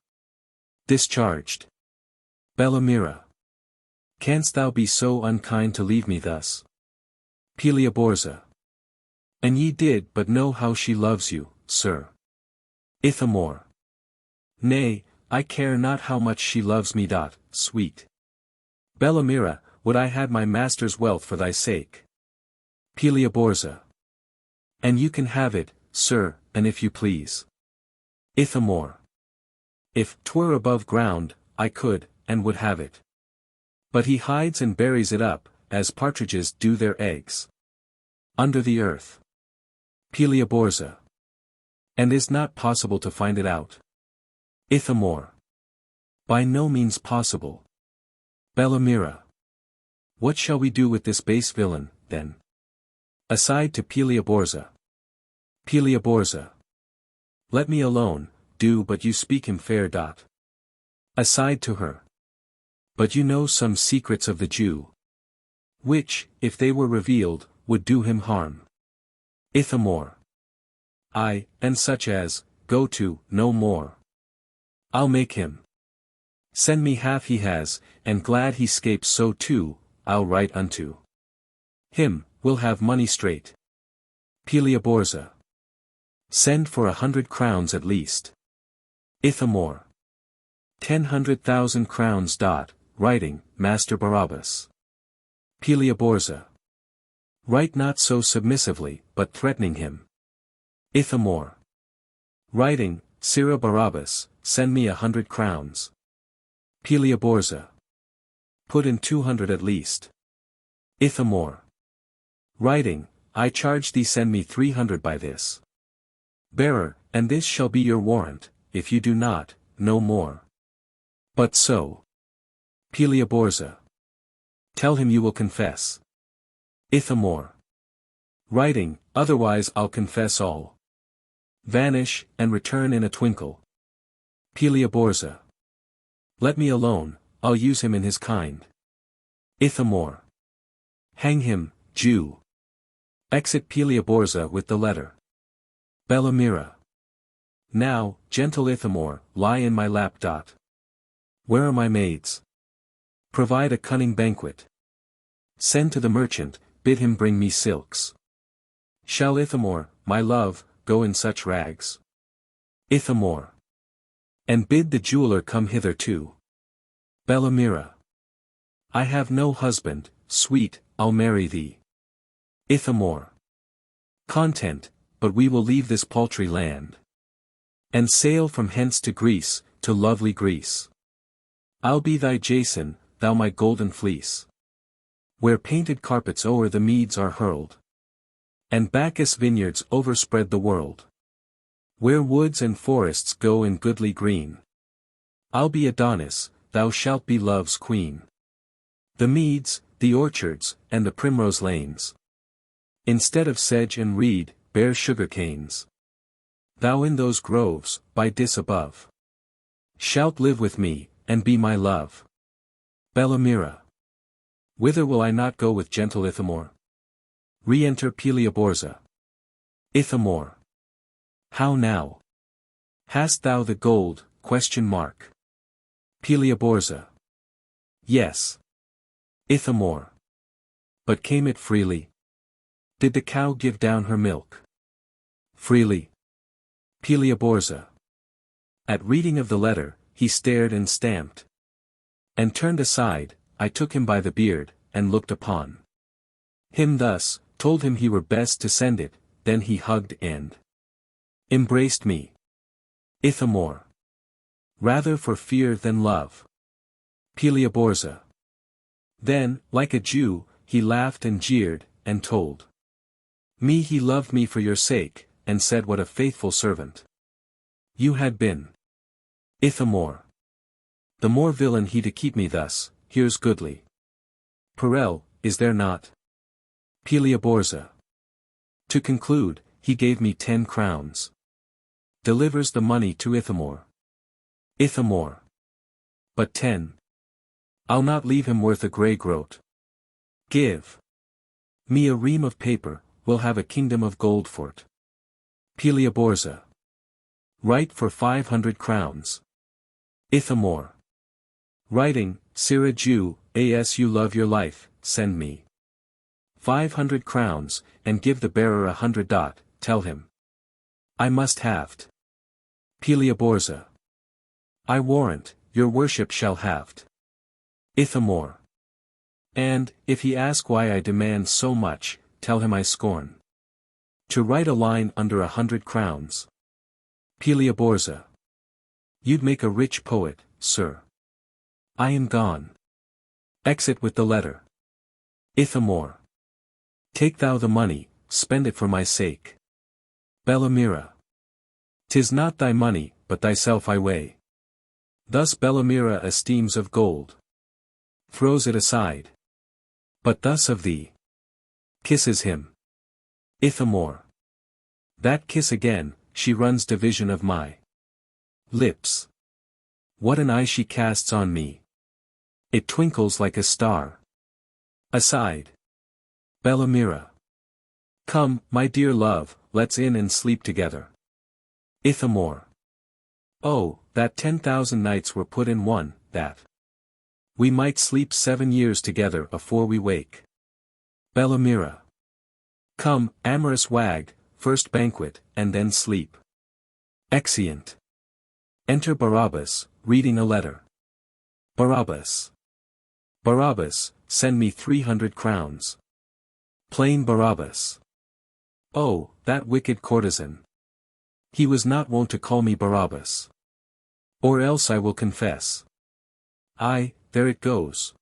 discharged. Bellamira. Canst thou be so unkind to leave me thus? Pelioborza. And ye did but know how she loves you, sir. Ithamore. Nay, I care not how much she loves me. Sweet Bellamira, would I had my master's wealth for thy sake. Pelioborza. And you can have it, sir, and if you please. Ithamore. If 'twere above ground, I could, and would have it. But he hides and buries it up, as partridges do their eggs. Under the earth. Pelioborza. And is not possible to find it out? Ithamore. By no means possible. Bellamira. What shall we do with this base villain, then? Aside to Pelioborza. Pelioborza. Let me alone, do but you speak him fair. Aside to her. But you know some secrets of the Jew, which, if they were revealed, would do him harm. Ithamore. Aye, and such as, go to, no more. I'll make him send me half he has, and glad he scapes so too, I'll write unto him, will have money straight. Pelioborza. Send for 100 crowns at least. Ithamore. 10,000 crowns. Writing, Master Barabas. Pelioborza. Write not so submissively, but threatening him. Ithamore. Writing, Sirrah Barabas, send me 100 crowns. Pelioborza. Put in 200 at least. Ithamore. Writing, I charge thee send me 300 by this bearer, and this shall be your warrant, if you do not, no more. But so. Pelioborza. Tell him you will confess. Ithamore. Writing, otherwise I'll confess all. Vanish, and return in a twinkle. Pelioborza. Let me alone, I'll use him in his kind. Ithamore. Hang him, Jew. Exit Pelioborza with the letter. Bellamira. Now, gentle Ithamore, lie in my lap. Where are my maids? Provide a cunning banquet. Send to the merchant, bid him bring me silks. Shall Ithamore, my love, go in such rags? Ithamore. And bid the jeweler come hither too. Bellamira. I have no husband, sweet, I'll marry thee. Ithamore. Content, but we will leave this paltry land, and sail from hence to Greece, to lovely Greece. I'll be thy Jason, thou my golden fleece. Where painted carpets o'er the meads are hurled, and Bacchus vineyards overspread the world. Where woods and forests go in goodly green. I'll be Adonis, thou shalt be love's queen. The meads, the orchards, and the primrose lanes, instead of sedge and reed, bear sugar canes. Thou in those groves, by Dis above, shalt live with me, and be my love. Bellamira. Whither will I not go with gentle Ithamore? Re-enter Pelioborza. Ithamore. How now? Hast thou the gold? Pelioborza. Yes. Ithamore. But came it freely? Did the cow give down her milk? Freely. Pelioborza. At reading of the letter, he stared and stamped, and turned aside. I took him by the beard, and looked upon him thus, told him he were best to send it, then he hugged and embraced me. Ithamore. Rather for fear than love. Peliaborza. Then, like a Jew, he laughed and jeered, and told me he loved me for your sake, and said what a faithful servant you had been. Ithamore. The more villain he to keep me thus, here's goodly. Perel, is there not? Peliaborza. To conclude, he gave me 10 crowns. Delivers the money to Ithamore. Ithamore. But 10. I'll not leave him worth a grey groat. Give me a ream of paper, we'll have a kingdom of gold for't. Peliaborza. Write for 500 crowns. Ithamore. Writing, Sirrah Jew, as you love your life, send me 500 crowns, and give the bearer 100. Tell him I must have't. Peliaborza. I warrant, your worship shall have't. Ithamore. And, if he ask why I demand so much, tell him I scorn to write a line under 100 crowns. Peliaborza. You'd make a rich poet, sir. I am gone. Exit with the letter. Ithamore. Take thou the money, spend it for my sake. Bellamira. 'Tis not thy money, but thyself I weigh. Thus Bellamira esteems of gold. Throws it aside. But thus of thee. Kisses him. Ithamore. That kiss again, she runs division of my lips. What an eye she casts on me. It twinkles like a star. Aside. Bellamira. Come, my dear love, let's in and sleep together. Ithamore. Oh, that 10,000 nights were put in one, that we might sleep 7 years together afore we wake. Bellamira. Come, amorous wag, first banquet, and then sleep. Exeunt. Enter Barabas, reading a letter. Barabas. Barabas, send me 300 crowns. Plain Barabas. Oh, that wicked courtesan. He was not wont to call me Barabas. Or else I will confess. Aye, there it goes.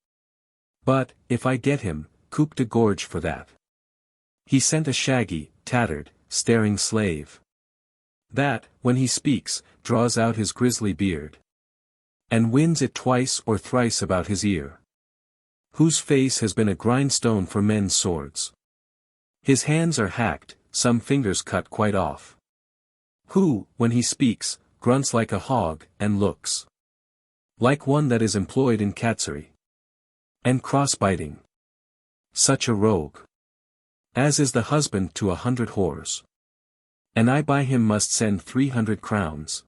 But, if I get him, coup de gorge for that. He sent a shaggy, tattered, staring slave. That, when he speaks, draws out his grisly beard. And winds it twice or thrice about his ear. Whose face has been a grindstone for men's swords. His hands are hacked, some fingers cut quite off. Who, when he speaks, grunts like a hog, and looks like one that is employed in catsery and cross-biting. Such a rogue as is the husband to 100 whores. And I by him must send 300 crowns.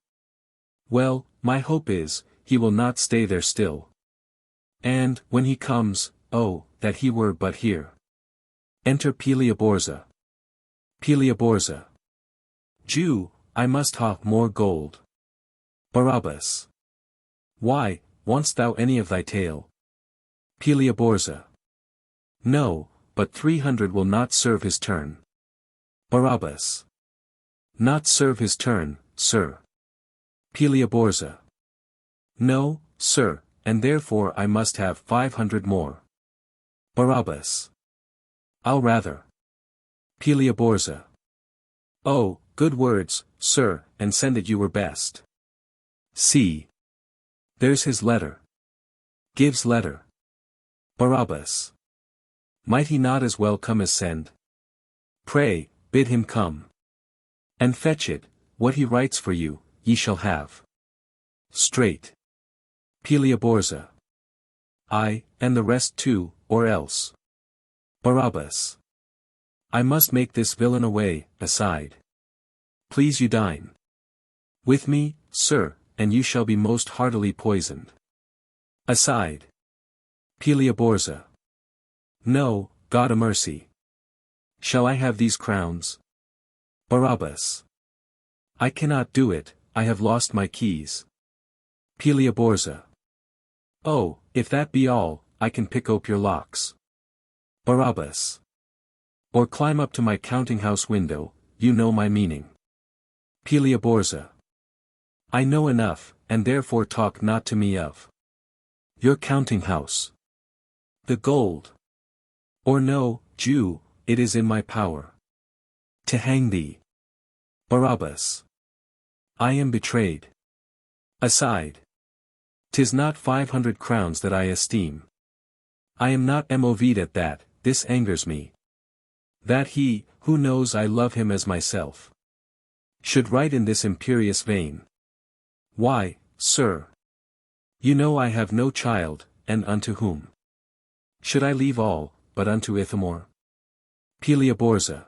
Well, my hope is, he will not stay there still. And, when he comes, oh, that he were but here. Enter Peliaborza. Peliaborza. Jew, I must have more gold. Barabas. Why, want'st thou any of thy tale? Peliaborza. No, but 300 will not serve his turn. Barabas. Not serve his turn, sir. Peliaborza. No, sir, and therefore I must have 500 more. Barabas. I'll rather. Peliaborza. Oh, good words, sir, and send it you were best. See. There's his letter. Gives letter. Barabas. Might he not as well come as send? Pray, bid him come. And fetch it, what he writes for you, ye shall have. Straight. Peliaborza. I, and the rest too, or else. Barabas. I must make this villain away, aside. Please you dine with me, sir, and you shall be most heartily poisoned. Aside. Peliaborza. No, God a mercy. Shall I have these crowns? Barabas. I cannot do it, I have lost my keys. Peliaborza. Oh, if that be all, I can pick ope your locks. Barabas. Or climb up to my counting-house window, you know my meaning. Peliaborza. I know enough, and therefore talk not to me of your counting house. The gold. Or no, Jew, it is in my power to hang thee. Barabas. I am betrayed. Aside. 'Tis not 500 crowns that I esteem. I am not moved at that, this angers me. That he, who knows I love him as myself, should write in this imperious vein. Why, sir? You know I have no child, and unto whom should I leave all, but unto Ithamore? Peliaborza.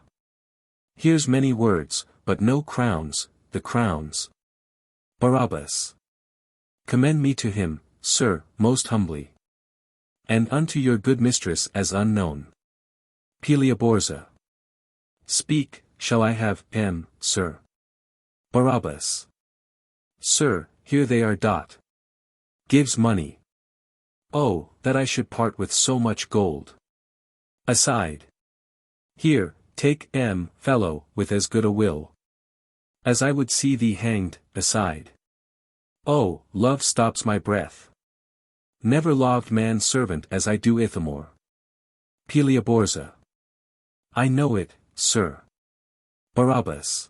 Here's many words, but no crowns, the crowns. Barabas. Commend me to him, sir, most humbly. And unto your good mistress as unknown. Peliaborza. Speak, shall I have, sir? Barabas. Sir, here they are. Gives money. Oh, that I should part with so much gold. Aside. Here, take, fellow, with as good a will as I would see thee hanged. Aside. Oh, love stops my breath. Never loved man's servant as I do Ithamore. Peliaborza. I know it, sir. Barabas.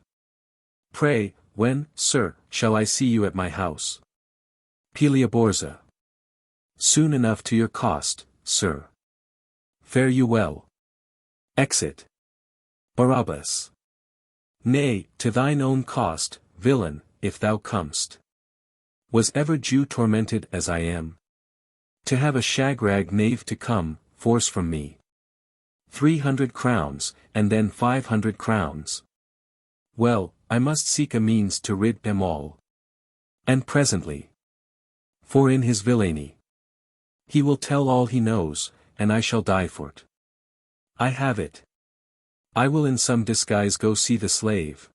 Pray, when, sir, shall I see you at my house? Peliaborza. Soon enough to your cost, sir. Fare you well. Exit. Barabas. Nay, to thine own cost, villain, if thou comest. Was ever Jew tormented as I am? To have a shagrag knave to come, force from me 300 crowns, and then 500 crowns. Well, I must seek a means to rid them all. And presently. For in his villainy he will tell all he knows, and I shall die for't. I have it. I will in some disguise go see the slave.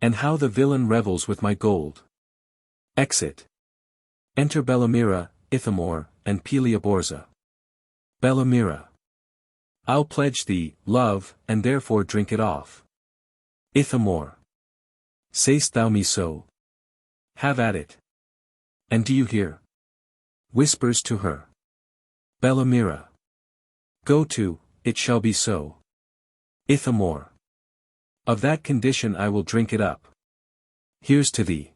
And how the villain revels with my gold. Exit. Enter Bellamira, Ithamore, and Peliaborza. Bellamira. I'll pledge thee, love, and therefore drink it off. Ithamore. Say'st thou me so? Have at it. And do you hear? Whispers to her. Bellamira. Go to, it shall be so. Ithamore. Of that condition I will drink it up. Here's to thee.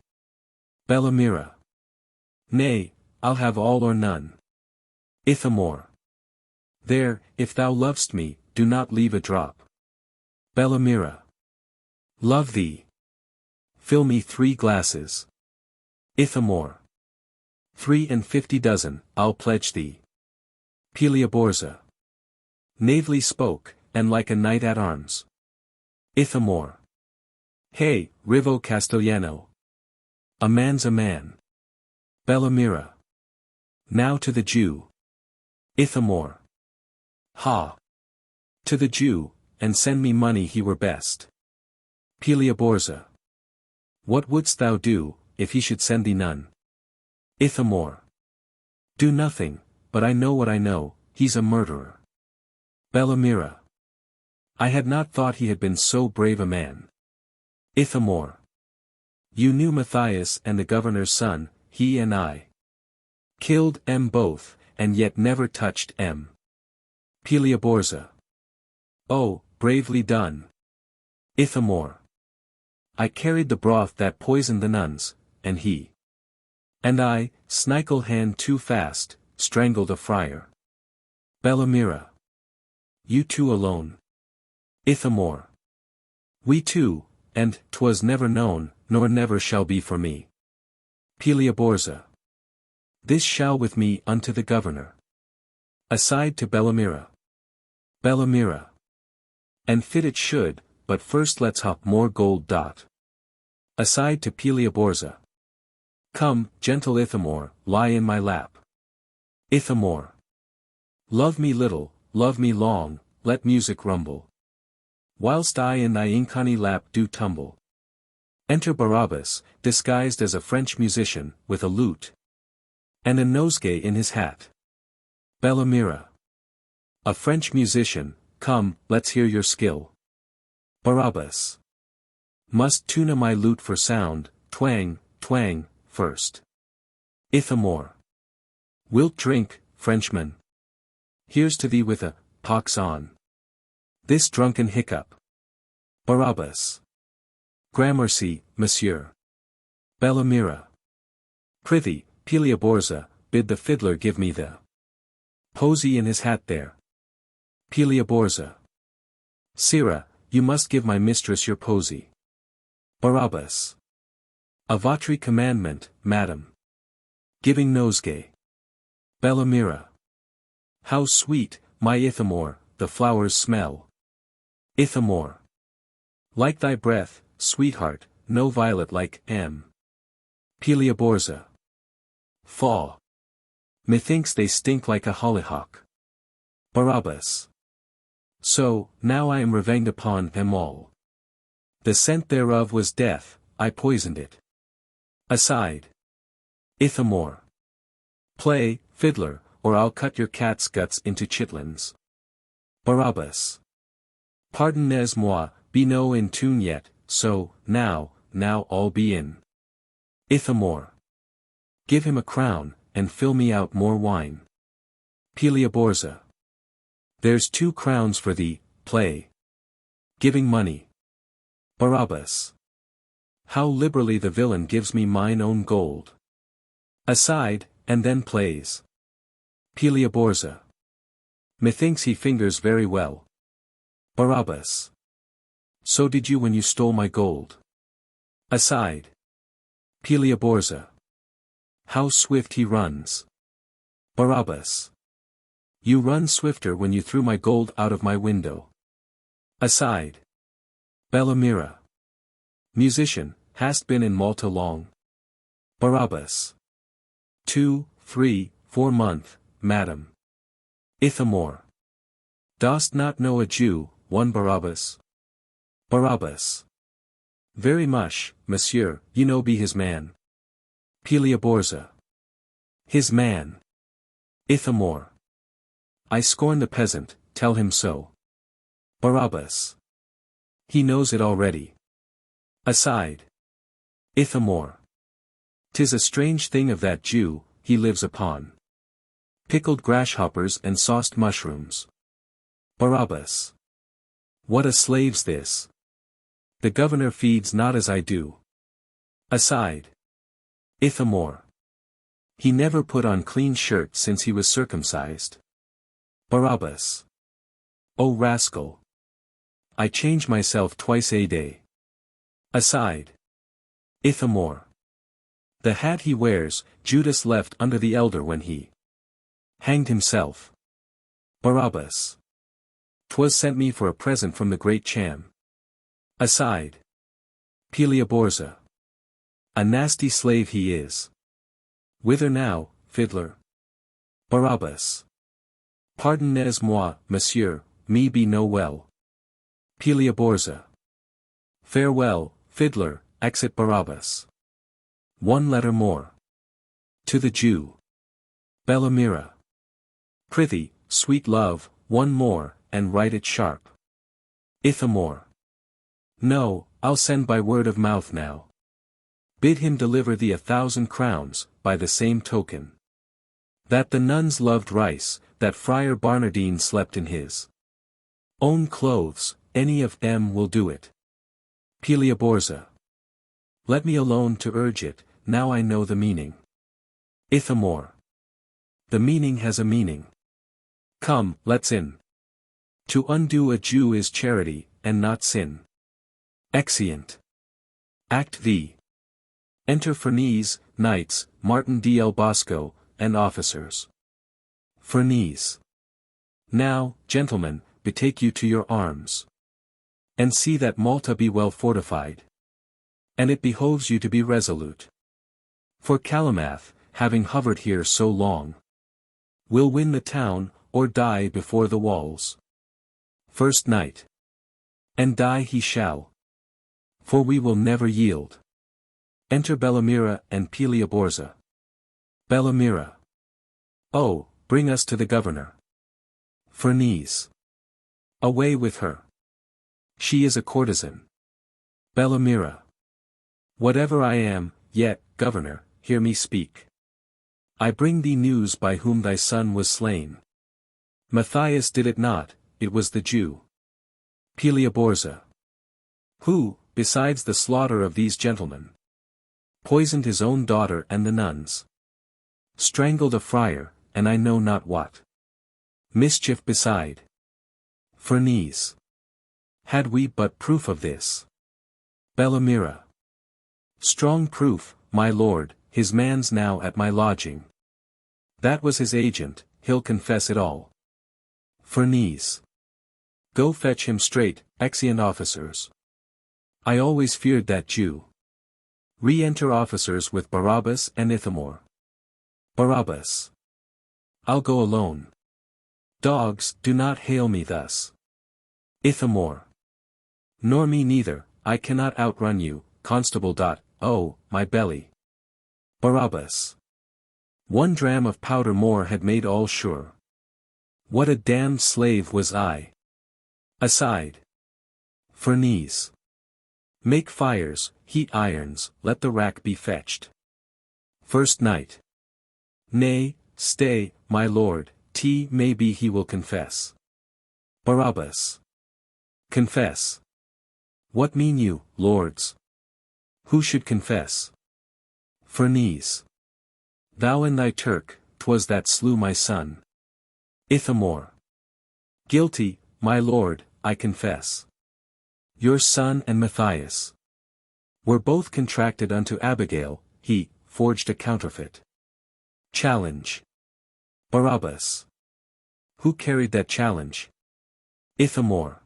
Bellamira. Nay, I'll have all or none. Ithamore. There, if thou lovest me, do not leave a drop. Bellamira. Love thee. Fill me 3 glasses. Ithamore. 53 dozen, I'll pledge thee. Peliaborza. Navely spoke, and like a knight at arms. Ithamore. Hey, Rivo Castellano. A man's a man. Bellamira. Now to the Jew. Ithamore. Ha. To the Jew, and send me money he were best. Peliaborza. What wouldst thou do, if he should send thee none? Ithamore. Do nothing, but I know what I know, he's a murderer. Bellamira. I had not thought he had been so brave a man. Ithamore. You knew Mathias and the governor's son, he and I killed both, and yet never touched Peliaborza. Oh, bravely done. Ithamore. I carried the broth that poisoned the nuns, and he and I, snicle hand too fast, strangled a friar. Bellamira. You two alone. Ithamore. We two, and 'twas never known, nor never shall be for me. Peliaborza. This shall with me unto the governor. Aside to Bellamira. Bellamira. And fit it should, but first let's hop more gold. Aside to Peliaborza. Come, gentle Ithamore, lie in my lap. Ithamore. Love me little, love me long, let music rumble. Whilst I in thy inconny lap do tumble. Enter Barabas, disguised as a French musician, with a lute and a nosegay in his hat. Bellamira. A French musician, come, let's hear your skill. Barabas. Must tuna my lute for sound, twang, twang, first. Ithamore. Wilt drink, Frenchman? Here's to thee with a, pox on this drunken hiccup. Barabas. Gramercy, monsieur. Bellamira. Prithee, Peliaborza, bid the fiddler give me the posy in his hat there. Peliaborza. Sirrah, you must give my mistress your posy. Barabas. A votre commandment, madam. Giving nosegay. Bellamira. How sweet, my Ithamore, the flowers smell. Ithamore. Like thy breath, sweetheart, no violet like M. Peliaborza. Faugh. Methinks they stink like a hollyhock. Barabas. So, now I am revenged upon them all. The scent thereof was death, I poisoned it. Aside. Ithamore. Play, fiddler, or I'll cut your cat's guts into chitlins. Barabas. Pardonnez-moi, be no in tune yet, so, now all be in. Ithamore. Give him a crown, and fill me out more wine. Peliaborza. There's 2 crowns for thee, play. Giving money. Barabas. How liberally the villain gives me mine own gold. Aside, and then plays. Peliaborza. Methinks he fingers very well. Barabas. So did you when you stole my gold. Aside. Peliaborza. How swift he runs. Barabas. You run swifter when you threw my gold out of my window. Aside. Bellamira. Musician, hast been in Malta long? Barabas. 2, 3, 4 month, madam. Ithamore. Dost not know a Jew, one Barabas? Barabas. Very much, monsieur, you know be his man. Peliaborza. His man. Ithamore. I scorn the peasant, tell him so. Barabas. He knows it already. Aside. Ithamore. 'Tis a strange thing of that Jew, he lives upon pickled grasshoppers and sauced mushrooms. Barabas. What a slave's this! The governor feeds not as I do. Aside. Ithamore. He never put on clean shirt since he was circumcised. Barabas. O rascal! I change myself twice a day. Aside. Ithamore. The hat he wears, Judas left under the elder when he hanged himself. Barabas. 'Twas sent me for a present from the great Cham. Aside. Peliaborza. A nasty slave he is. Whither now, fiddler? Barabas. Pardonnez-moi, monsieur, me be no well. Peliaborza. Farewell, fiddler, exit Barabas. 1 letter more. To the Jew. Bellamira. Prithee, sweet love, 1 more, and write it sharp. Ithamore. No, I'll send by word of mouth now. Bid him deliver thee 1,000 crowns, by the same token. That the nuns loved rice, that Friar Barnardine slept in his own clothes, any of them will do it. Peliaborza. Let me alone to urge it, now I know the meaning. Ithamore. The meaning has a meaning. Come, let's in. To undo a Jew is charity, and not sin. Exeunt. Act V. Enter Ferneze, knights, Martin del Bosco, and officers. Ferneze. Now, gentlemen, betake you to your arms. And see that Malta be well fortified. And it behoves you to be resolute. For Calamath, having hovered here so long, will win the town, or die before the walls. First Knight. And die he shall. For we will never yield. Enter Bellamira and Peliaborza. Bellamira. Oh, bring us to the governor. Ferneze. Away with her. She is a courtesan. Bellamira. Whatever I am, yet, governor, hear me speak. I bring thee news by whom thy son was slain. Mathias did it not, it was the Jew Pelioborza, who, besides the slaughter of these gentlemen, poisoned his own daughter and the nuns, strangled a friar, and I know not what mischief beside. Ferneze. Had we but proof of this. Bellamira. Strong proof, my lord, his man's now at my lodging. That was his agent, he'll confess it all. Ferneze. Go fetch him straight, exeunt officers. I always feared that Jew. Re-enter officers with Barabas and Ithamore. Barabas. I'll go alone. Dogs, do not hail me thus. Ithamore. Nor me neither, I cannot outrun you, constable. Oh, my belly. Barabas. 1 dram of powder more had made all sure. What a damned slave was I. Aside. Ferneze. Make fires, heat irons, let the rack be fetched. First night. Nay, stay, my lord, maybe he will confess. Barabas. Confess. What mean you, lords? Who should confess? Ferneze. Thou and thy Turk, 'twas that slew my son. Ithamore. Guilty, my lord, I confess. Your son and Mathias were both contracted unto Abigail, he forged a counterfeit. Challenge. Barabas. Who carried that challenge? Ithamore.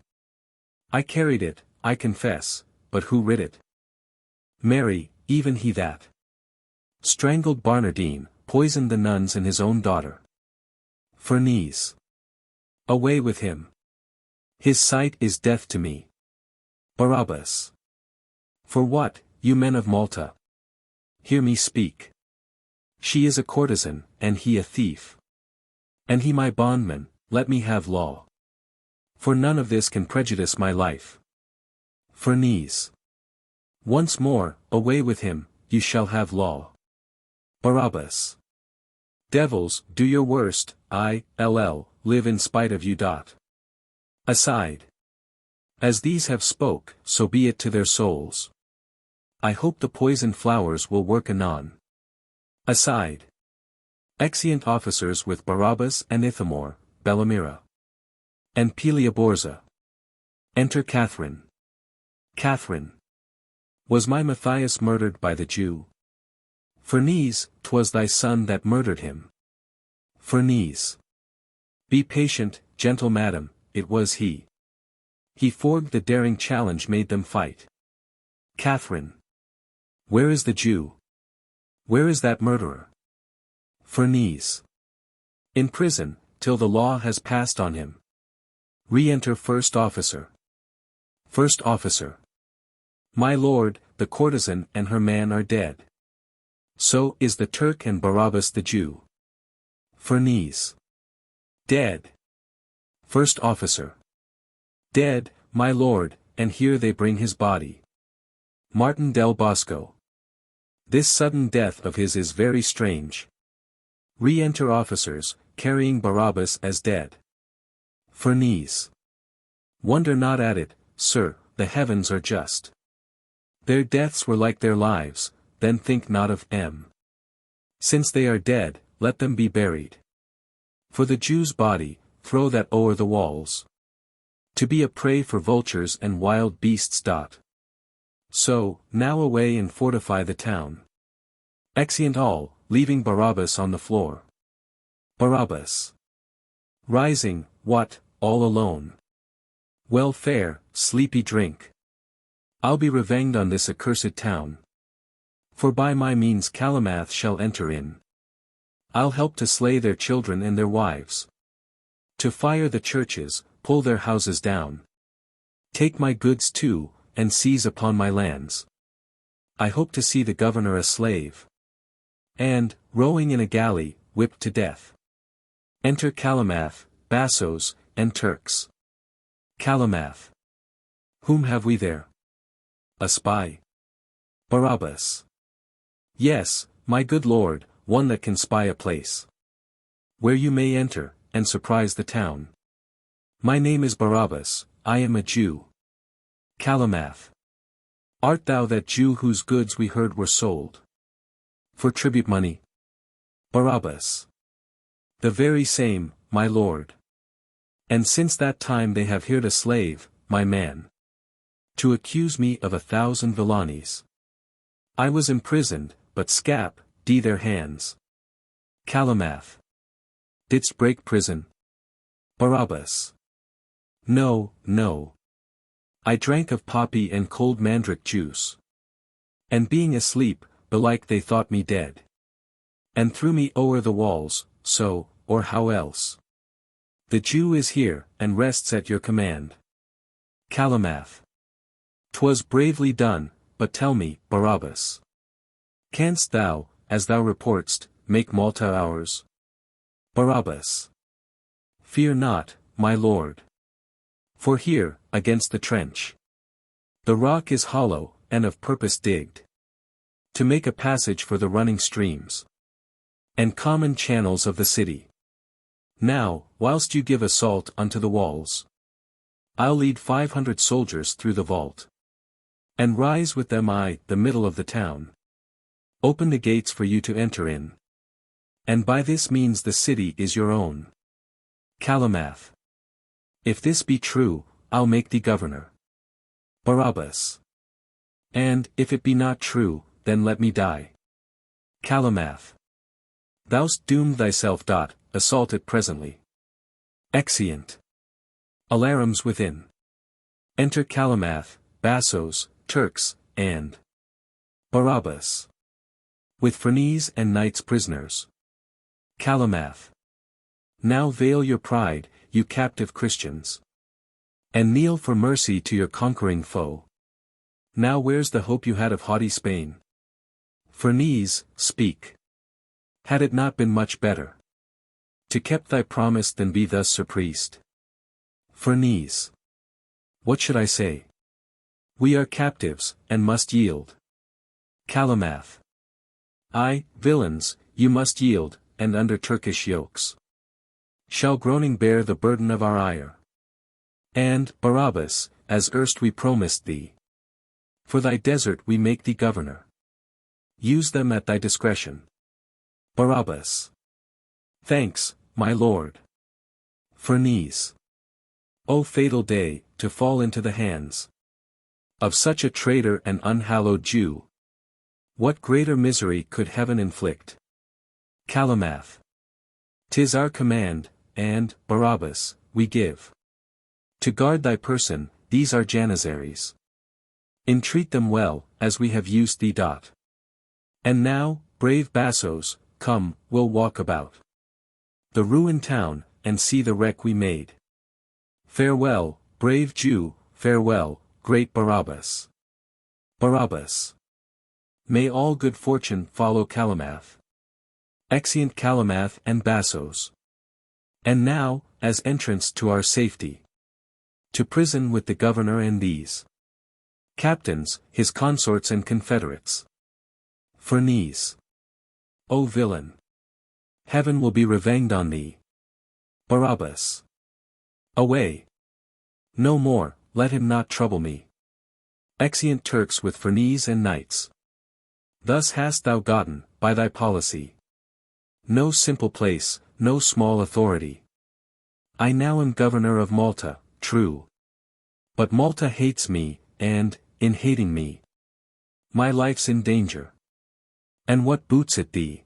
I carried it, I confess, but who writ it? Mary, even he that strangled Barnardine, poisoned the nuns and his own daughter. Ferneze. Away with him. His sight is death to me. Barabas. For what, you men of Malta? Hear me speak. She is a courtesan, and he a thief. And he my bondman, let me have law. For none of this can prejudice my life. Ferneze. Once more, away with him, you shall have law. Barabas. Devils, do your worst, live in spite of you. Aside. As these have spoke, so be it to their souls. I hope the poisoned flowers will work anon. Aside. Exeunt officers with Barabas and Ithamore, Bellamira. And Pelioborza. Enter Catherine. Catherine. Was my Mathias murdered by the Jew? Ferneze, 'twas thy son that murdered him. Ferneze. Be patient, gentle madam, it was he. He forged the daring challenge made them fight. Catherine. Where is the Jew? Where is that murderer? Ferneze. In prison, till the law has passed on him. Re-enter first officer. First officer. My lord, the courtesan and her man are dead. So is the Turk and Barabas the Jew. Ferneze. Dead. First officer. Dead, my lord, and here they bring his body. Martin del Bosco. This sudden death of his is very strange. Re-enter officers, carrying Barabas as dead. Ferneze. Wonder not at it, sir, the heavens are just. Their deaths were like their lives, then think not of them. Since they are dead, let them be buried. For the Jew's body, throw that o'er the walls. To be a prey for vultures and wild beasts. So, now away and fortify the town. Exeunt all, leaving Barabas on the floor. Barabas. Rising, what, all alone? Well fare, sleepy drink. I'll be revenged on this accursed town. For by my means Calamath shall enter in. I'll help to slay their children and their wives. To fire the churches, pull their houses down. Take my goods too, and seize upon my lands. I hope to see the governor a slave. And, rowing in a galley, whipped to death. Enter Calamath, Bassos, and Turks. Calamath. Whom have we there? A spy? Barabas. Yes, my good lord, one that can spy a place where you may enter, and surprise the town. My name is Barabas, I am a Jew. Calamath. Art thou that Jew whose goods we heard were sold for tribute money? Barabas. The very same, my lord. And since that time they have hired a slave, my man, to accuse me of 1,000 villainies. I was imprisoned, but scap, their hands. Calamath. Didst break prison? Barabas. No, no. I drank of poppy and cold mandrake juice. And being asleep, belike they thought me dead. And threw me o'er the walls, so, or how else? The Jew is here, and rests at your command. Calamath. 'Twas bravely done, but tell me, Barabas. Canst thou, as thou report'st, make Malta ours? Barabas. Fear not, my lord. For here, against the trench, the rock is hollow, and of purpose digged, to make a passage for the running streams and common channels of the city. Now, whilst you give assault unto the walls, I'll lead 500 soldiers through the vault, and rise with them the middle of the town. Open the gates for you to enter in. And by this means the city is your own. Calamath. If this be true, I'll make thee governor. Barabas. And, if it be not true, then let me die. Calamath. Thou'st doomed thyself. Assault it presently. Exeunt. Alarums within. Enter Calamath, bassoes, Turks, and Barabas, with Ferneze and knights prisoners. Calamath. Now veil your pride, you captive Christians, and kneel for mercy to your conquering foe. Now where's the hope you had of haughty Spain? Ferneze, speak. Had it not been much better to keep thy promise than be thus surpriest? Ferneze. What should I say? We are captives, and must yield. Calamath. Aye, villains, you must yield, and under Turkish yokes shall groaning bear the burden of our ire. And, Barabas, as erst we promised thee, for thy desert we make thee governor. Use them at thy discretion. Barabas. Thanks, my lord. Ferneze. O fatal day, to fall into the hands of such a traitor and unhallowed Jew! What greater misery could heaven inflict? Calamath. 'Tis our command, and, Barabas, we give. To guard thy person, these our Janissaries. Entreat them well, as we have used thee. And now, brave bassoes, come, we'll walk about the ruined town, and see the wreck we made. Farewell, brave Jew, farewell, great Barabas. Barabas. May all good fortune follow Calamath. Exeunt Calamath and bassoes. And now, as entrance to our safety, to prison with the governor and these captains, his consorts and confederates. Ferneze. O villain! Heaven will be revenged on thee. Barabas. Away! No more, let him not trouble me. Exeunt Turks with Ferneze and knights. Thus hast thou gotten, by thy policy, no simple place, no small authority. I now am governor of Malta, true. But Malta hates me, and, in hating me, my life's in danger. And what boots it thee,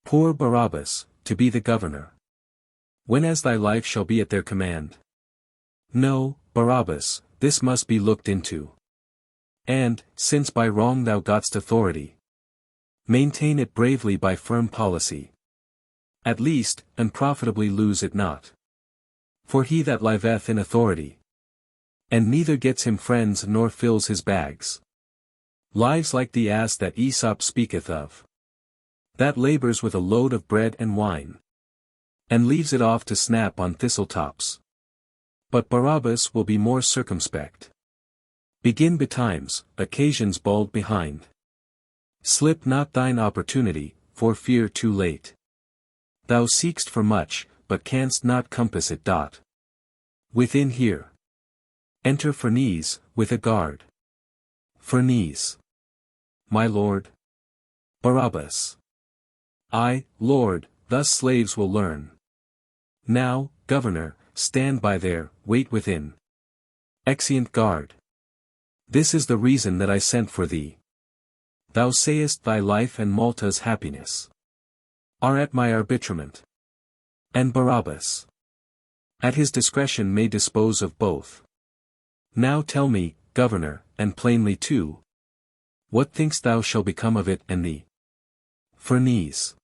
poor Barabas, to be the governor, when as thy life shall be at their command? No, Barabas, this must be looked into. And, since by wrong thou gotst authority, maintain it bravely by firm policy. At least, unprofitably lose it not. For he that liveth in authority, and neither gets him friends nor fills his bags, lives like the ass that Aesop speaketh of, that labours with a load of bread and wine, and leaves it off to snap on thistle-tops. But Barabas will be more circumspect. Begin betimes, occasions bald behind. Slip not thine opportunity, for fear too late. Thou seek'st for much, but canst not compass it. Within here. Enter Ferneze, with a guard. Ferneze. My lord. Barabas. I, Lord, thus slaves will learn. Now, governor, stand by there, wait within. Exeunt guard. This is the reason that I sent for thee. Thou sayest thy life and Malta's happiness are at my arbitrament. And Barabas at his discretion may dispose of both. Now tell me, governor, and plainly too, what thinkst thou shall become of it and thee? Ferneze.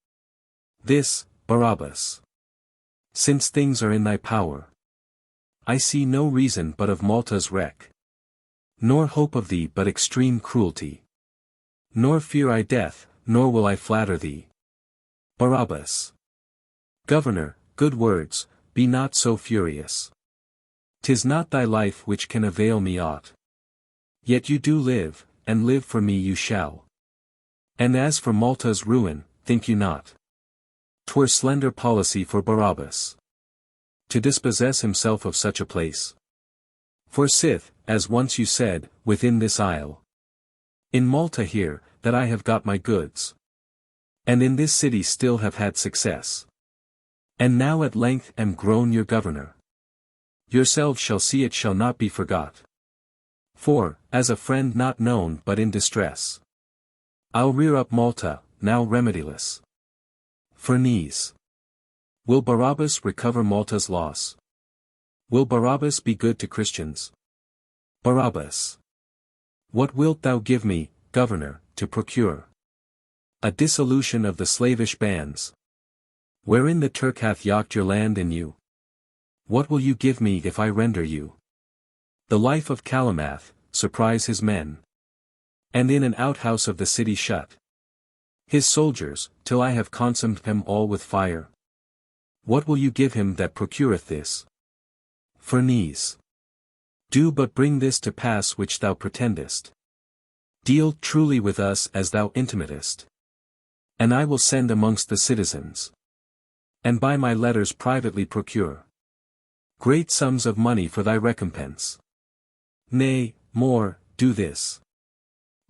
This, Barabas. Since things are in thy power, I see no reason but of Malta's wreck. Nor hope of thee but extreme cruelty. Nor fear I death, nor will I flatter thee. Barabas. Governor, good words, be not so furious. 'Tis not thy life which can avail me aught. Yet you do live, and live for me you shall. And as for Malta's ruin, think you not 'twere slender policy for Barabas to dispossess himself of such a place? For sith, as once you said, within this isle, in Malta here, that I have got my goods, and in this city still have had success, and now at length am grown your governor. Yourselves shall see it shall not be forgot. For, as a friend not known but in distress, I'll rear up Malta, now remediless. Ferneze. Will Barabas recover Malta's loss? Will Barabas be good to Christians? Barabas. What wilt thou give me, governor, to procure a dissolution of the slavish bands, wherein the Turk hath yocked your land in you? What will you give me if I render you the life of Calamath, surprise his men, and in an outhouse of the city shut his soldiers, till I have consumed them all with fire? What will you give him that procureth this? Ferneze. Do but bring this to pass which thou pretendest. Deal truly with us as thou intimatest. And I will send amongst the citizens, and by my letters privately procure great sums of money for thy recompense. Nay, more, do this,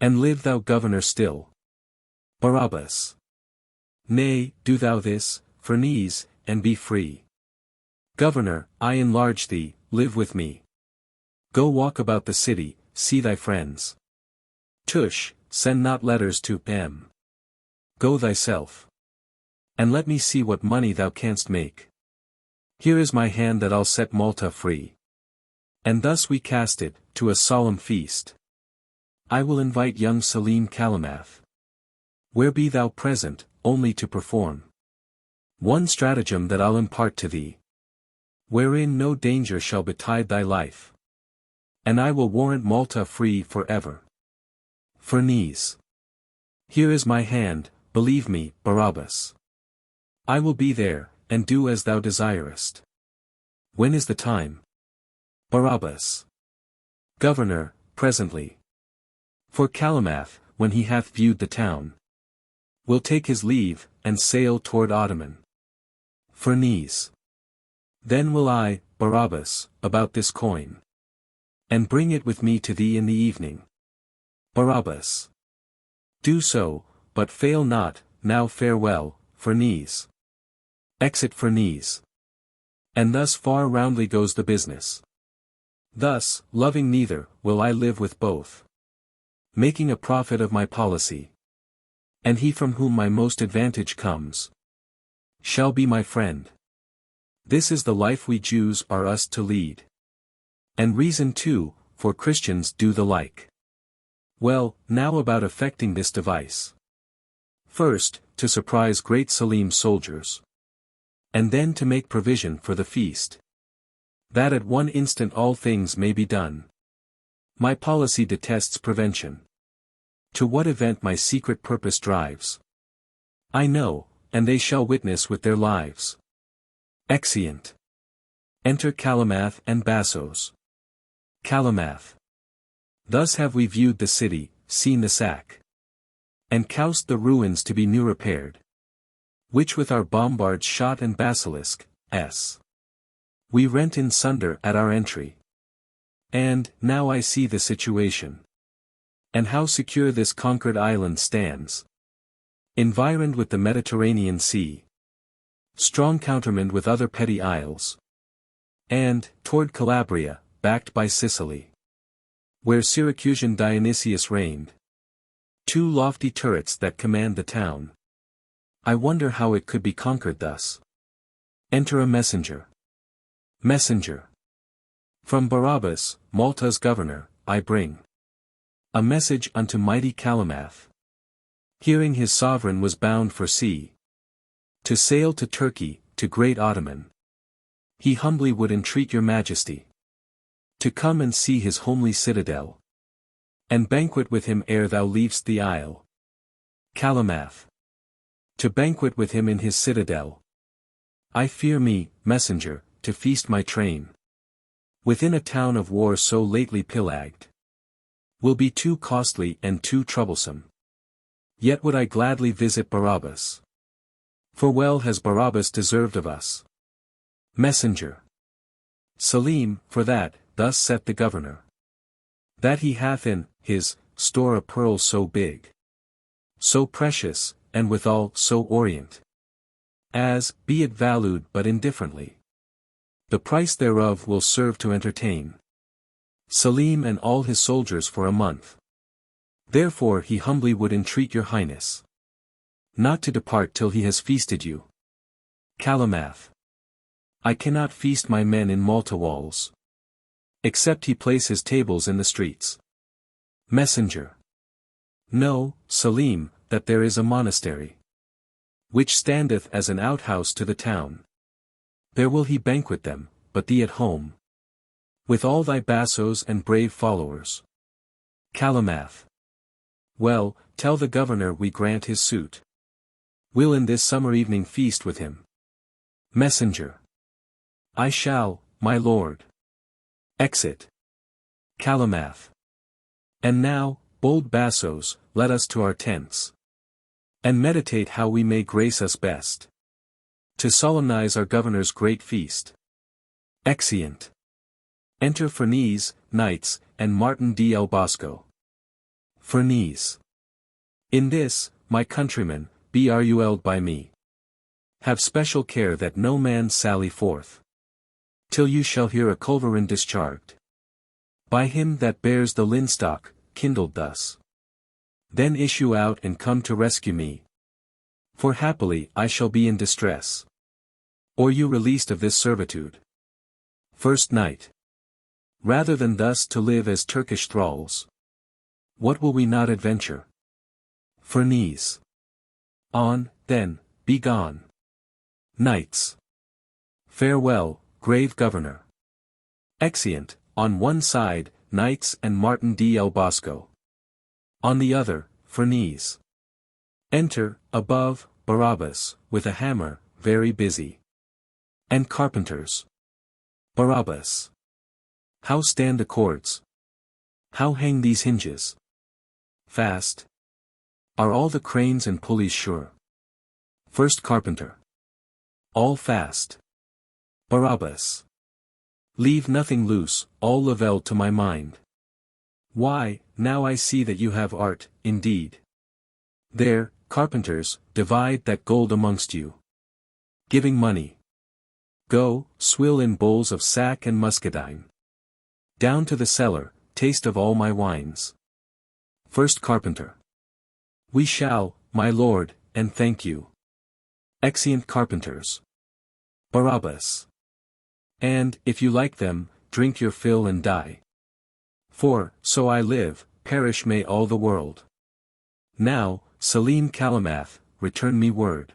and live thou governor still. Barabas. Nay, do thou this, Ferneze, and be free. Governor, I enlarge thee, live with me. Go walk about the city, see thy friends. Tush, send not letters to M. Go thyself. And let me see what money thou canst make. Here is my hand that I'll set Malta free. And thus we cast it, to a solemn feast. I will invite young Selim Calamath. Where be thou present, only to perform one stratagem that I'll impart to thee, wherein no danger shall betide thy life. And I will warrant Malta free for ever. Ferneze. Here is my hand, believe me, Barabas. I will be there, and do as thou desirest. When is the time? Barabas. Governor, presently. For Calamath, when he hath viewed the town, will take his leave, and sail toward Ottoman. Ferneze. Then will I, Barabas, about this coin, and bring it with me to thee in the evening. Barabas. Do so, but fail not. Now farewell, Ferneze. Exit Ferneze. And thus far roundly goes the business. Thus, loving neither, will I live with both, making a profit of my policy. And he from whom my most advantage comes shall be my friend. This is the life we Jews are us to lead. And reason too, for Christians do the like. Well, now about effecting this device. First, to surprise great Selim's soldiers. And then to make provision for the feast, that at one instant all things may be done. My policy detests prevention. To what event my secret purpose drives, I know, and they shall witness with their lives. Exeunt. Enter Calamath and Bassos. Calamath. Thus have we viewed the city, seen the sack, and caused the ruins to be new repaired, which with our bombards shot and basilisk, we rent in sunder at our entry. And, now I see the situation, and how secure this conquered island stands, environed with the Mediterranean Sea, strong countermand with other petty isles, and, toward Calabria, backed by Sicily, where Syracusan Dionysius reigned, two lofty turrets that command the town. I wonder how it could be conquered thus. Enter a messenger. Messenger. From Barabas, Malta's governor, I bring a message unto mighty Calamath. Hearing his sovereign was bound for sea, to sail to Turkey, to great Ottoman. He humbly would entreat your majesty to come and see his homely citadel, and banquet with him ere thou leavest the isle. Calamath. To banquet with him in his citadel. I fear me, messenger, to feast my train within a town of war so lately pillagged, will be too costly and too troublesome. Yet would I gladly visit Barabas, for well has Barabas deserved of us. Messenger. Salim, for that, thus saith the governor, that he hath in his store a pearl so big, so precious, and withal so orient, as, be it valued but indifferently, the price thereof will serve to entertain Salim and all his soldiers for a month. Therefore he humbly would entreat your highness not to depart till he has feasted you. Calamath. I cannot feast my men in Malta walls, except he place his tables in the streets. Messenger. Know, Salim, that there is a monastery, which standeth as an outhouse to the town. There will he banquet them, but thee at home, with all thy bassoes and brave followers. Calamath. Well, tell the governor we grant his suit. Will in this summer evening feast with him. Messenger. I shall, my lord. Exit. Calamath. And now, bold bassoes, let us to our tents, and meditate how we may grace us best to solemnize our governor's great feast. Exeunt. Enter Ferneze, knights, and Martin del Bosco. Ferneze. In this, my countrymen, be ruled by me. Have special care that no man sally forth, till you shall hear a culverin discharged, by him that bears the linstock, kindled thus. Then issue out and come to rescue me, for happily I shall be in distress, or you released of this servitude. First Night. Rather than thus to live as Turkish thralls, what will we not adventure? Ferneze. On, then, be gone. Knights. Farewell, grave governor. Exeunt, on one side, knights and Martin del Bosco. On the other, Ferneze. Enter, above, Barabas, with a hammer, very busy. And carpenters. Barabas. How stand the cords? How hang these hinges? Fast. Are all the cranes and pulleys sure? First carpenter. All fast. Barabas. Leave nothing loose, all levelled to my mind. Why, now I see that you have art, indeed. There, carpenters, divide that gold amongst you. Giving money. Go, swill in bowls of sack and muscadine. Down to the cellar, taste of all my wines. First carpenter. We shall, my lord, and thank you. Exeunt carpenters. Barabas. And, if you like them, drink your fill and die. For, so I live, perish may all the world. Now, Salim Calamath, return me word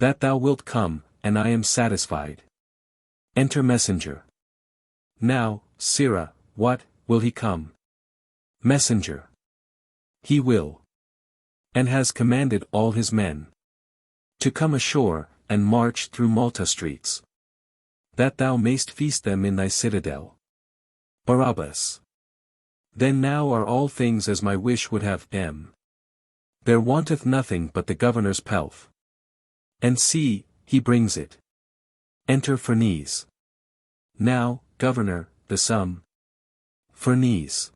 that thou wilt come, and I am satisfied. Enter messenger. Now, Sirrah, what, will he come? Messenger. He will. And has commanded all his men to come ashore, and march through Malta streets, that thou mayst feast them in thy citadel. Barabas. Then now are all things as my wish would have them. There wanteth nothing but the governor's pelf. And see, he brings it. Enter Ferneze. Now, governor, the sum. Ferneze.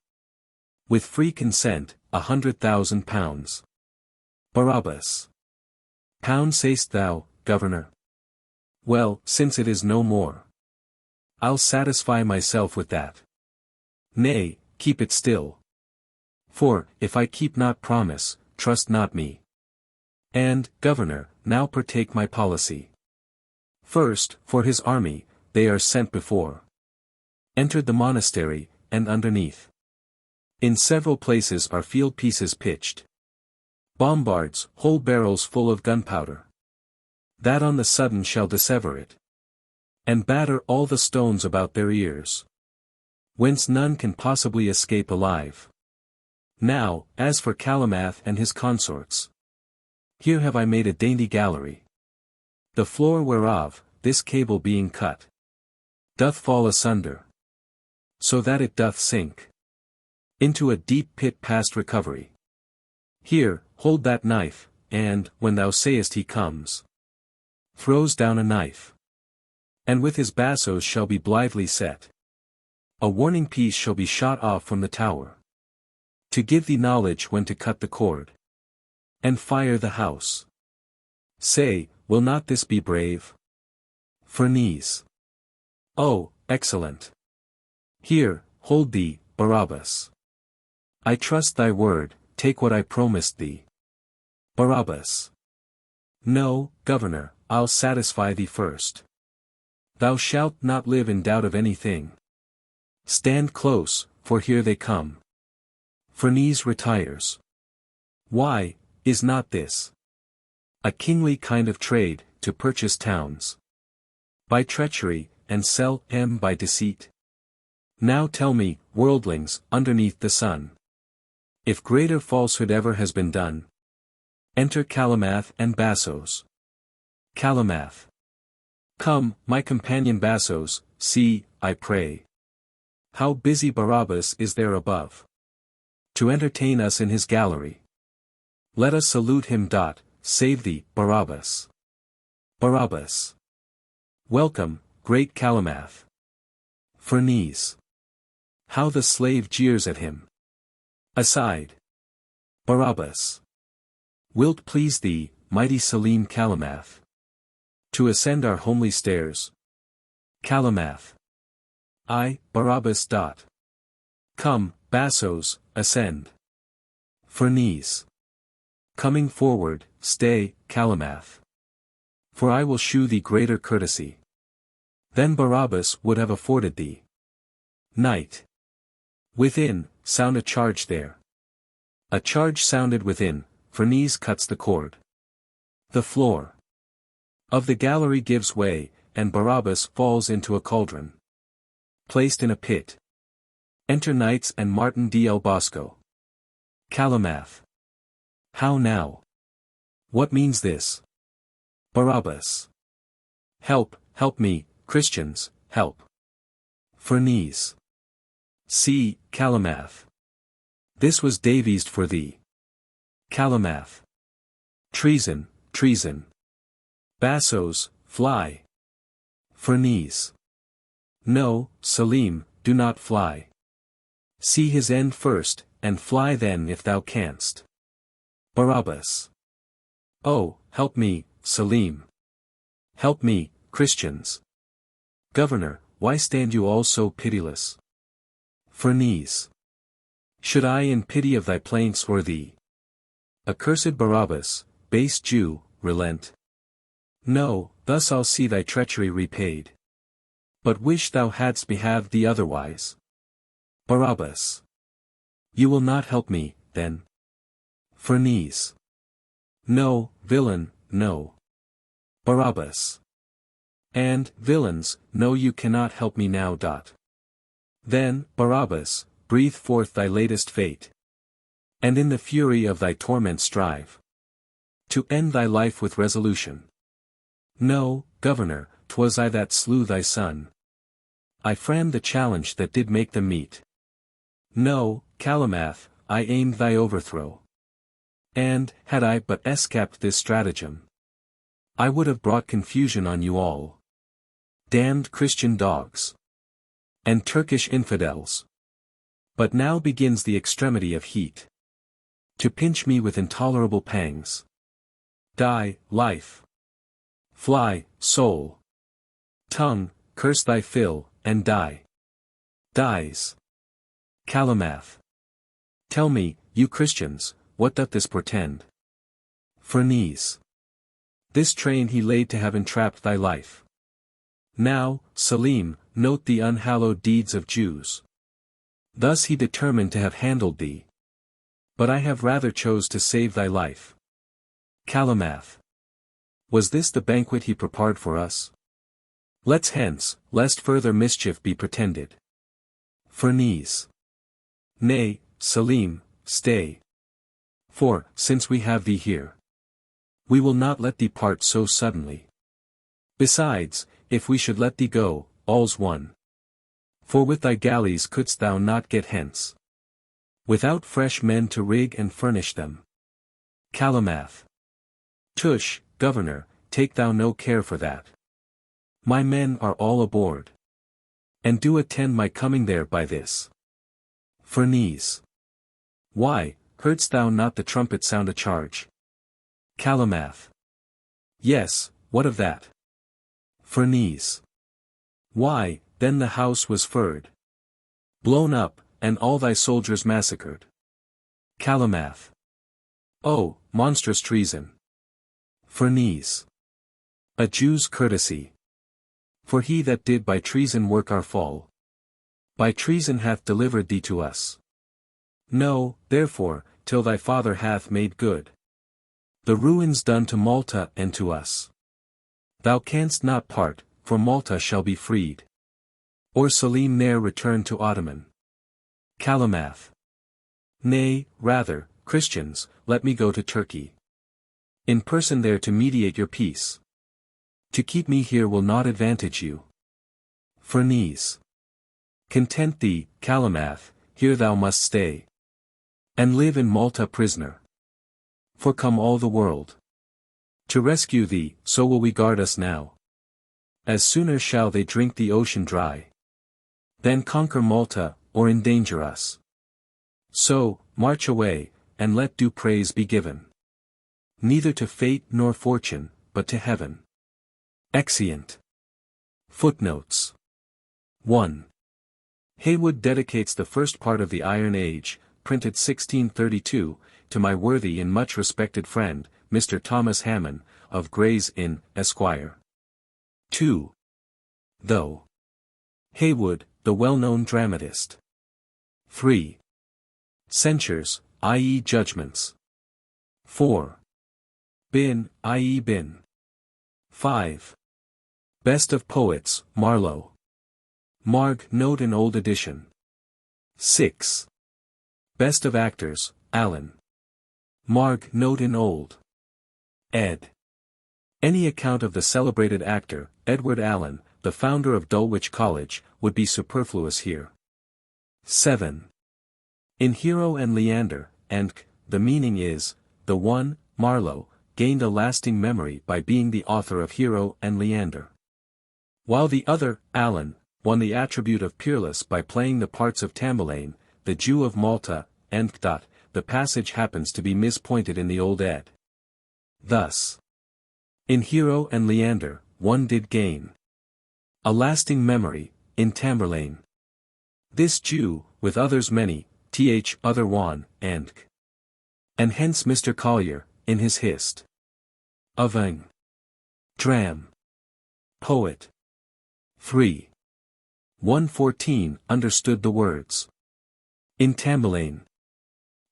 With free consent, 100,000 pounds. Barabas. Pound say'st thou, governor? Well, since it is no more, I'll satisfy myself with that. Nay, keep it still. For, if I keep not promise, trust not me. And, governor, now partake my policy. First, for his army, they are sent before. Entered the monastery, and underneath. In several places are field pieces pitched. Bombards, whole barrels full of gunpowder. That on the sudden shall dissever it. And batter all the stones about their ears. Whence none can possibly escape alive. Now, as for Calamath and his consorts. Here have I made a dainty gallery. The floor whereof, this cable being cut, doth fall asunder. So that it doth sink into a deep pit past recovery. Here, hold that knife, and, when thou sayest he comes, throws down a knife. And with his bassoes shall be blithely set. A warning piece shall be shot off from the tower. To give thee knowledge when to cut the cord. And fire the house. Say, will not this be brave? Ferneze. Oh, excellent. Here, hold thee, Barabas. I trust thy word, take what I promised thee. Barabas. No, governor, I'll satisfy thee first. Thou shalt not live in doubt of anything. Stand close, for here they come. Ferneze retires. Why, is not this a kingly kind of trade, to purchase towns by treachery, and sell them by deceit? Now tell me, worldlings, underneath the sun, if greater falsehood ever has been done. Enter Calamath and bassoes. Calamath. Come, my companion bassoes, see, I pray, how busy Barabas is there above, to entertain us in his gallery. Let us salute him. Save thee, Barabas. Barabas. Welcome, great Calamath. Ferneze. How the slave jeers at him. Aside. Barabas. Wilt please thee, mighty Selim Calamath, to ascend our homely stairs? Calamath. I, Barabas. Come, bassoes, ascend. Ferneze. Coming forward, stay, Calamath. For I will shew thee greater courtesy than Barabas would have afforded thee. Night. Within, sound a charge there. A charge sounded within, Ferneze cuts the cord. The floor of the gallery gives way, and Barabas falls into a cauldron, placed in a pit. Enter knights and Martin del Bosco. Calamath. How now? What means this? Barabas. Help, help me, Christians, help. Ferneze. See, Calamath. This was devised for thee. Calamath. Treason, treason. Bassoes, fly. Ferneze. No, Selim, do not fly. See his end first, and fly then if thou canst. Barabas. Oh, help me, Selim. Help me, Christians. Governor, why stand you all so pitiless? Ferneze. Should I in pity of thy plaints or thee? Accursed Barabas, base Jew, relent. No, thus I'll see thy treachery repaid. But wish thou hadst behaved thee otherwise. Barabas. You will not help me, then? Ferneze. No, villain, no. Barabas. And, villains, no, you cannot help me now. Then, Barabas, breathe forth thy latest fate. And in the fury of thy torment strive to end thy life with resolution. No, governor, 'twas I that slew thy son. I framed the challenge that did make them meet. No, Calamath, I aimed thy overthrow. And, had I but escaped this stratagem, I would have brought confusion on you all. Damned Christian dogs. And Turkish infidels. But now begins the extremity of heat. To pinch me with intolerable pangs. Die, life. Fly, soul. Tongue, curse thy fill, and die. Dies. Calamath. Tell me, you Christians, what doth this portend? Ferneze. This train he laid to have entrapped thy life. Now, Salim, note the unhallowed deeds of Jews. Thus he determined to have handled thee. But I have rather chose to save thy life. Calamath. Was this the banquet he prepared for us? Let's hence, lest further mischief be pretended. Ferneze. Nay, Salim, stay. For, since we have thee here, we will not let thee part so suddenly. Besides, if we should let thee go, all's one. For with thy galleys couldst thou not get hence, without fresh men to rig and furnish them. Calamath. Tush, governor, take thou no care for that. My men are all aboard, and do attend my coming there by this. Ferneze. Why, heardst thou not the trumpet sound a charge? Calamath. Yes, what of that? Ferneze. Why, then the house was furred, blown up, and all thy soldiers massacred. Calamath. Oh, monstrous treason. Ferneze. A Jew's courtesy. For he that did by treason work our fall, by treason hath delivered thee to us. No, therefore, till thy father hath made good the ruins done to Malta and to us, thou canst not part, for Malta shall be freed, or Salim ne'er return to Ottoman. Calamath. Nay, rather, Christians, let me go to Turkey, in person there to mediate your peace. To keep me here will not advantage you. Ferneze. Content thee, Calamath, here thou must stay, and live in Malta prisoner. For come all the world to rescue thee, so will we guard us now. As sooner shall they drink the ocean dry, than conquer Malta, or endanger us. So, march away, and let due praise be given, neither to fate nor fortune, but to heaven. Exeunt. Footnotes. 1. Heywood dedicates the first part of the Iron Age, printed 1632, to my worthy and much respected friend, Mr. Thomas Hammond, of Gray's Inn, Esquire. 2. Though Heywood, the well-known dramatist. 3. Censures, i.e. judgments. 4. Bin, i.e. bin. 5. Best of Poets, Marlowe. Marg. Note in Old Edition. 6. Best of Actors, Allen. Marg. Note in Old. Ed. Any account of the celebrated actor, Edward Allen, the founder of Dulwich College, would be superfluous here. 7. In Hero and Leander, and the meaning is, the one, Marlowe, gained a lasting memory by being the author of Hero and Leander, while the other, Allen, won the attribute of peerless by playing the parts of Tamburlaine, the Jew of Malta, and the passage happens to be mispointed in the Old Ed. Thus, in Hero and Leander, one did gain a lasting memory, in Tamburlaine. This Jew, with others many, other one, and hence Mr. Collier, in his Hist. of an Dram. Poet. 3. 114 understood the words. In Tamburlaine.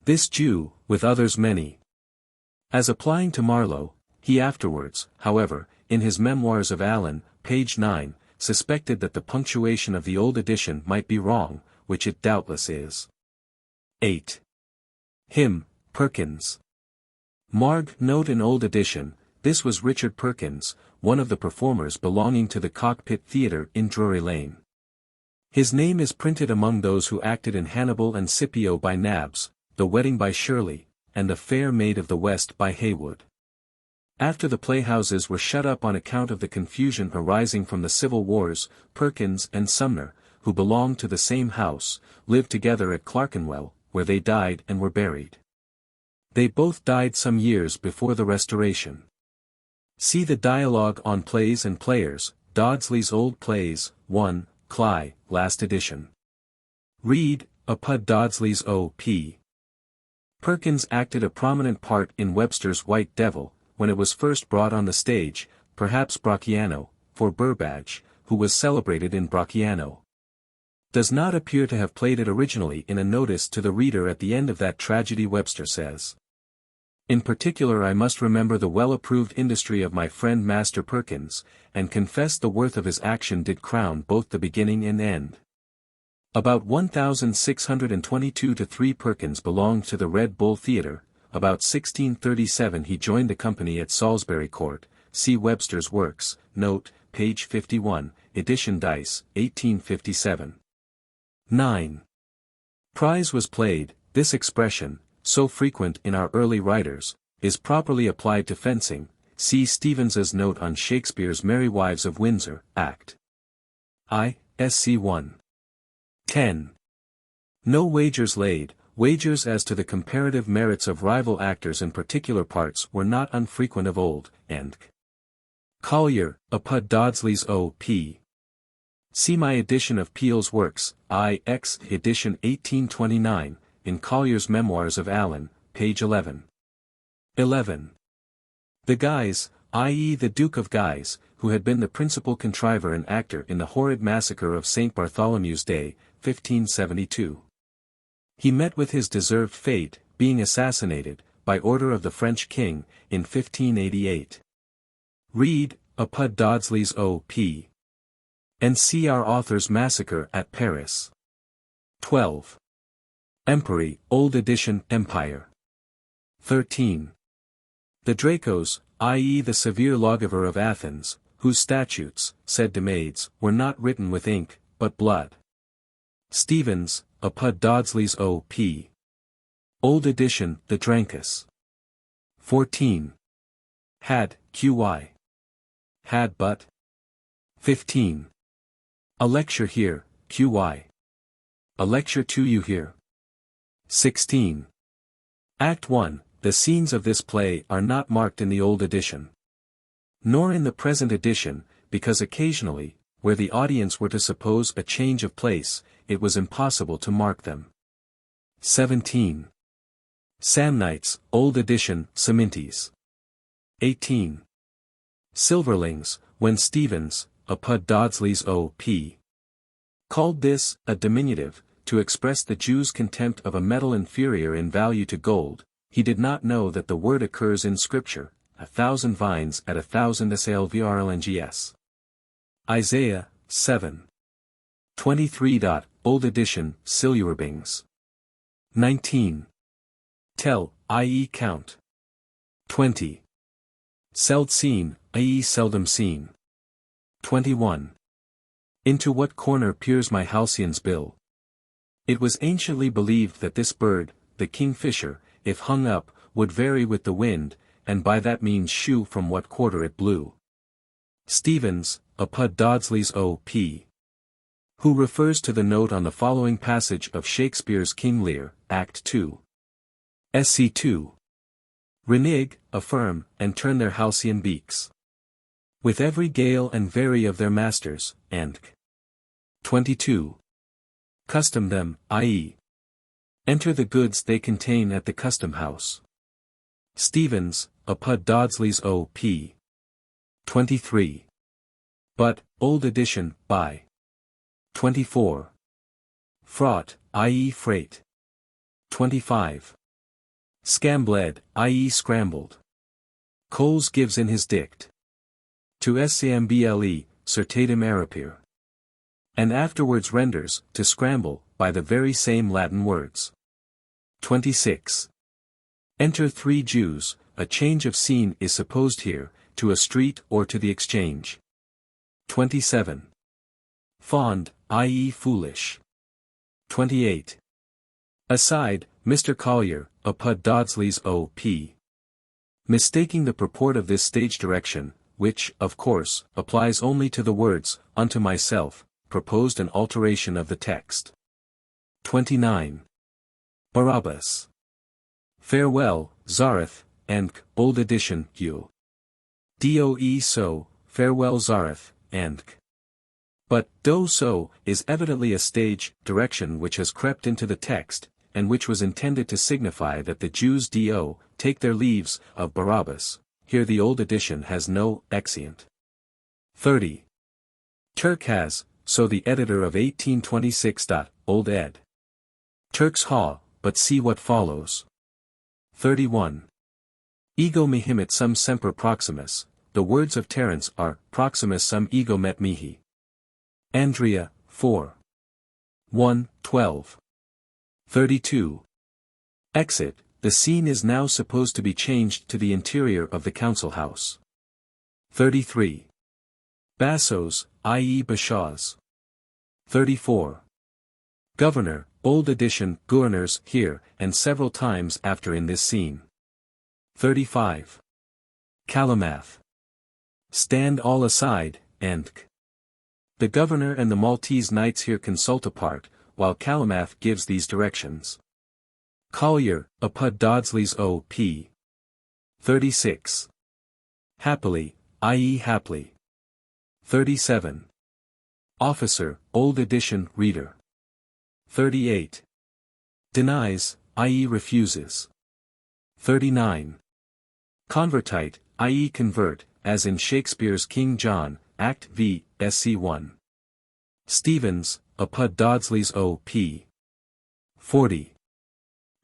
This Jew, with others many. As applying to Marlowe, he afterwards, however, in his Memoirs of Allen, page 9, suspected that the punctuation of the old edition might be wrong, which it doubtless is. 8. Him, Perkins. Marg. Note in Old Edition, this was Richard Perkins, one of the performers belonging to the Cockpit Theatre in Drury Lane. His name is printed among those who acted in Hannibal and Scipio by Nabs, The Wedding by Shirley, and The Fair Maid of the West by Haywood. After the playhouses were shut up on account of the confusion arising from the civil wars, Perkins and Sumner, who belonged to the same house, lived together at Clerkenwell, where they died and were buried. They both died some years before the Restoration. See the Dialogue on Plays and Players, Dodsley's Old Plays, 1, Cly, last edition. Read, Apud Dodsley's O.P. Perkins acted a prominent part in Webster's White Devil, when it was first brought on the stage, perhaps Bracciano, for Burbage, who was celebrated in Bracciano. Does not appear to have played it originally in a notice to the reader at the end of that tragedy. Webster says. In particular I must remember the well-approved industry of my friend Master Perkins, and confess the worth of his action did crown both the beginning and end. About 1622-3 Perkins belonged to the Red Bull Theatre. About 1637 he joined the company at Salisbury Court. See Webster's Works, note, page 51, edition Dice, 1857. 9. Prize was played. This expression, so frequent in our early writers, is properly applied to fencing. See Stevens's note on Shakespeare's Merry Wives of Windsor, Act I, Sc. 1. 10. No wagers laid. Wagers as to the comparative merits of rival actors in particular parts were not unfrequent of old, and Collier, Apud Dodsley's O.P. See my edition of Peele's Works, I.X. edition 1829, in Collier's Memoirs of Allen, page 11. 11. The Guise, i.e. the Duke of Guise, who had been the principal contriver and actor in the horrid massacre of St. Bartholomew's Day, 1572. He met with his deserved fate, being assassinated, by order of the French king, in 1588. Read, Apud Dodsley's O.P. and see our author's massacre at Paris. 12. Empery, Old Edition, Empire. 13. The Dracos, i.e. the severe lawgiver of Athens, whose statutes, said Demades, were not written with ink, but blood. Stevens, Apud Dodsley's O.P. Old Edition, The Drancus. 14. Had, Q.Y. Had but. 15. A lecture here, Q.Y. A lecture to you here. 16. Act 1, the scenes of this play are not marked in the old edition. Nor in the present edition, because occasionally, where the audience were to suppose a change of place, it was impossible to mark them. 17. Samnites, Old Edition, Semintes. 18. Silverlings, when Stevens, Apud Dodsley's O.P. called this, a diminutive, to express the Jews' contempt of a metal inferior in value to gold, he did not know that the word occurs in Scripture, 1,000 vines at 1,000 salvrlngs. Isaiah, 7. 23. Old Edition, Silurabings. 19. Tell, i.e. count. 20. Seld seen, i.e. seldom seen. 21. Into what corner peers my halcyon's bill? It was anciently believed that this bird, the kingfisher, if hung up, would vary with the wind, and by that means shew from what quarter it blew. Stevens, Apud Dodsley's O.P. who refers to the note on the following passage of Shakespeare's King Lear, Act 2. Sc. 2. Renig, affirm, and turn their halcyon beaks. With every gale and vary of their masters, and 22. Custom them, i.e. enter the goods they contain at the custom house. Stevens, Apud Dodsley's O.P. 23. But, Old Edition, by. 24. Fraught, i.e. freight. 25. Scambled, i.e. scrambled. Coles gives in his dict. To scamble, certatum eripere. And afterwards renders, to scramble, by the very same Latin words. 26. Enter 3 Jews, a change of scene is supposed here, to a street or to the exchange. 27. Fond, i.e. foolish. 28. Aside, Mr. Collier, apud Dodsley's O.P. Mistaking the purport of this stage direction, which, of course, applies only to the words, unto myself, proposed an alteration of the text. 29. Barabas. Farewell, Zareth, and, old edition, U. Doe so, farewell Zareth, and. But, do so, is evidently a stage direction which has crept into the text, and which was intended to signify that the Jews do, take their leaves, of Barabas. Here the old edition has no exeunt. 30. Turk has, so the editor of 1826. Old ed. Turk's haw, but see what follows. 31. Ego mihimit sum semper proximus, the words of Terence are, proximus sum ego met mihi. Andrea, 4. 1, 12. 32. Exit, the scene is now supposed to be changed to the interior of the council house. 33. Bassos, i.e. bashaws. 34. Governor, old edition, governors, here, and several times after in this scene. 35. Calamath. Stand all aside, and the governor and the Maltese knights here consult apart, while Calamath gives these directions. Collier, apud Dodsley's O.P. 36. Happily, i.e. haply. 37. Officer, old edition, reader. 38. Denies, i.e. refuses. 39. Convertite, i.e. convert, as in Shakespeare's King John, Act v. Sc. 1. Stevens, apud Dodsley's O.P. 40.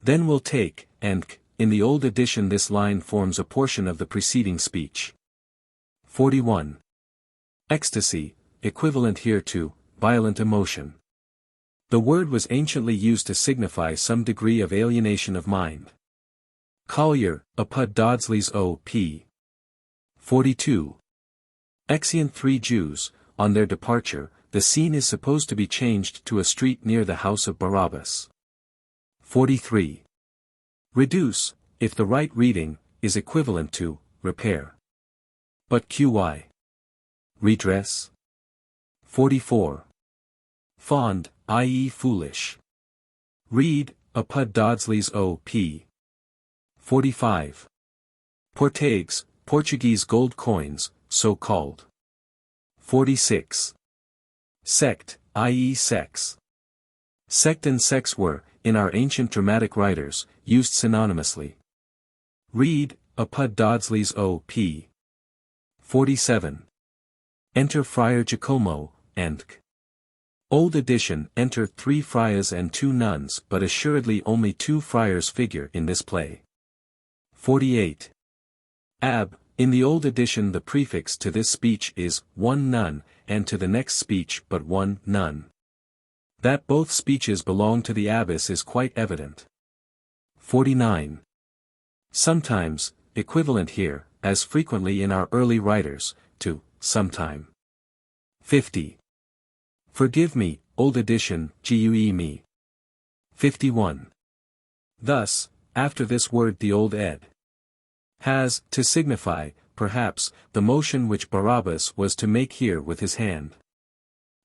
Then will take, and, in the old edition this line forms a portion of the preceding speech. 41. Ecstasy, equivalent here to, violent emotion. The word was anciently used to signify some degree of alienation of mind. Collier, apud Dodsley's O.P. 42. Exeunt 3 Jews, on their departure, the scene is supposed to be changed to a street near the house of Barabas. 43. Reduce, if the right reading, is equivalent to, repair. But qy. Redress. 44. Fond, i.e. foolish. Read, apud Dodsley's O.P. 45. Portagues, Portuguese gold coins, so called. 46. Sect, i.e. sex. Sect and sex were, in our ancient dramatic writers, used synonymously. Read, apud Dodsley's O.P. 47. Enter Friar Giacomo, and Old edition, enter 3 friars and 2 nuns, but assuredly only 2 friars figure in this play. 48. Ab, in the old edition the prefix to this speech is 1 nun, and to the next speech but 1 nun. That both speeches belong to the abbess is quite evident. 49. Sometimes, equivalent here, as frequently in our early writers, to sometime. 50. Forgive me, old edition, gue me. 51. Thus, after this word the old ed. Has, to signify, perhaps, the motion which Barabas was to make here with his hand.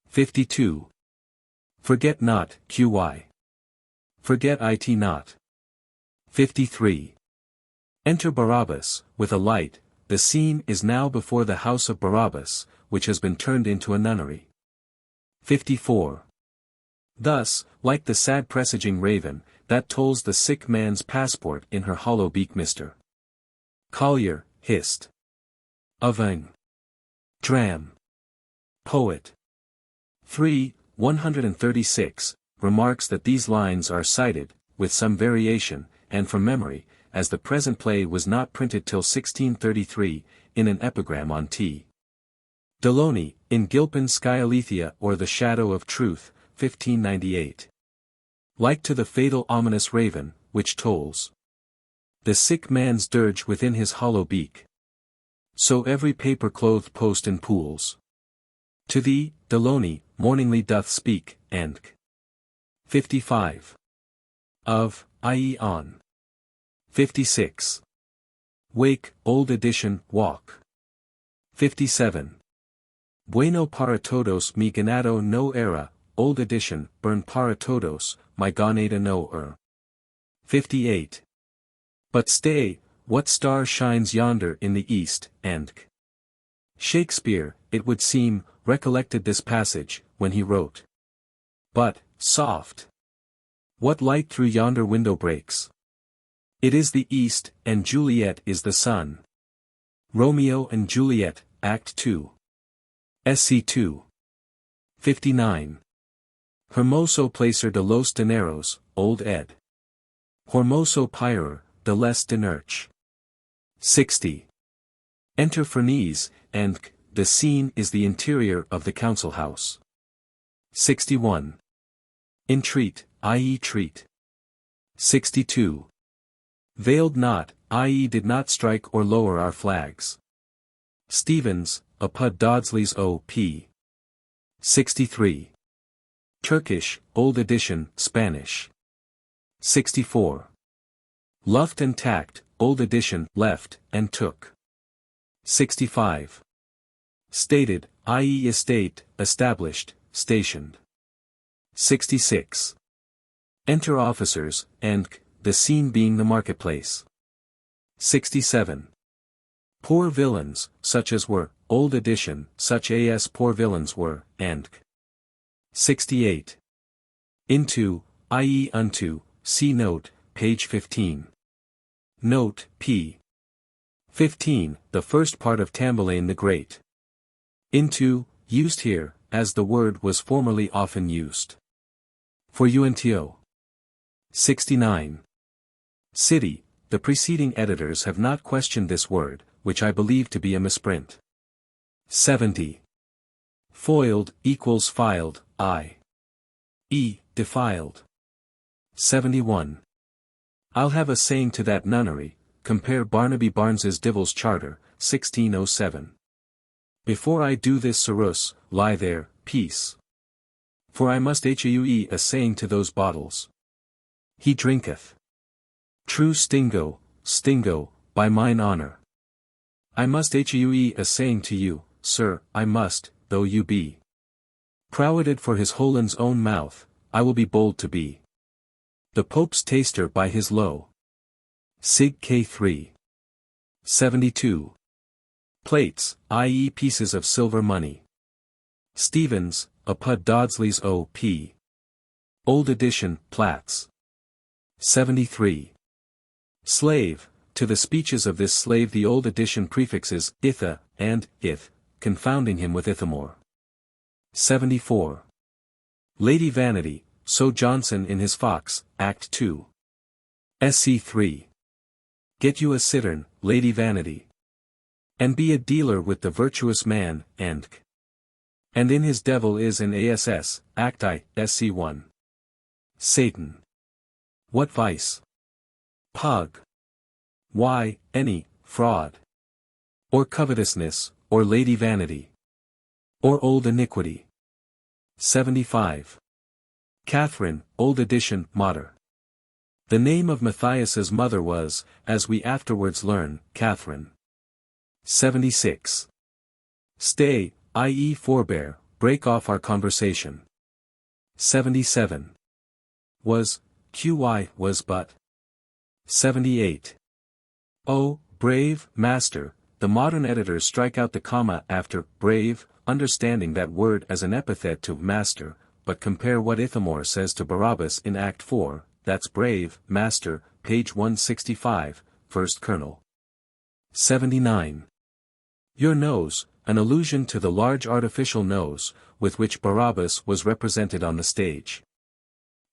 52. Forget not, qy. Forget it not. 53. Enter Barabas, with a light, the scene is now before the house of Barabas, which has been turned into a nunnery. 54. Thus, like the sad presaging raven, that tolls the sick man's passport in her hollow beak Mr. Collier, hist. Avang. Dram. Poet. 3, 136, remarks that these lines are cited, with some variation, and from memory, as the present play was not printed till 1633, in an epigram on T. Delony, in Gilpin's Skyalethea or the Shadow of Truth, 1598. Like to the fatal ominous raven, which tolls the sick man's dirge within his hollow beak. So every paper-clothed post in pools. To thee, Delony, morningly doth speak, and 55. Of, i.e. on. 56. Wake, old edition, walk. 57. Bueno para todos mi ganado no era, old edition, burn para todos, my ganado no 58. But stay, what star shines yonder in the east, and Shakespeare, it would seem, recollected this passage, when he wrote. But, soft! What light through yonder window breaks? It is the east, and Juliet is the sun. Romeo and Juliet, Act 2. SC 2. 59. Hermoso placer de los dineros, old ed. Hermoso pyre, de les dinerch. 60. Enter Ferneze, and the scene is the interior of the council house. 61. Entreat, i.e. treat. 62. Veiled not, i.e. did not strike or lower our flags. Stevens, apud Dodsley's O.P. 63. Turkish, old edition, Spanish. 64. Luft and tact, old edition, left, and took. 65. Stated, i.e. estate, established, stationed. 66. Enter officers, and, the scene being the marketplace. 67. Poor villains, such as were, old edition, such as poor villains were, and 68. Into, i.e. unto, see note, page 15. Note, p. 15, the first part of Tamburlaine the Great. Into, used here, as the word was formerly often used. For unto. 69. City, the preceding editors have not questioned this word, which I believe to be a misprint. 70. Foiled, equals filed, i.e. defiled. 71. I'll have a saying to that nunnery, compare Barnaby Barnes's Divil's Charter, 1607. Before I do this Cyrus, lie there, peace. For I must hew a saying to those bottles. He drinketh. True Stingo, Stingo, by mine honor. I must hew a saying to you, sir, I must, though you be proweded for his Holin's own mouth, I will be bold to be the Pope's taster by his low. Sig K3. 72. Plates, i.e. pieces of silver money. Stevens, apud Dodsley's O.P. Old edition, Platts. 73. Slave, to the speeches of this slave the old edition prefixes, itha, and, ith, confounding him with Ithamore. 74. Lady Vanity, so Johnson in his Fox, Act 2. SC 3. Get you a cittern, Lady Vanity. And be a dealer with the virtuous man, and in his devil is an ass, Act I, SC 1. Satan. What vice? Pug. Why, any, fraud. Or covetousness, or Lady Vanity. Or old iniquity. 75. Catherine, old edition, Mater. The name of Mathias's mother was, as we afterwards learn, Catherine. 76. Stay, i.e. forbear, break off our conversation. 77. Was, qy, was but. 78. Oh, brave, master, the modern editors strike out the comma after brave, understanding that word as an epithet to master, but compare what Ithamore says to Barabas in Act 4, that's brave, master, page 165, first Colonel. 79. Your nose, an allusion to the large artificial nose, with which Barabas was represented on the stage.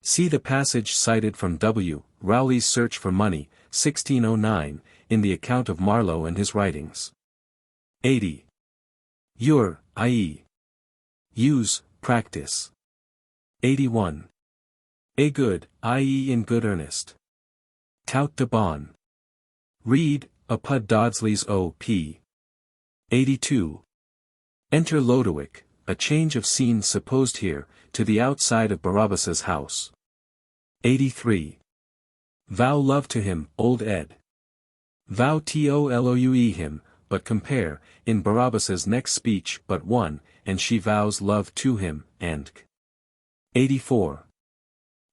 See the passage cited from W. Rowley's Search for Money, 1609, in the account of Marlowe and his writings. 80. Your, i.e. use, practice. 81. A good, i.e. in good earnest. Tout de bon. Read, apud Dodsley's O.P. 82. Enter Lodowick, a change of scene supposed here, to the outside of Barabas's house. 83. Vow love to him, old Ed. Vow TOLOUE him, but compare, in Barabas's next speech but one, and she vows love to him, and 84.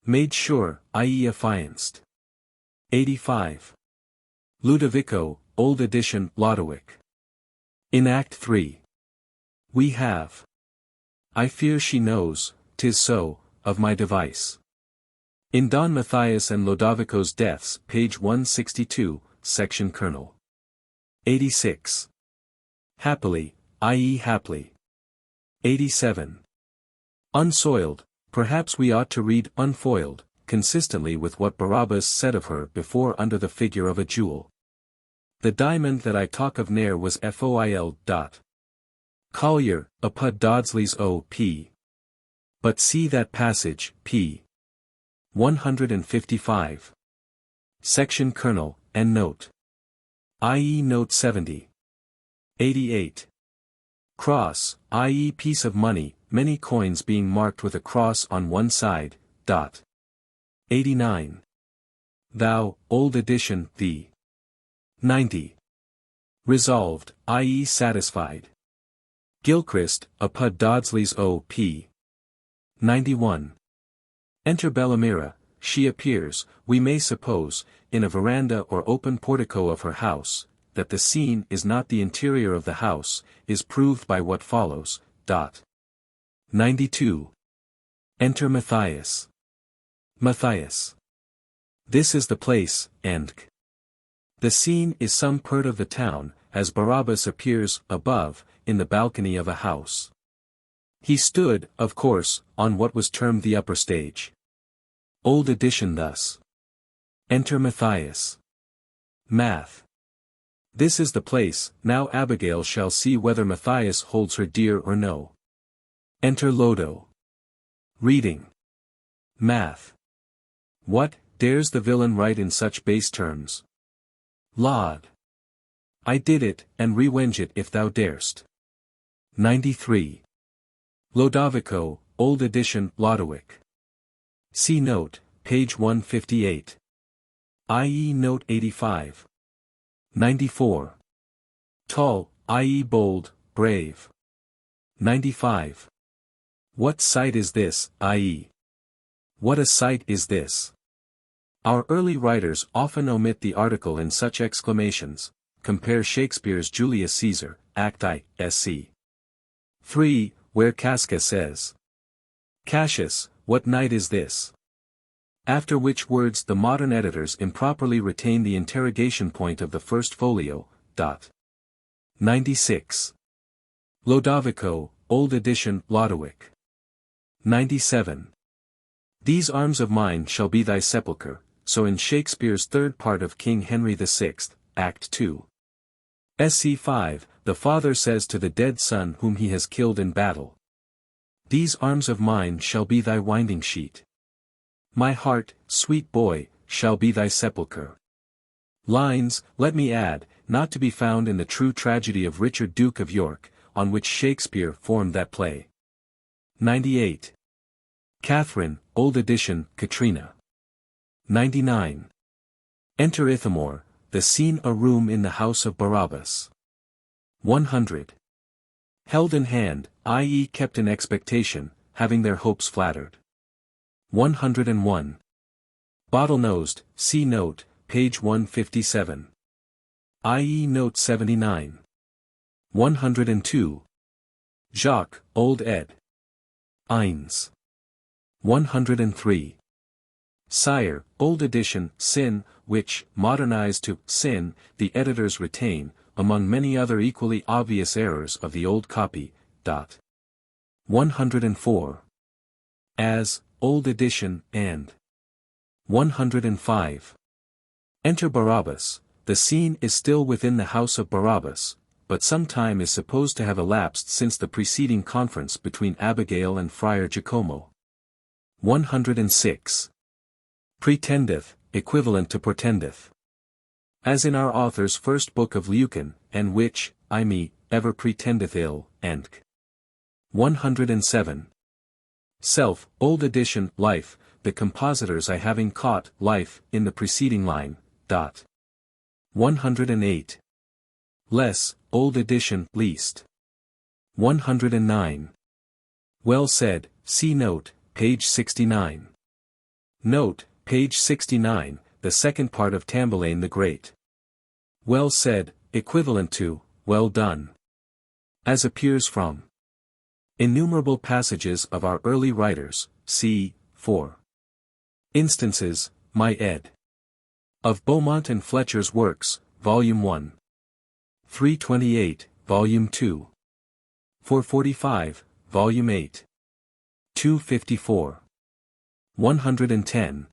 Made sure, i.e. affianced. 85. Ludovico, Old Edition, Lodowick. In Act 3. We have. I fear she knows, 'tis so, of my device. In Don Mathias and Lodovico's deaths, page 162, section Colonel. 86. Happily, i.e. haply. 87. Unsoiled, perhaps we ought to read unfoiled, consistently with what Barabas said of her before under the figure of a jewel. The diamond that I talk of ne'er was foil. Collier, apud Dodsley's O.P. But see that passage, p. 155. Section Colonel, and note. i.e. note 70. 88. Cross, i.e. piece of money, many coins being marked with a cross on one side, 89. Thou, Old Edition, the. 90. Resolved, i.e. satisfied. Gilchrist, apud Dodsley's O.P. 91. Enter Bellamira, she appears, we may suppose, in a veranda or open portico of her house, that the scene is not the interior of the house, is proved by what follows. 92. Enter Mathias. Mathias. This is the place, and the scene is some part of the town, as Barabas appears, above, in the balcony of a house. He stood, of course, on what was termed the upper stage. Old Edition thus. Enter Mathias. Math. This is the place, now Abigail shall see whether Mathias holds her dear or no. Enter Lodo. Reading. Math. What, dares the villain write in such base terms? Laud. I did it, and revenge it if thou darest. 93. Lodovico, Old Edition, Lodowick. See note, page 158. i.e. note 85. 94. Tall, i.e. bold, brave. 95. What sight is this, i.e. what a sight is this? Our early writers often omit the article in such exclamations. Compare Shakespeare's Julius Caesar, Act I, sc. 3, where Casca says, Cassius, what night is this? After which words the modern editors improperly retain the interrogation point of the first folio. 96. Lodovico, Old Edition, Lodowick. 97. These arms of mine shall be thy sepulchre, so in Shakespeare's third part of King Henry VI, Act 2. Sc. 5, the father says to the dead son whom he has killed in battle. These arms of mine shall be thy winding sheet. My heart, sweet boy, shall be thy sepulchre. Lines, let me add, not to be found in the true tragedy of Richard Duke of York, on which Shakespeare formed that play. 98. Catherine, Old Edition, Katrina. 99. Enter Ithamore, the scene a room in the house of Barabas. 100. Held in hand, i.e. kept in expectation, having their hopes flattered. 101. Bottle-nosed, see note, page 157. i.e. note 79. 102. Jacques, Old Ed. Eins. 103. Sire, Old Edition, Sin, which, modernized to Sin, the editors retain, among many other equally obvious errors of the old copy. 104. As, Old Edition, and 105. Enter Barabas, the scene is still within the house of Barabas, but some time is supposed to have elapsed since the preceding conference between Abigail and Friar Giacomo. 106. Pretendeth, equivalent to portendeth. As in our author's first book of Lucan, and which, ever pretendeth ill, and 107. Self, old edition, life, the compositors I having caught, life, in the preceding line, dot. 108. Less, old edition, least. 109. Well said, see note, page 69. Note, page 69, the second part of Tamburlaine the Great. Well said, equivalent to, well done. As appears from innumerable passages of our early writers, c. 4. Instances, my ed. Of Beaumont and Fletcher's Works, Volume 1. 328, Volume 2. 445, Volume 8. 254. 110.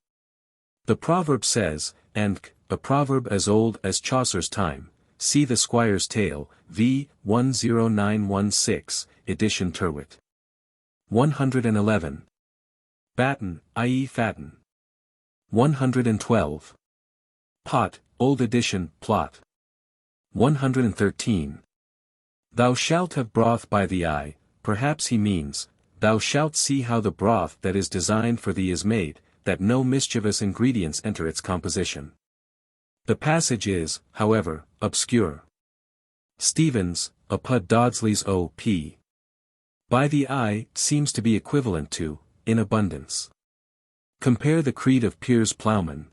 The proverb says, and a proverb as old as Chaucer's time, see the Squire's Tale, v. 10916, edition Tyrwhitt. 111. Batten, i.e. fatten. 112. Pot, old edition, plot. 113. Thou shalt have broth by the eye, perhaps he means, thou shalt see how the broth that is designed for thee is made, that no mischievous ingredients enter its composition. The passage is, however, obscure. Stevens, Apud Dodsley's O.P. By the eye, seems to be equivalent to, in abundance. Compare the Creed of Piers Plowman.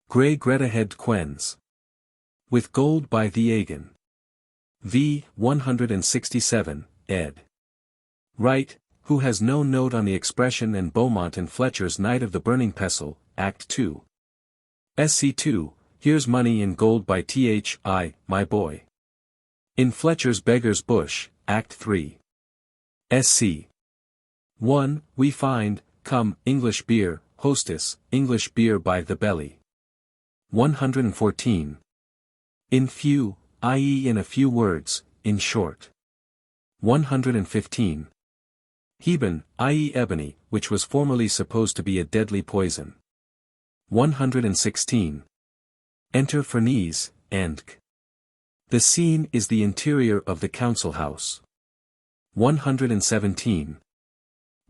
Grey Greta Head Quens. With gold by the Agan. v. 167, ed. Wright, who has no note on the expression, and Beaumont and Fletcher's Knight of the Burning Pestle, Act 2. Sc 2, here's money in gold by Thi, my boy. In Fletcher's Beggar's Bush, Act 3. Sc. 1, we find, come, English beer, hostess, English beer by the belly. 114. In few, i.e. in a few words, in short. 115. Heben, i.e. ebony, which was formerly supposed to be a deadly poison. 116. Enter Ferneze, and the scene is the interior of the council house. 117.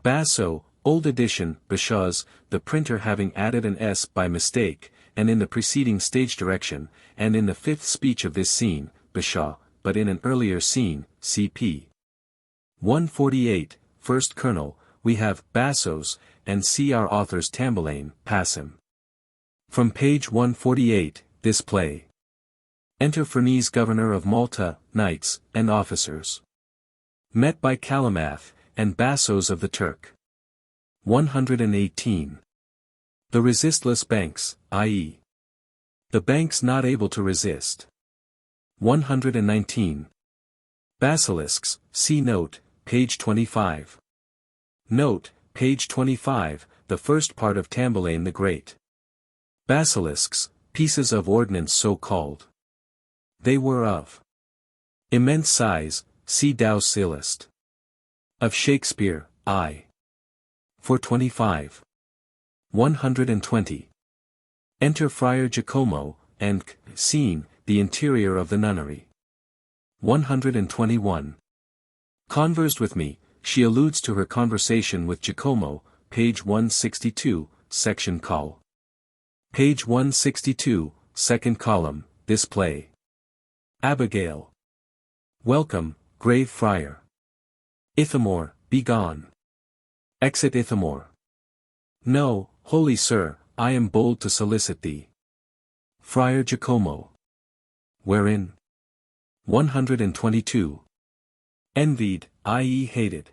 Basso, old edition, Bashaz, the printer having added an S by mistake, and in the preceding stage direction, and in the fifth speech of this scene, Bashaw, but in an earlier scene, cp. 148, first Colonel, we have Bassos, and see our author's Tamburlaine, Passim. From page 148, this play. Enter Ferneze, governor of Malta, knights, and officers. Met by Calamath, and Bassos of the Turk. 118. The resistless banks, i.e. the banks not able to resist. 119. Basilisks, see note, page 25. Note, page 25, the first part of Tamburlaine the Great. Basilisks, pieces of ordnance so called. They were of immense size, see Dow's Illust. Of Shakespeare, I. 425. 120. Enter Friar Giacomo, and, scene, the interior of the nunnery. 121. Conversed with me, she alludes to her conversation with Giacomo, page 162, section col. Page 162, second column, this play. Abigail. Welcome, grave friar. Ithamore, be gone. Exit Ithamore. No, holy sir, I am bold to solicit thee. Friar Giacomo. Wherein? 122. Envied, i.e. hated.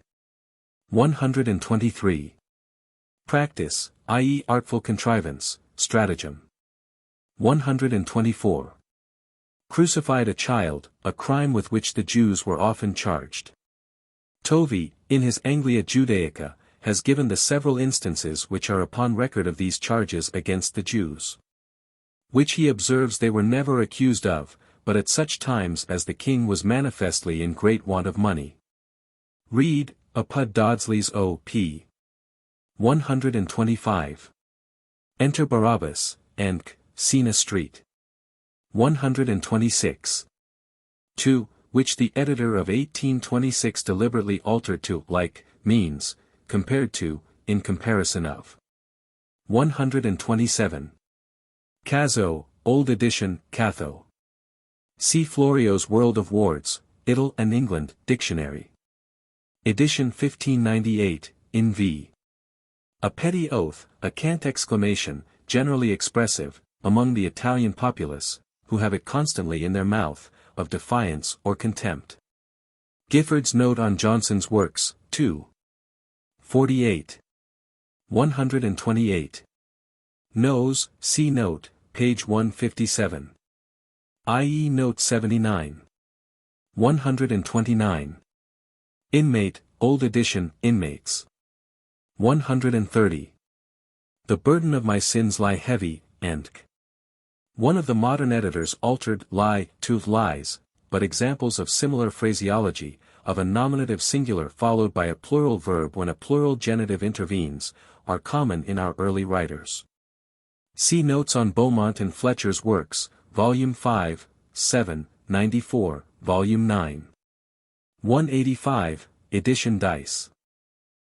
123. Practice, i.e. artful contrivance, stratagem. 124. Crucified a child, a crime with which the Jews were often charged. Tovey, in his Anglia Judaica, has given the several instances which are upon record of these charges against the Jews. Which he observes they were never accused of, but at such times as the king was manifestly in great want of money. Read, Apud Dodsley's O.P. 125. Enter Barabas, and, Sena Street. 126. 2. which the editor of 1826 deliberately altered to like, means, compared to, in comparison of. 127. Cazo, Old Edition, Catho. See Florio's World of Words, Italy and England, Dictionary. Edition 1598, in v. A petty oath, a cant exclamation, generally expressive, among the Italian populace, who have it constantly in their mouth, of defiance or contempt. Gifford's Note on Johnson's Works, 2. 48. 128. Nose, see note, page 157. i.e. note 79. 129. Inmate, Old Edition, Inmates. 130. The burden of my sins lie heavy, and one of the modern editors altered lie to lies, but examples of similar phraseology, of a nominative singular followed by a plural verb when a plural genitive intervenes, are common in our early writers. See notes on Beaumont and Fletcher's works, Volume 5, 7, 94, Volume 9. 185, Edition Dice.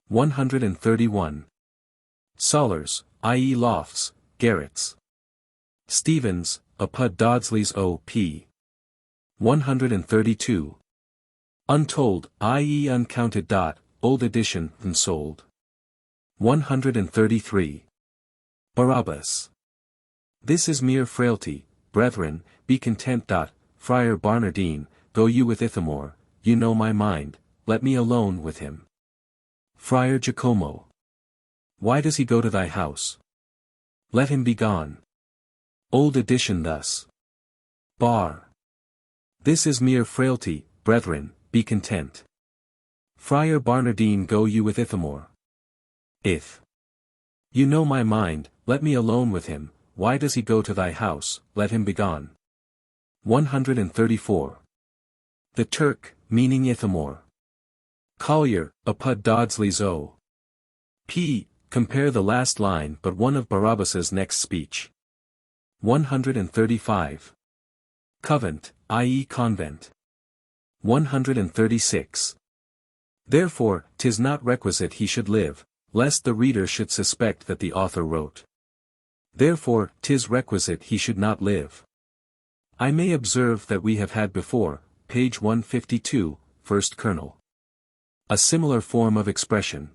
131. Solars, i.e. lofts, garrets. Stevens, Apud Dodsley's O.P. 132. Untold, i.e. uncounted. Old Edition, unsold. 133. Barabas. This is mere frailty, brethren, be content. Friar Barnardine, go you with Ithamore, you know my mind, let me alone with him. Friar Jacomo. Why does he go to thy house? Let him be gone. Old Edition thus. Bar. This is mere frailty, brethren, be content. Friar Barnardine, go you with Ithamore. If you know my mind, let me alone with him, why does he go to thy house, let him be gone. 134. The Turk, meaning Ithamore. Collier, Apud Dodsley's O. P. Compare the last line but one of Barabas's next speech. 135. Convent, i.e. convent. 136. Therefore, 'tis not requisite he should live, lest the reader should suspect that the author wrote. Therefore, 'tis requisite he should not live. I may observe that we have had before, page 152, first kernel. A similar form of expression.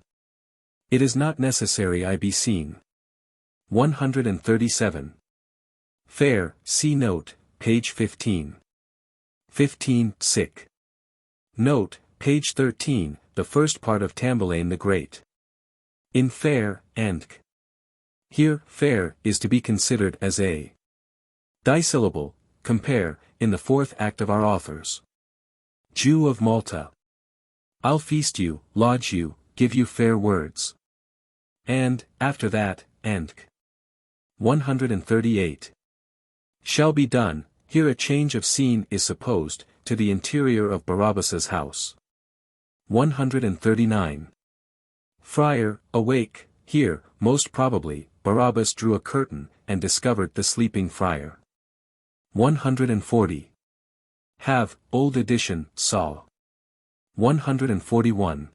It is not necessary I be seen. 137. Fair, see note, page 15. 15, sick. Note, page 13, the first part of Tamburlaine the Great. In fair, and here, fair, is to be considered as a dissyllable, compare, in the fourth act of our authors. Jew of Malta. I'll feast you, lodge you, give you fair words. And, after that, and 138. Shall be done, here a change of scene is supposed, to the interior of Barabas's house. 139. Friar, awake, here, most probably, Barabas drew a curtain, and discovered the sleeping friar. 140. Have, Old Edition, saw. 141.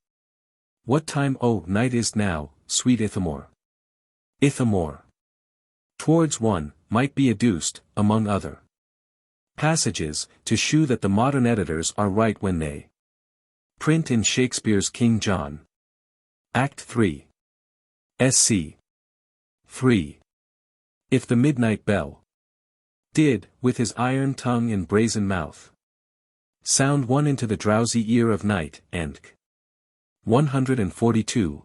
What time, O night is now, sweet Ithamore? Ithamore. Towards one, might be adduced, among other passages, to shew that the modern editors are right when they print in Shakespeare's King John. Act 3. Sc. 3. If the midnight bell did, with his iron tongue and brazen mouth, sound one into the drowsy ear of night, and 142.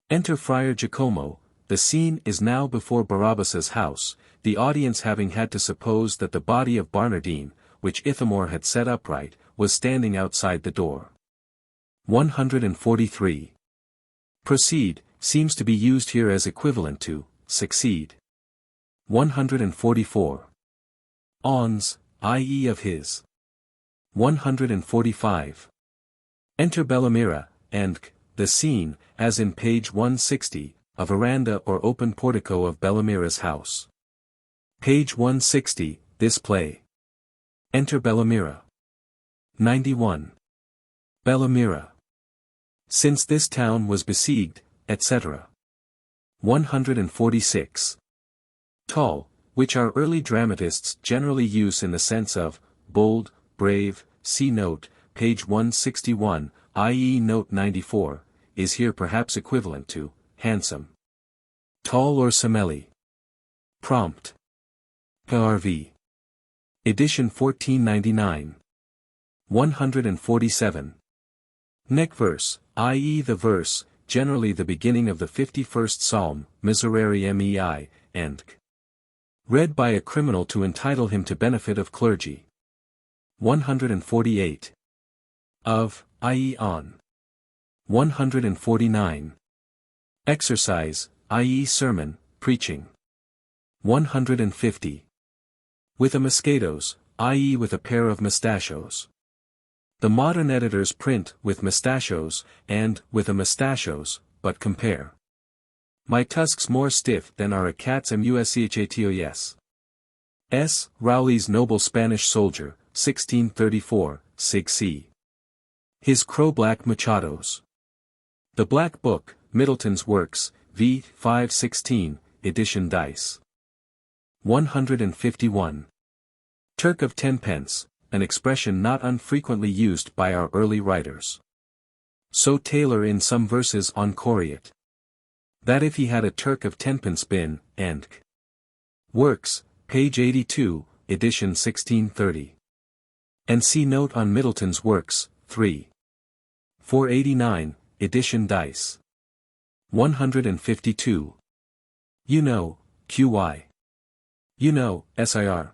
Enter Friar Jacomo. The scene is now before Barabas's house, the audience having had to suppose that the body of Barnardine, which Ithamore had set upright, was standing outside the door. 143. Proceed, seems to be used here as equivalent to succeed. 144. Ons, i.e. of his. 145. Enter Bellamira, and the scene, as in page 160, a veranda or open portico of Bellamira's house. Page 160, this play. Enter Bellamira. 91. Bellamira. Since this town was besieged, etc. 146. Tall, which our early dramatists generally use in the sense of bold, brave, see note, page 161, i.e. note 94, is here perhaps equivalent to handsome. Tall or Semeli. Prompt. PRV. Edition 1499. 147. Neck verse, i.e. the verse, generally the beginning of the 51st Psalm, Miserere mei, and read by a criminal to entitle him to benefit of clergy. 148. Of, i.e. on. 149. Exercise, i.e. sermon, preaching. 150. With a mosquitoes, i.e. with a pair of mustachios. The modern editors print with mustachios, and with a mustachios, but compare. My tusks more stiff than are a cat's muschatoes. S. Rowley's noble Spanish soldier, 1634, Sig C. His crow-black machados. The Black Book, Middleton's Works, v. 516, edition Dice. 151. Turk of tenpence, an expression not unfrequently used by our early writers. So Taylor in some verses on Coriat. That if he had a Turk of tenpence been, and Works, page 82, edition 1630. And see note on Middleton's Works, 3. 489, edition Dice. 152. You know, QY. You know, SIR.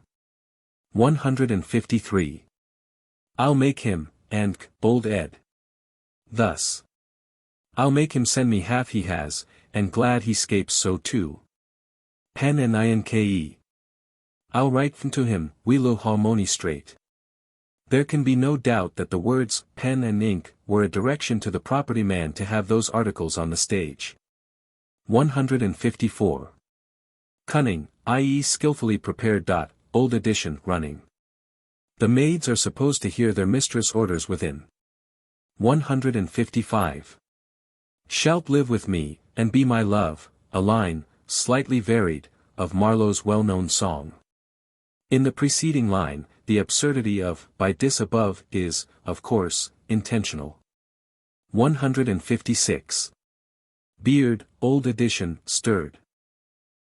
153. I'll make him, and, bold Ed. Thus. I'll make him send me half he has, and glad he scapes so too. Pen and inke. I'll write to him, we lo harmony straight. There can be no doubt that the words, pen and ink, were a direction to the property man to have those articles on the stage. 154. Cunning, i.e. skillfully prepared. Old edition, running. The maids are supposed to hear their mistress' orders within. 155. Shalt live with me, and be my love, a line, slightly varied, of Marlowe's well-known song. In the preceding line, the absurdity of, by dis above, is, of course, intentional. 156. Beard, old edition, stirred.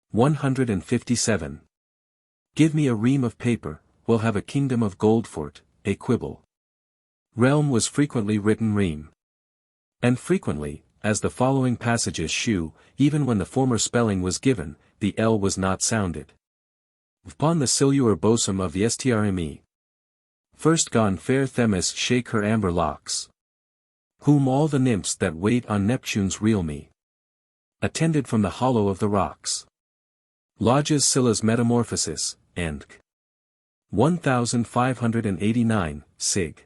157. Give me a ream of paper, we'll have a kingdom of gold for't, a quibble. Realm was frequently written ream. And frequently, as the following passages shew, even when the former spelling was given, the L was not sounded. Upon the silure bosom of the strme. First gone fair Themis shake her amber locks. Whom all the nymphs that wait on Neptune's reel me. Attended from the hollow of the rocks. Lodges Scylla's metamorphosis, and 1589, Sig.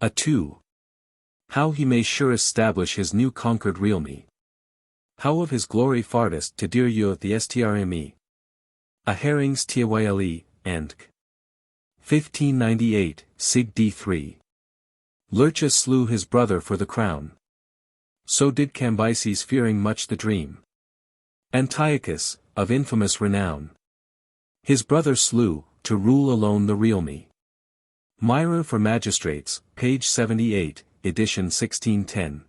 A 2. How he may sure establish his new conquered realme. How of his glory farthest to dear you at the strme. A herrings tyle, and 1598, Sig D3. Lurchus slew his brother for the crown. So did Cambyses fearing much the dream. Antiochus, of infamous renown. His brother slew, to rule alone the realme. Myra for Magistrates, page 78, edition 1610.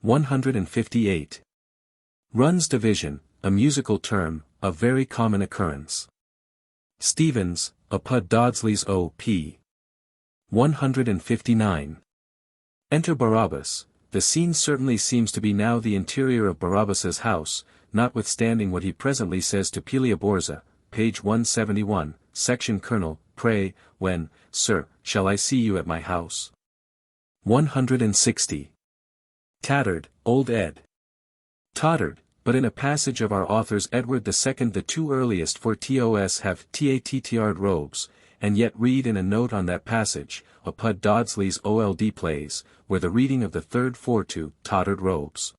158. Run's division, a musical term, of very common occurrence. Stevens, Apud Dodsley's O.P. 159. Enter Barabas. The scene certainly seems to be now the interior of Barabas's house, notwithstanding what he presently says to Pelia Borza, page 171, section Colonel, pray, when, sir, shall I see you at my house? 160. Tattered, old Ed. Tottered, but in a passage of our author's Edward II the two earliest for TOS have tattered robes, and yet read in a note on that passage, Apud Dodsley's OLD plays, where the reading of the third to tottered robes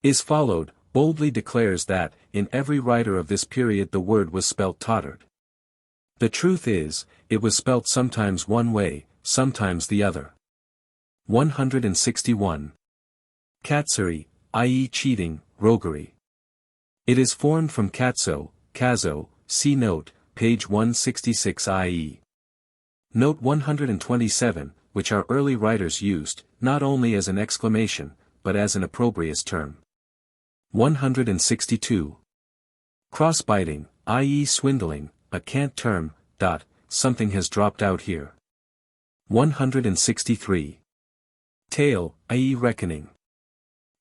is followed, boldly declares that, in every writer of this period the word was spelt tottered. The truth is, it was spelt sometimes one way, sometimes the other. 161. Katzery, i.e. cheating, roguery. It is formed from katso, kazo, see note, page 166 i.e. Note 127, which our early writers used, not only as an exclamation, but as an opprobrious term. 162. Cross-biting, i.e. swindling, a cant term, something has dropped out here. 163. Tale, i.e. reckoning.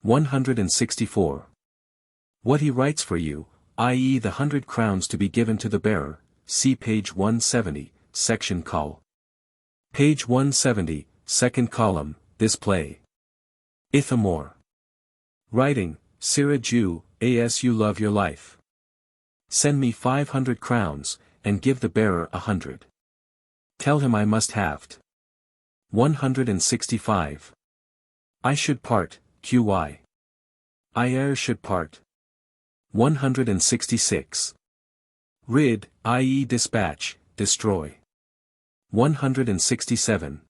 164. What he writes for you, i.e. the 100 crowns to be given to the bearer, see page 170, section col. Page 170, second column, this play. Ithamore. Writing, Sirrah Jew, as you love your life. Send me 500 crowns, and give the bearer 100. Tell him I must have't. 165. I should part, qy. I should part. 166. Rid, i.e. dispatch, destroy. 167.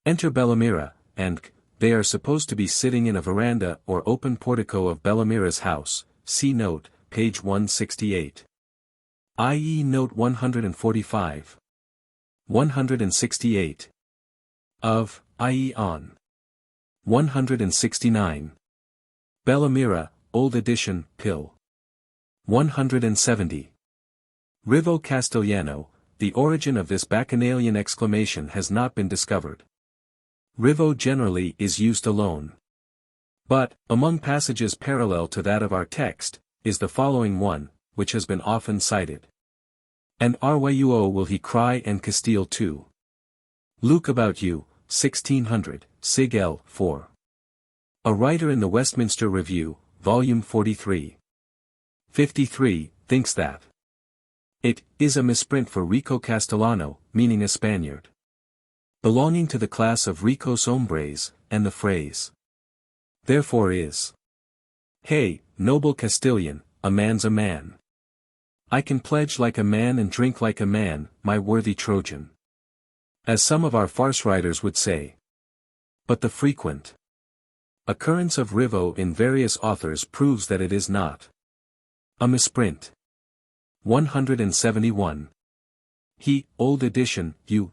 Enter Bellamira, and they are supposed to be sitting in a veranda or open portico of Bellamira's house, see note, page 168. I.e. note 145. 168. Of, i.e. on. 169. Bellamira, Old Edition, Pill. 170. Rivo Castellano, the origin of this bacchanalian exclamation has not been discovered. Rivo generally is used alone. But, among passages parallel to that of our text, is the following one, which has been often cited. And Arwayuo will he cry and Castile too. Luke about you, 1600, Sig L. 4. A writer in the Westminster Review, Volume 43. 53, thinks that it is a misprint for Rico Castellano, meaning a Spaniard, belonging to the class of ricos hombres, and the phrase therefore is, hey, noble Castilian, a man's a man. I can pledge like a man and drink like a man, my worthy Trojan. As some of our farce writers would say. But the frequent occurrence of Rivo in various authors proves that it is not a misprint. 171. He, Old Edition, U.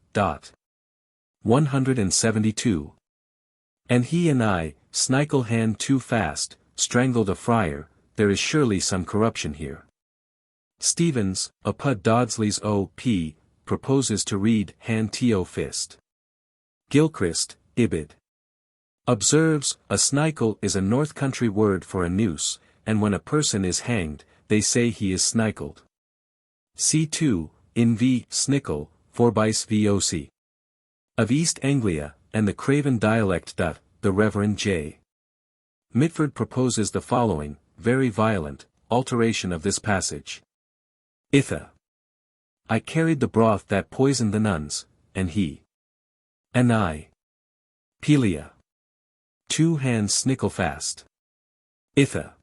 172. And he and I, snicle hand too fast, strangled a friar, there is surely some corruption here. Stevens, Apud Dodsley's O.P., proposes to read hand to fist. Gilchrist, Ibid. Observes, a snicle is a North Country word for a noose, and when a person is hanged, they say he is snicled. C2, in v. Snickle, Forbice voc. Of East Anglia, and the Craven dialect. The Reverend J. Mitford proposes the following, very violent, alteration of this passage. Itha. I carried the broth that poisoned the nuns, and he. And I. Pelia. 2 hands snickle fast. Itha.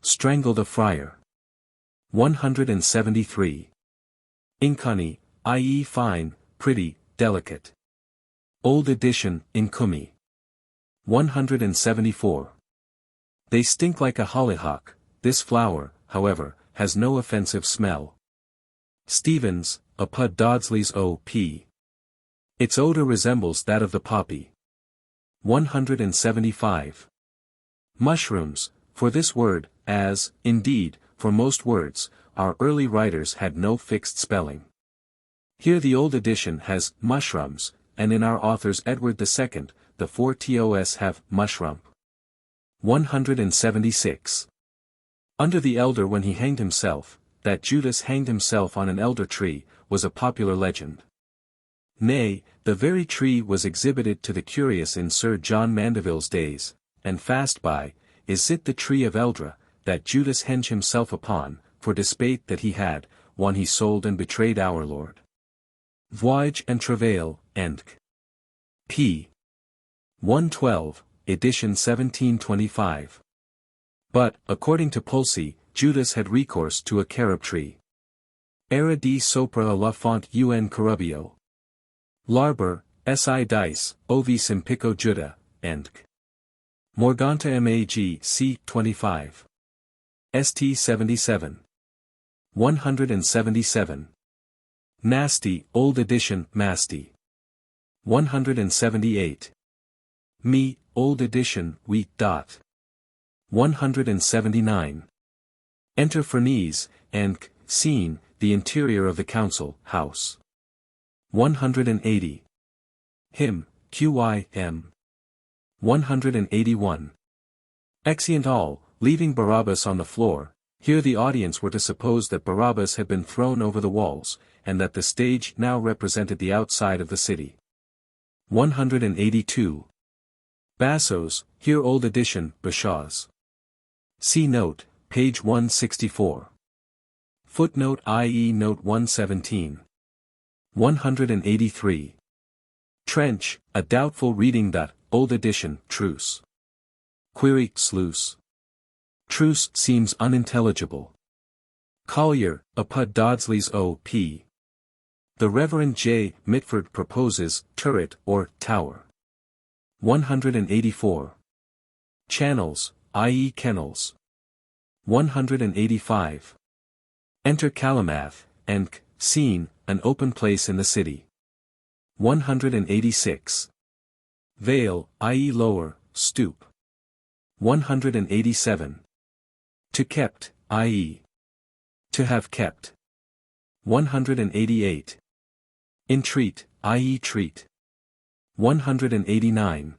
Strangled a friar. 173. Incunny, i.e. fine, pretty, delicate. Old Edition, Incummi. 174. They stink like a hollyhock, this flower, however, has no offensive smell. Stevens, Apud Dodsley's O.P. Its odor resembles that of the poppy. 175. Mushrooms, for this word, as, indeed, for most words, our early writers had no fixed spelling. Here the Old Edition has mushrooms, and in our author's Edward II, the 4 tos have mushroom. 176. Under the elder when he hanged himself, that Judas hanged himself on an elder tree, was a popular legend. Nay, the very tree was exhibited to the curious in Sir John Mandeville's days, and fast by, is it the tree of Eldra, that Judas henged himself upon, for despite that he had, one he sold and betrayed our Lord. Voyage and Travail, and p. 112, edition 1725. But, according to Pulci, Judas had recourse to a carob tree. Era di sopra la font un carubio. Larber, si dice, ovis impico juda, and c. Morganta mag c. 25. St 77. 177. Nasty, Old Edition, Masty. 178. Me, Old Edition, wheat. 179. Enter Ferneze, and c. Scene, the interior of the council, house. 180. Him, qym. 181. Exeunt all, leaving Barabas on the floor. Here the audience were to suppose that Barabas had been thrown over the walls, and that the stage now represented the outside of the city. 182. Bassos, here Old Edition, Bashaws. See note, page 164. Footnote i.e. note 117. 183. Trench, a doubtful reading. Old Edition, truce. Query, sluice. Truce seems unintelligible. Collier, apud Dodsley's O.P. The Reverend J. Mitford proposes, turret or tower. 184. Channels, i.e. kennels. 185. Enter Calamath, and c. Scene, an open place in the city. 186. Vale, i.e. lower, stoop. 187. To kept, i.e. to have kept. 188. Entreat, i.e. treat. 189.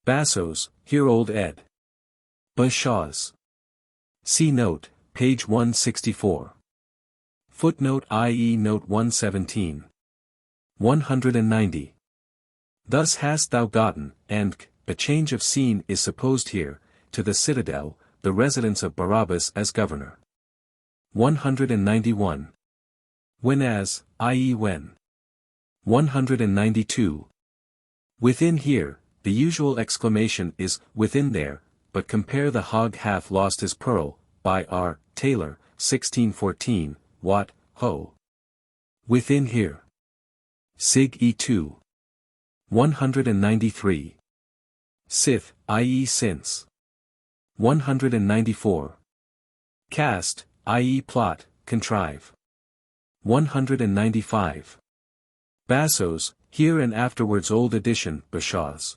Bassos, here Old Ed. Bashaws. See note, page 164. Footnote i.e. note 117. 190. Thus hast thou gotten, and c. a change of scene is supposed here, to the citadel, the residence of Barabas as governor. 191. Whenas, i.e. when. 192. Within here, the usual exclamation is, within there, but compare the hog hath lost his pearl, by R. Taylor, 1614, Watt, Ho. Within here. Sig E2. 193. Sith, i.e. since. 194. Cast, i.e. plot, contrive. 195. Bassos, here and afterwards Old Edition, Bashaws.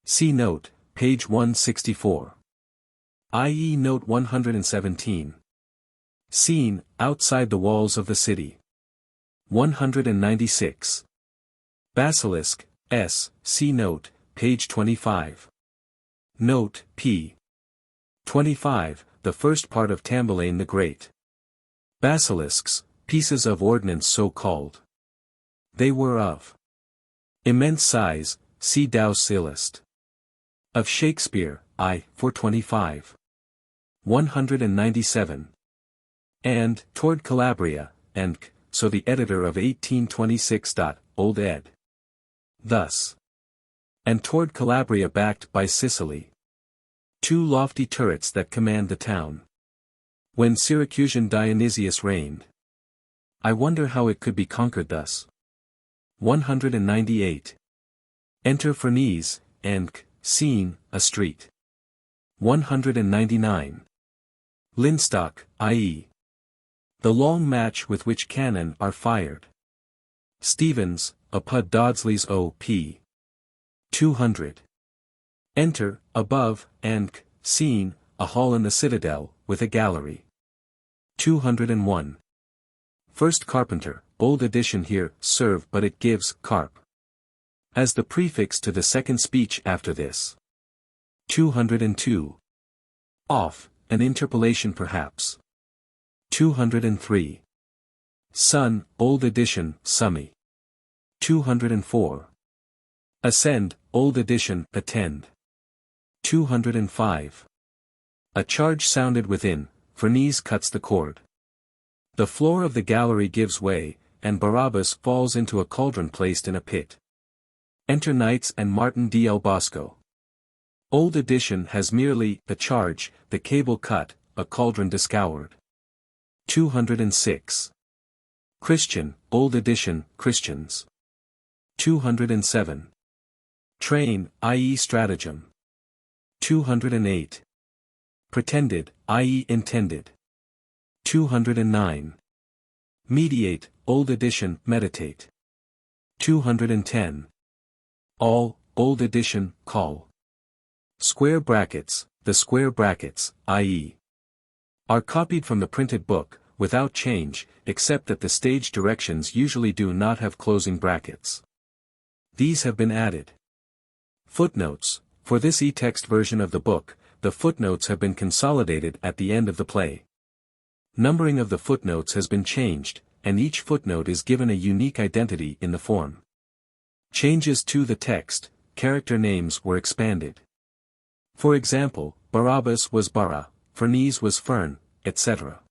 See note, page 164. i.e. note 117. Scene, outside the walls of the city. 196. Basilisk, s. See note, page 25. Note, p. 25, the first part of Tamburlaine the Great. Basilisks, pieces of ordnance so called. They were of immense size, see Dow's List. Of Shakespeare, I. 425. 197. And, toward Calabria, and c. So the editor of 1826. Old Ed. Thus. And toward Calabria backed by Sicily. Two lofty turrets that command the town. When Syracusan Dionysius reigned. I wonder how it could be conquered thus. 198. Enter Ferneze, and c. Scene, a street. 199. Linstock, i.e. the long match with which cannon are fired. Stevens, apud Dodsley's O.P. 200. Enter, above, and c. Scene, a hall in the citadel, with a gallery. 201. First carpenter, Old Edition here, serve but it gives, carp. As the prefix to the second speech after this. 202. Off, an interpolation perhaps. 203. Sun, Old Edition, summy. 204. Ascend, Old Edition, attend. 205. A charge sounded within, Ferneze cuts the cord. The floor of the gallery gives way, and Barabas falls into a cauldron placed in a pit. Enter Knights and Martin D. El Bosco. Old Edition has merely, a charge, the cable cut, a cauldron discoured. 206. Christian, Old Edition, Christians. 207. Train, i.e. stratagem. 208. Pretended, i.e. intended. 209. Mediate, old edition, meditate. 210. All, old edition, call. Square brackets, the square brackets, i.e. are copied from the printed book, without change, except that the stage directions usually do not have closing brackets. These have been added. Footnotes. For this e-text version of the book, the footnotes have been consolidated at the end of the play. Numbering of the footnotes has been changed, and each footnote is given a unique identity in the form. Changes to the text, character names were expanded. For example, Barabas was Bara, Ferneze was Fern, etc.